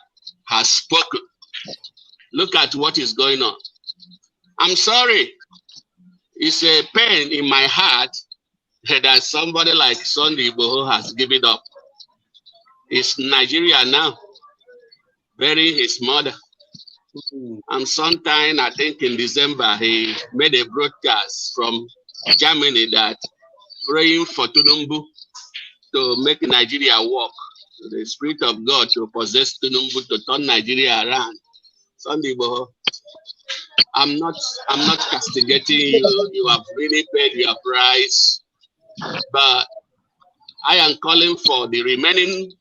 Speaker 13: has spoken. Look at what is going on. I'm sorry. It's a pain in my heart that somebody like Sunday Igboho has given up. It's Nigeria now, burying his mother. And sometime, I think in December, he made a broadcast from Germany that praying for Tinubu to make Nigeria work. The Spirit of God to possess Tinubu to turn Nigeria around. Sunday Igboho, I'm not castigating you. You have really paid your price. But I am calling for the remaining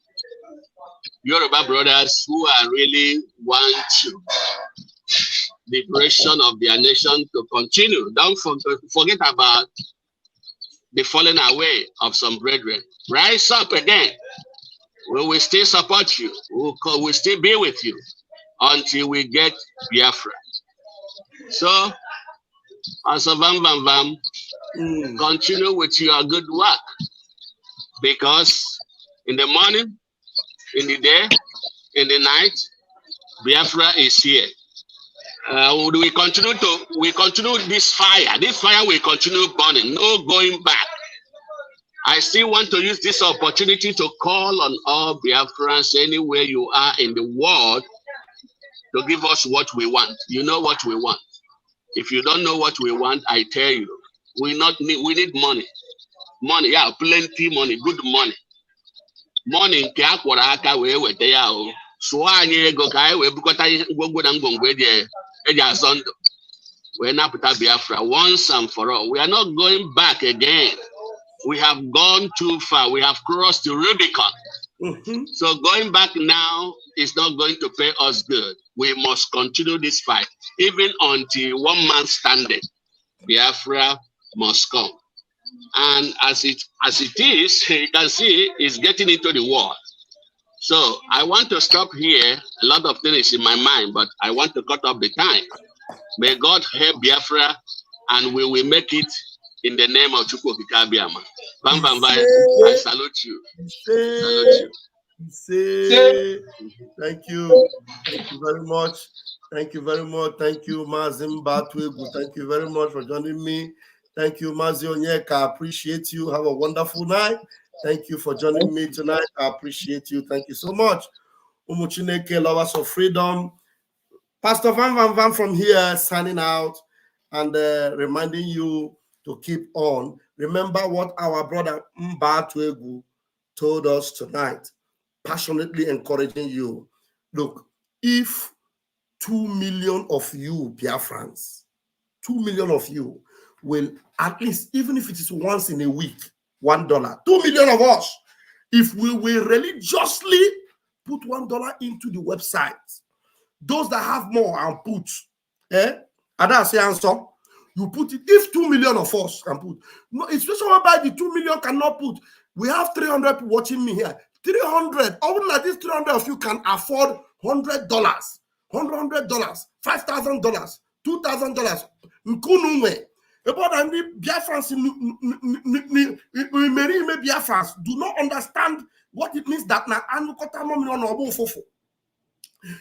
Speaker 13: Yoruba brothers who are really want to the liberation of their nation to continue. Don't forget about the falling away of some brethren. Rise up again. We will still support you. We'll still be with you until we get Biafra. So, as a continue with your good work, because in the morning, in the day, in the night, Biafra is here. We continue this fire. This fire will continue burning. No going back. I still want to use this opportunity to call on all Biafrans anywhere you are in the world to give us what we want. You know what we want. If you don't know what we want, I tell you, we need money. Money, yeah, plenty money, good money. Money nke akwara aka wee weta ya o. Sụọ anyị ego ka anyị wee bukọta ngwongwo na ngwongwo eji azọ ndụ. Wee napụta Biafra once and for all. We are not going back again. We have gone too far. We have crossed the Rubicon. So going back now is not going to pay us good. We must continue this fight. Even until one man standing, Biafra must come. And as it is, you can see it's getting into the war. So I want to stop here. A lot of things in my mind, but I want to cut off the time. May God help Biafra, and we will make it in the name of Chukwu Abiyama. Bam bam bam. I salute you. Salute
Speaker 1: you. Thank you. Thank you very much. Thank you very much. Thank you, Mazim Batwegu. Thank you very much for joining me. Thank you, Mazi Onyeka. I appreciate you. Have a wonderful night. Thank you for joining me tonight. I appreciate you. Thank you so much. Umuchineke, lovers of freedom. Pastor Van from here, signing out and reminding you to keep on. Remember what our brother Mbatwegu told us tonight. Passionately encouraging you. Look, if 2 million of you, Biafrans, 2 million of you will at least, even if it is once in a week, $1, 2 million of us, if we will religiously put $1 into the website, those that have more and put, and I say answer, you put it, if 2 million of us can put, no, it's just about the 2 million cannot put. We have 300 people watching me here. 300, only like this 300 of you can afford $100, $100, $5,000, $2,000. Nkununwe. About the Biafrans, Biafrans do not understand what it means that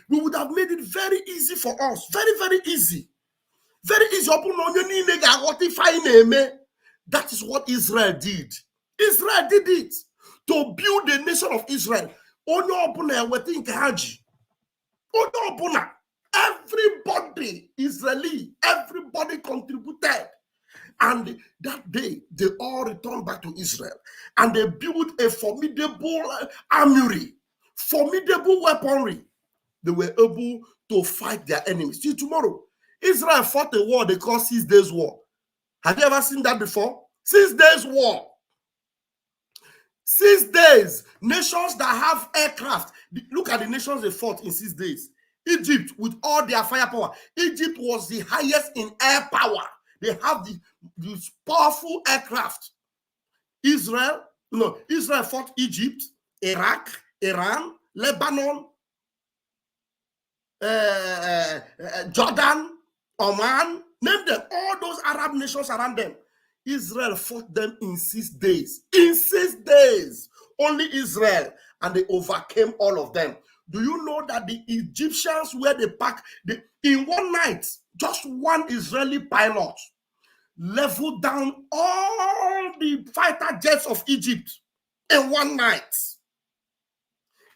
Speaker 1: we would have made it very easy for us. Very, very easy. Very easy. That is what Israel did. Israel did it to build the nation of Israel. Everybody, Israeli, everybody contributed. And that day, they all returned back to Israel. And they built a formidable armory, formidable weaponry. They were able to fight their enemies. See, tomorrow, Israel fought a war they call 6 Days War. Have you ever seen that before? 6 Days War. 6 days. Nations that have aircraft. Look at the nations they fought in 6 days. Egypt, with all their firepower. Egypt was the highest in air power. They have this powerful aircraft. Israel fought Egypt, Iraq, Iran, Lebanon, Jordan, Oman, name them, all those Arab nations around them. Israel fought them in 6 days. In 6 days, only Israel, and they overcame all of them. Do you know that the Egyptians, where they packed, in one night, just one Israeli pilot leveled down all the fighter jets of Egypt in one night.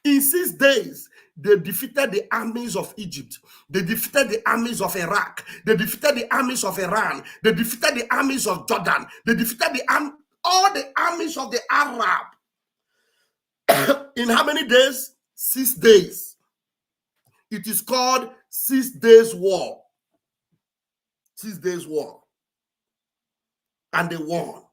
Speaker 1: In 6 days, they defeated the armies of Egypt. They defeated the armies of Iraq. They defeated the armies of Iran. They defeated the armies of Jordan. They defeated all the armies of the Arab. In how many days? 6 days. It is called 6 days war. 6 days war. And they won.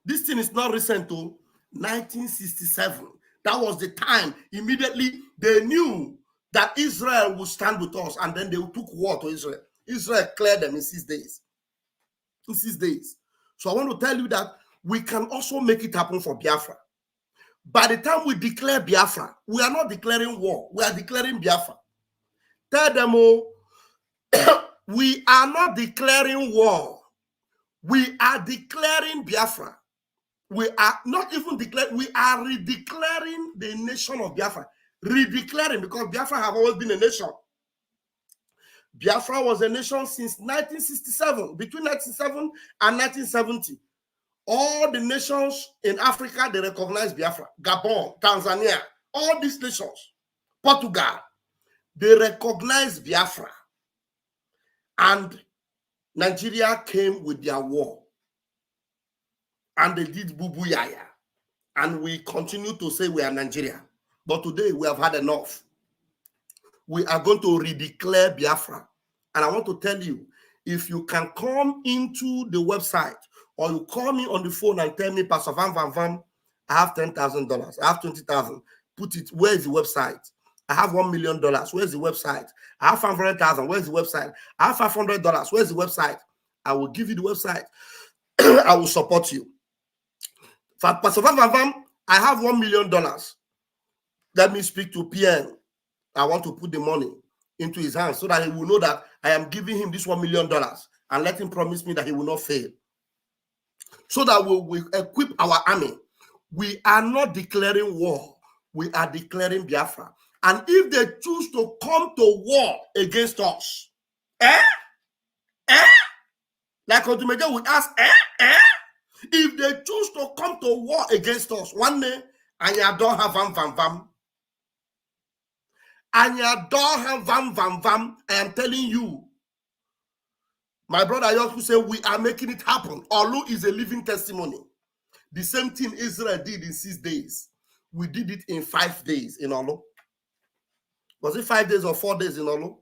Speaker 1: This thing is not recent to 1967. That was the time. Immediately, they knew that Israel would stand with us, and then they took war to Israel. Israel cleared them in 6 days. In 6 days. So I want to tell you that we can also make it happen for Biafra. By the time we declare Biafra, we are not declaring war. We are declaring Biafra. Tell them, oh, we are not declaring war. We are declaring Biafra. We are not even declaring, we are redeclaring the nation of Biafra. Redeclaring, because Biafra have always been a nation. Biafra was a nation since 1967. Between 1967 and 1970, all the nations in Africa, they recognize Biafra. Gabon, Tanzania, all these nations, Portugal, they recognize Biafra. And Nigeria came with their war. And they did bubu yaya. And we continue to say we are Nigeria. But today we have had enough. We are going to redeclare Biafra. And I want to tell you, if you can come into the website or you call me on the phone and tell me, Pastor Van Van Van, I have $10,000, I have 20,000, put it, where is the website? I have $1 million, where's the website? I have 500,000, where's the website? I have $500, where's the website? I will give you the website. I will support you. For Pastor Van Van Van, I have $1 million. Let me speak to PN. I want to put the money into his hands so that he will know that I am giving him this $1 million and let him promise me that he will not fail. So that we will equip our army. We are not declaring war. We are declaring Biafra. And if they choose to come to war against us, like Odumeje would ask, if they choose to come to war against us, one day, and you don't have vam. And you don't have vam. I am telling you, my brother Yosku said, we are making it happen. Olu is a living testimony. The same thing Israel did in 6 days. We did it in 5 days in Olu. Was it 5 days or 4 days in Olu?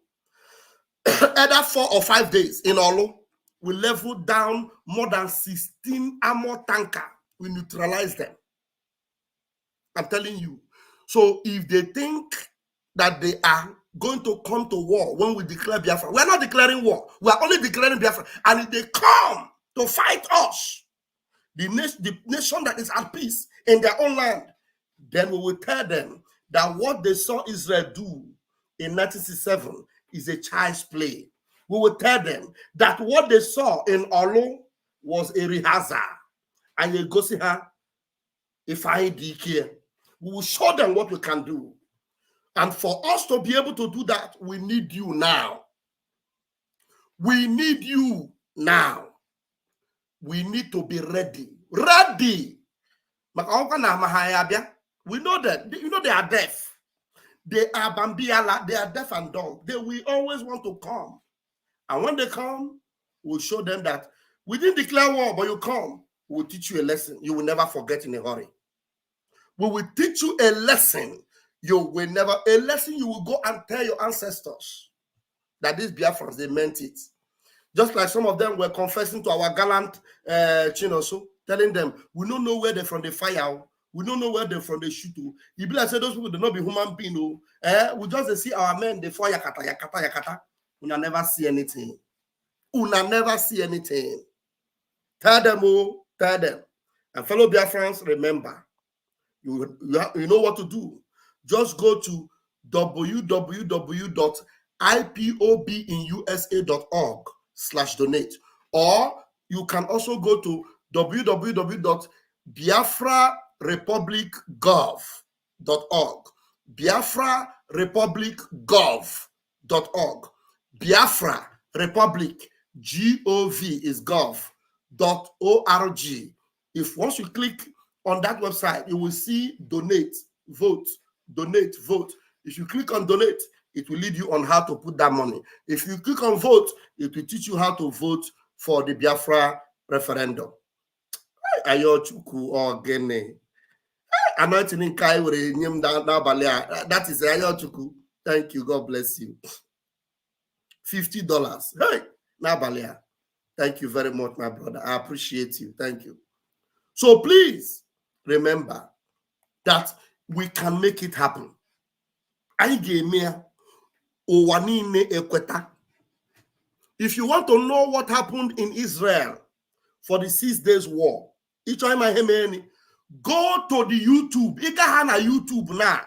Speaker 1: Either 4 or 5 days in Olu. We leveled down more than 16 armor tankers. We neutralized them. I'm telling you. So if they think that they are going to come to war when we declare Biafra, we are not declaring war. We are only declaring Biafra. And if they come to fight us, the nation that is at peace in their own land, then we will tell them that what they saw Israel do in 1967 is a child's play. We will tell them that what they saw in Olu was a rehearsal. And you go see her, if I declare, we will show them what we can do. And for us to be able to do that, we need you now. We need you now. We need to be ready. Ready. We know that. You know they are deaf. They are Bambiala. They are deaf and dumb. They will always want to come. And when they come, we'll show them that we didn't declare war, but you come. We'll teach you a lesson you will never forget in a hurry. We will teach you a lesson you will never, a lesson you will go and tell your ancestors that these Biafrans, they meant it. Just like some of them were confessing to our gallant Chinoso, telling them, we don't know where they're from the fire. We don't know where they're from the shoot. You be like, say those people do not be human beings. We just see our men, they fire yakata. We never see anything. We never see anything. Tell them, oh, tell them. And fellow Biafrans, remember, you know what to do. Just go to www.ipobinusa.org/donate. Or you can also go to www.biafrarepublicgov.org. biafrarepublicgov.org. Biafra Republic, G-O-V is gov.org. If once you click on that website, you will see donate, vote, donate, vote. If you click on donate, it will lead you on how to put that money. If you click on vote, it will teach you how to vote for the Biafra referendum. Ayochuku or Gene. Anointing in Kai that is Ayochuku. Thank you. God bless you. $50. Hey, Nabalia. Thank you very much, my brother. I appreciate you. Thank you. So please remember that we can make it happen. If you want to know what happened in Israel for the 6 days war, go to the YouTube. YouTube now.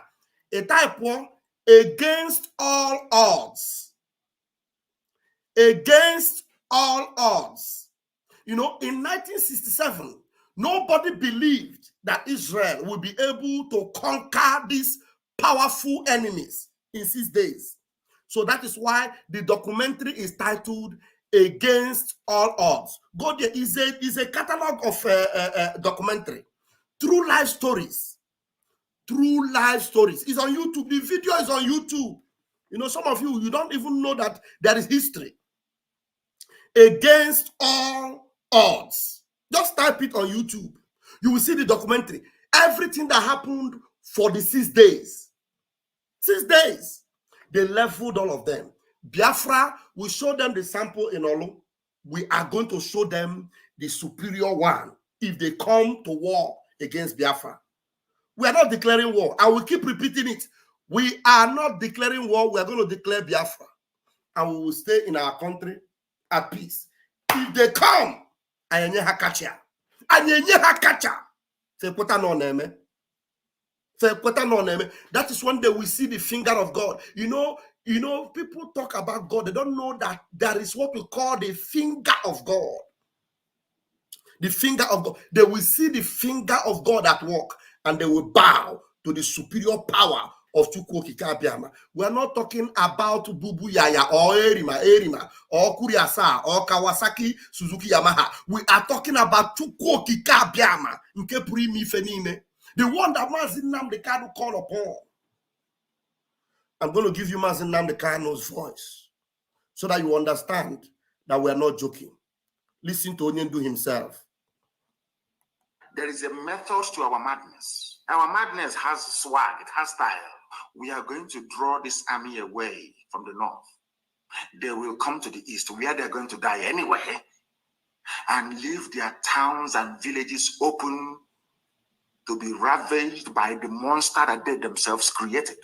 Speaker 1: A type one against all odds. Against all odds. You know, in 1967, nobody believed that Israel would be able to conquer these powerful enemies in 6 days. So that is why the documentary is titled Against All Odds. Go there. Is a catalog of documentary. True life stories. True life stories. It's on YouTube. The video is on YouTube. You know, some of you don't even know that there is history. Against all odds. Just type it on YouTube. You will see the documentary. Everything that happened for the 6 days. 6 days. They leveled all of them. Biafra, we show them the sample in Olu. We are going to show them the superior one if they come to war against Biafra. We are not declaring war. I will keep repeating it. We are not declaring war. We are going to declare Biafra. And we will stay in our country at peace. If they come, ayenye hakacha. Ayenye hakacha. That is when they will see the finger of God. You know, people talk about God. They don't know that there is what we call the finger of God. The finger of God. They will see the finger of God at work and they will bow to the superior power of Chukwu Kikabiama. We are not talking about Bubu Yaya or Erima or Kuriasa or Kawasaki Suzuki Yamaha. We are talking about Chukwu Kikabiama. The one that Mazin Namdekano call upon. I'm going to give you Mazin Namdekano's voice so that you understand that we are not joking. Listen to Onyendu himself.
Speaker 6: There is a method to our madness. Our madness has swag, it has style. We are going to draw this army away from the north. They will come to the east where they're going to die anyway and leave their towns and villages open to be ravaged by the monster that they themselves created.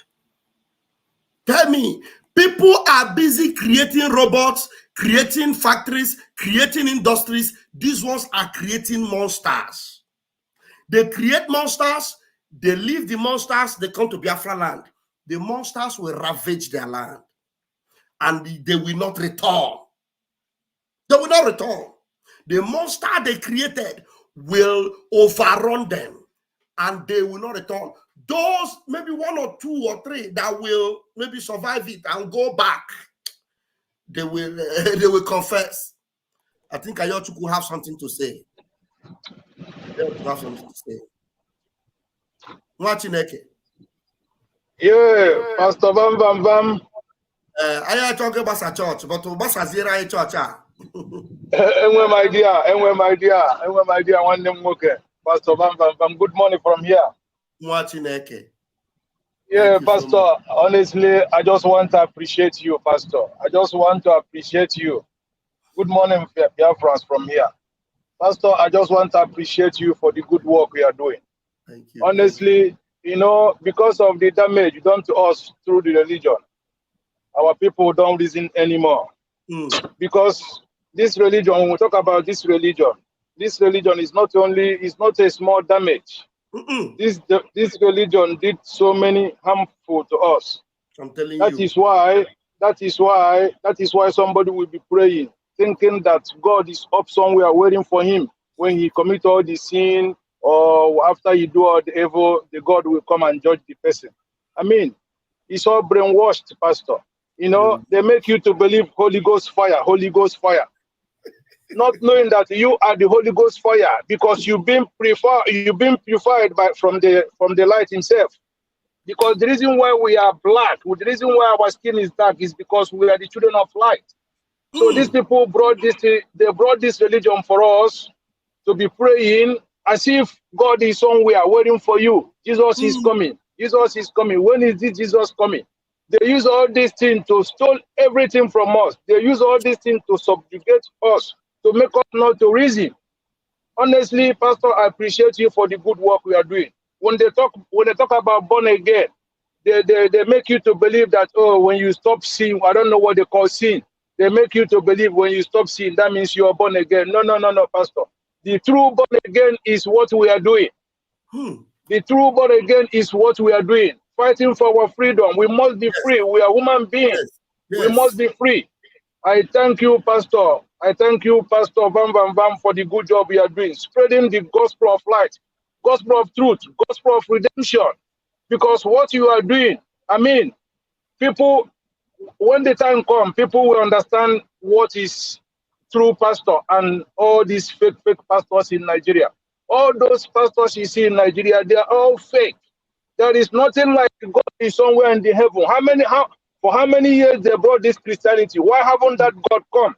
Speaker 1: Tell me, people are busy creating robots, creating factories, creating industries. These ones are creating monsters. They create monsters, they leave the monsters, they come to Biafra land. The monsters will ravage their land and they will not return. They will not return. The monster they created will overrun them. And they will not return. Those, maybe 1 or 2 or 3 that will maybe survive it and go back, they will confess. I think Ayochuku have something to say. Have something to say.
Speaker 14: Yeah, Pastor Bam Bam Bam.
Speaker 1: I talk about a church, but Basa Zira church.
Speaker 14: Anyway, my dear, one name okay. Pastor Bam Bam Bam. Good morning from here. Yeah, Pastor. So honestly, I just want to appreciate you, Pastor. I just want to appreciate you. Good morning, Biafrans from here. Pastor, I just want to appreciate you for the good work we are doing.
Speaker 1: Thank you.
Speaker 14: Honestly, you know, because of the damage done to us through the religion, our people don't reason anymore. Because this religion, when we talk about this religion is not a small damage. This religion did so many harmful to us.
Speaker 1: I'm telling you.
Speaker 14: That is why somebody will be praying, thinking that God is up somewhere waiting for him. When he commit all the sin or after he do all the evil, the God will come and judge the person. I mean, it's all brainwashed, Pastor. You know, they make you to believe Holy Ghost fire, Holy Ghost fire. Not knowing that you are the Holy Ghost fire because you've been purified from the light himself. Because the reason why we are black, the reason why our skin is dark is because we are the children of light. So these people brought this religion for us to be praying as if God is somewhere waiting for you. Jesus is coming. Jesus is coming. When is this Jesus coming? They use all these things to steal everything from us. They use all these things to subjugate us, to make us not to reason. Honestly, Pastor, I appreciate you for the good work we are doing. When they talk about born again, they make you to believe that, oh, when you stop sin, I don't know what they call sin. They make you to believe when you stop sin, that means you are born again. No, Pastor. The true born again is what we are doing. The true born again is what we are doing. Fighting for our freedom. We must be free. We are human beings. We must be free. I thank you, Pastor. I thank you, Pastor Vam Vam Vam, for the good job you are doing, spreading the gospel of light, gospel of truth, gospel of redemption. Because what you are doing, I mean, people, when the time comes, people will understand what is true pastor and all these fake pastors in Nigeria. All those pastors you see in Nigeria, they are all fake. There is nothing like God is somewhere in the heaven. For how many years they brought this Christianity? Why haven't that God come?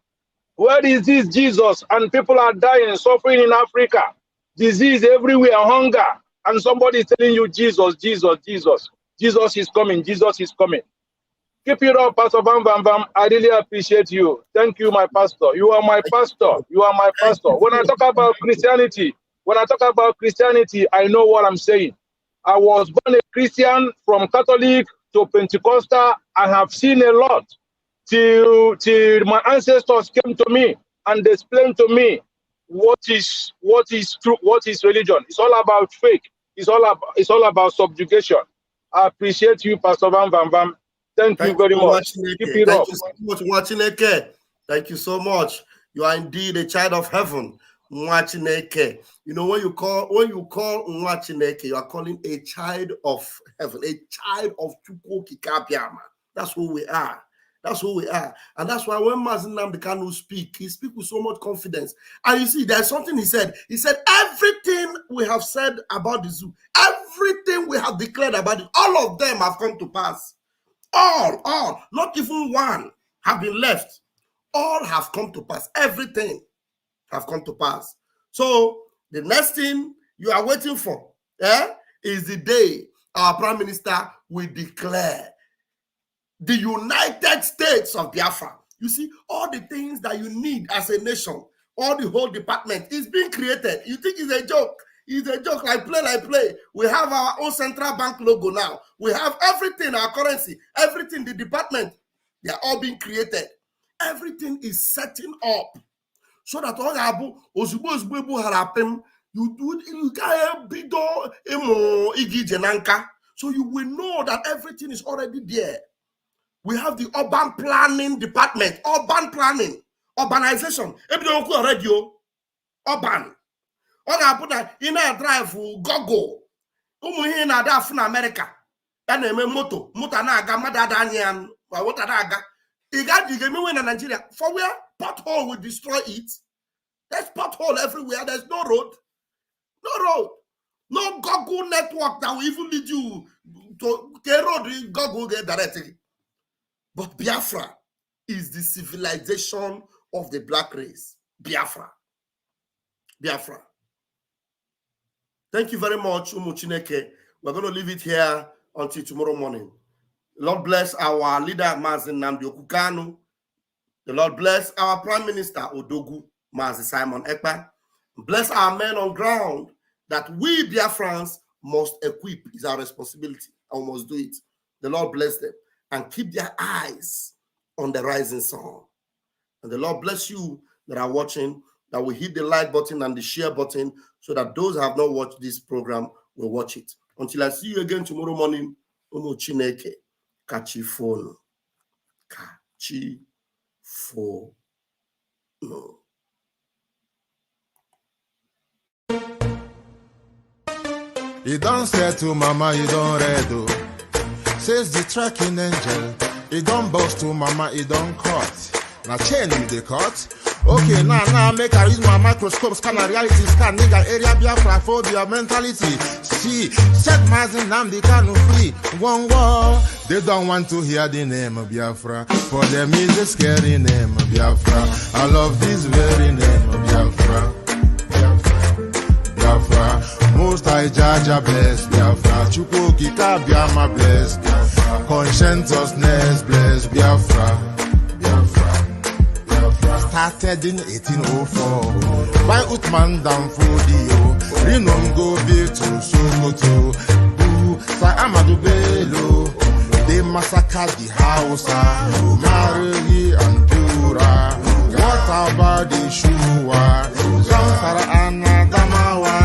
Speaker 14: Where is this Jesus? And people are dying, suffering in Africa. Disease everywhere, hunger. And somebody is telling you, Jesus, Jesus, Jesus. Jesus is coming, Jesus is coming. Keep it up, Pastor Bam Bam Bam. I really appreciate you. Thank you, my pastor. You are my pastor. You are my pastor. When I talk about Christianity, I know what I'm saying. I was born a Christian, from Catholic to Pentecostal. I have seen a lot till my ancestors came to me and explained to me what is true, what is religion. It's all about fake. It's all about subjugation. I appreciate you, Pastor Van Van Van. Thank you very much. Keep it up.
Speaker 1: Thank you so much, Mwachineke. Thank you so much. You are indeed a child of heaven. Mwachineke. You know, when you call Mwachineke, you are calling a child of heaven, a child of Chukwu Kikabiama. That's who we are. That's who we are. And that's why when Mazi Nnamdi Kanu speak, he speaks with so much confidence. And you see, there's something he said. He said, everything we have said about the zoo, everything we have declared about it, all of them have come to pass. All, not even one have been left. All have come to pass. Everything have come to pass. So the next thing you are waiting for is the day our Prime Minister will declare the United States of Biafra. You see, all the things that you need as a nation, all the whole department is being created. You think it's a joke? It's a joke, like play. We have our own central bank logo now. We have everything, our currency, everything, the department, they are all being created. Everything is setting up so that all you can't be so you will know that everything is already there. We have the urban planning department, urban planning, urbanization. Urban. Ọ ga-abụ na ị na-drive Google ụmụ ihe na-ada afụ na America ya na-eme moto na-aga mmadụ ada anya ya ma moto na-aga ị ga-emewe na Nigeria for where pothole will destroy it. There's pothole everywhere. There's no road, no Google network that will even lead you to the road. Google get directly. But Biafra is the civilization of the black race. Biafra. Thank you very much, Umuchineke. We're going to leave it here until tomorrow morning. The Lord bless our leader, Mazi Nnamdi Okukanu. The Lord bless our Prime Minister, Odogu, Mazi Simon Ekpa. Bless our men on ground that we, Biafrans, must equip. Is our responsibility, and we must do it. The Lord bless them and keep their eyes on the rising sun. And the Lord bless you that are watching, that will hit the like button and the share button so that those who have not watched this program will watch it. Until I see you again tomorrow morning, Umu Chineke, Kachifonu.
Speaker 15: You don't say to mama, you don't read, says the tracking angel. It don't boast to mama, it don't cut. Now chain with the cut. Okay, now make I use my microscope, scan a reality, scan nigga area Biafra phobia mentality. See, set my name, they can't free. One war, they don't want to hear the name of Biafra. For them is a scary name of Biafra. I love this very name of Biafra. Biafra, most I judge a bless Biafra. Chukwuki Kabiama bless Biafra. Conscientiousness bless Biafra. Started in 1804 by Uthman Danfodio. Rinom go be to Sokoto. Sa Amadou Bello. They massacred the Hausa, Marili and Pura. What about the Shua? Zamfara and Adamawa.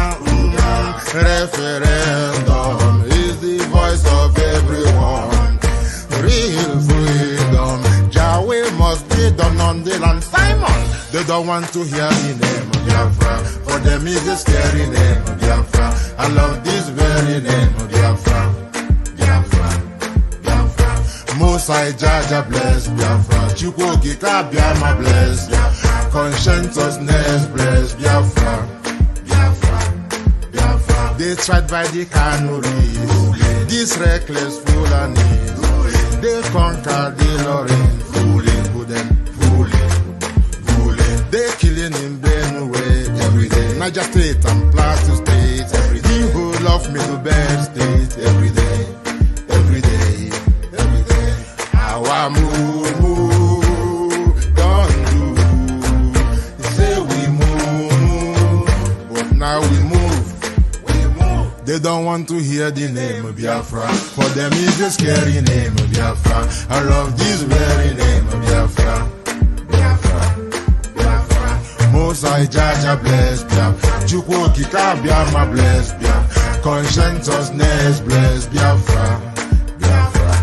Speaker 15: Referendum is the voice of everyone. Real freedom. Yahweh must be done on the land. Simon, they don't want to hear the name of Biafra. For them is a scary name of Biafra. I love this very name of Biafra. Biafra, Biafra. Mosai Jaja bless Biafra. Chukwuki Kabiama bless Biafra. Conscientiousness bless Biafra. Biafra, Biafra. They tried by the canories. This reckless Fulani. They conquered the Lorraine. They killing in Benue every day. Niger State and Plateau State every day. People love me to bed state every day, every day, every day. Our move, don't do. They say we move, but now we move. They don't want to hear the name of Biafra. For them is a scary name of Biafra. I love this very name of Biafra. Mosai Jaja bless Biafra. Chukwuki Kabiama bless Biafra. Conscientiousness bless Biafra. Biafra,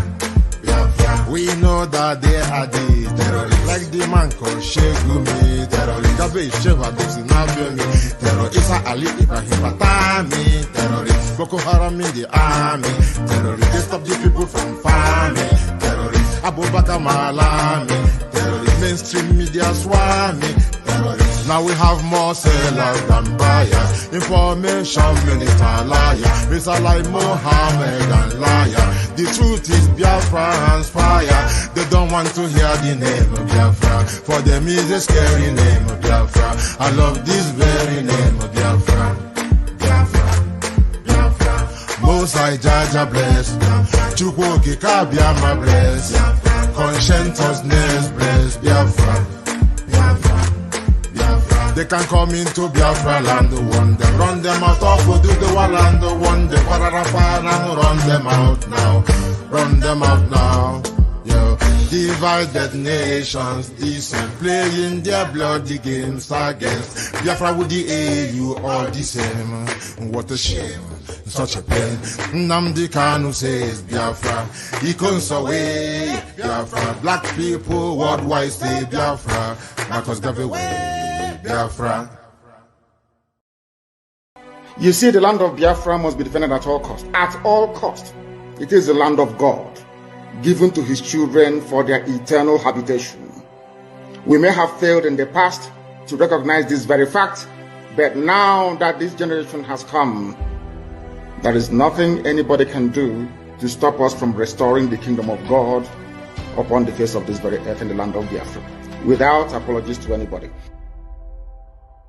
Speaker 15: Biafra. We know that they are the terrorists. Like the man called Shegumi terrorist. Gabe Sheva Dixinabemi terrorist. Isa Ali Ibrahim Batami terrorist. Boko Haram in the army terrorist. They stop the people from farming terrorist. Abubakar Malami terrorist. Mainstream media swami terrorist. Now we have more sellers than buyers. Information minister liar. Mr. like Mohammed and liar. The truth is Biafra hands fire. They don't want to hear the name of Biafra. For them is a scary name of Biafra. I love this very name of Biafra. Biafra, Biafra. Mosai Jaja bless. Chukwuki Kabiama bless. Conscientiousness bless Biafra. They can come into Biafra land, one them run them out of do the land, one them run them out now, run them out now. Yo, divided nations, decent, playing their bloody games against Biafra with the AU all the same. What a shame, such a pain. Nnamdi Kanu says Biafra, he comes away Biafra. Black people worldwide say Biafra, Marcus gave away. Biafra.
Speaker 16: You see, the land of Biafra must be defended at all cost. At all cost. It is the land of God, given to his children for their eternal habitation. We may have failed in the past to recognize this very fact, but now that this generation has come, there is nothing anybody can do to stop us from restoring the kingdom of God upon the face of this very earth in the land of Biafra, without apologies to anybody.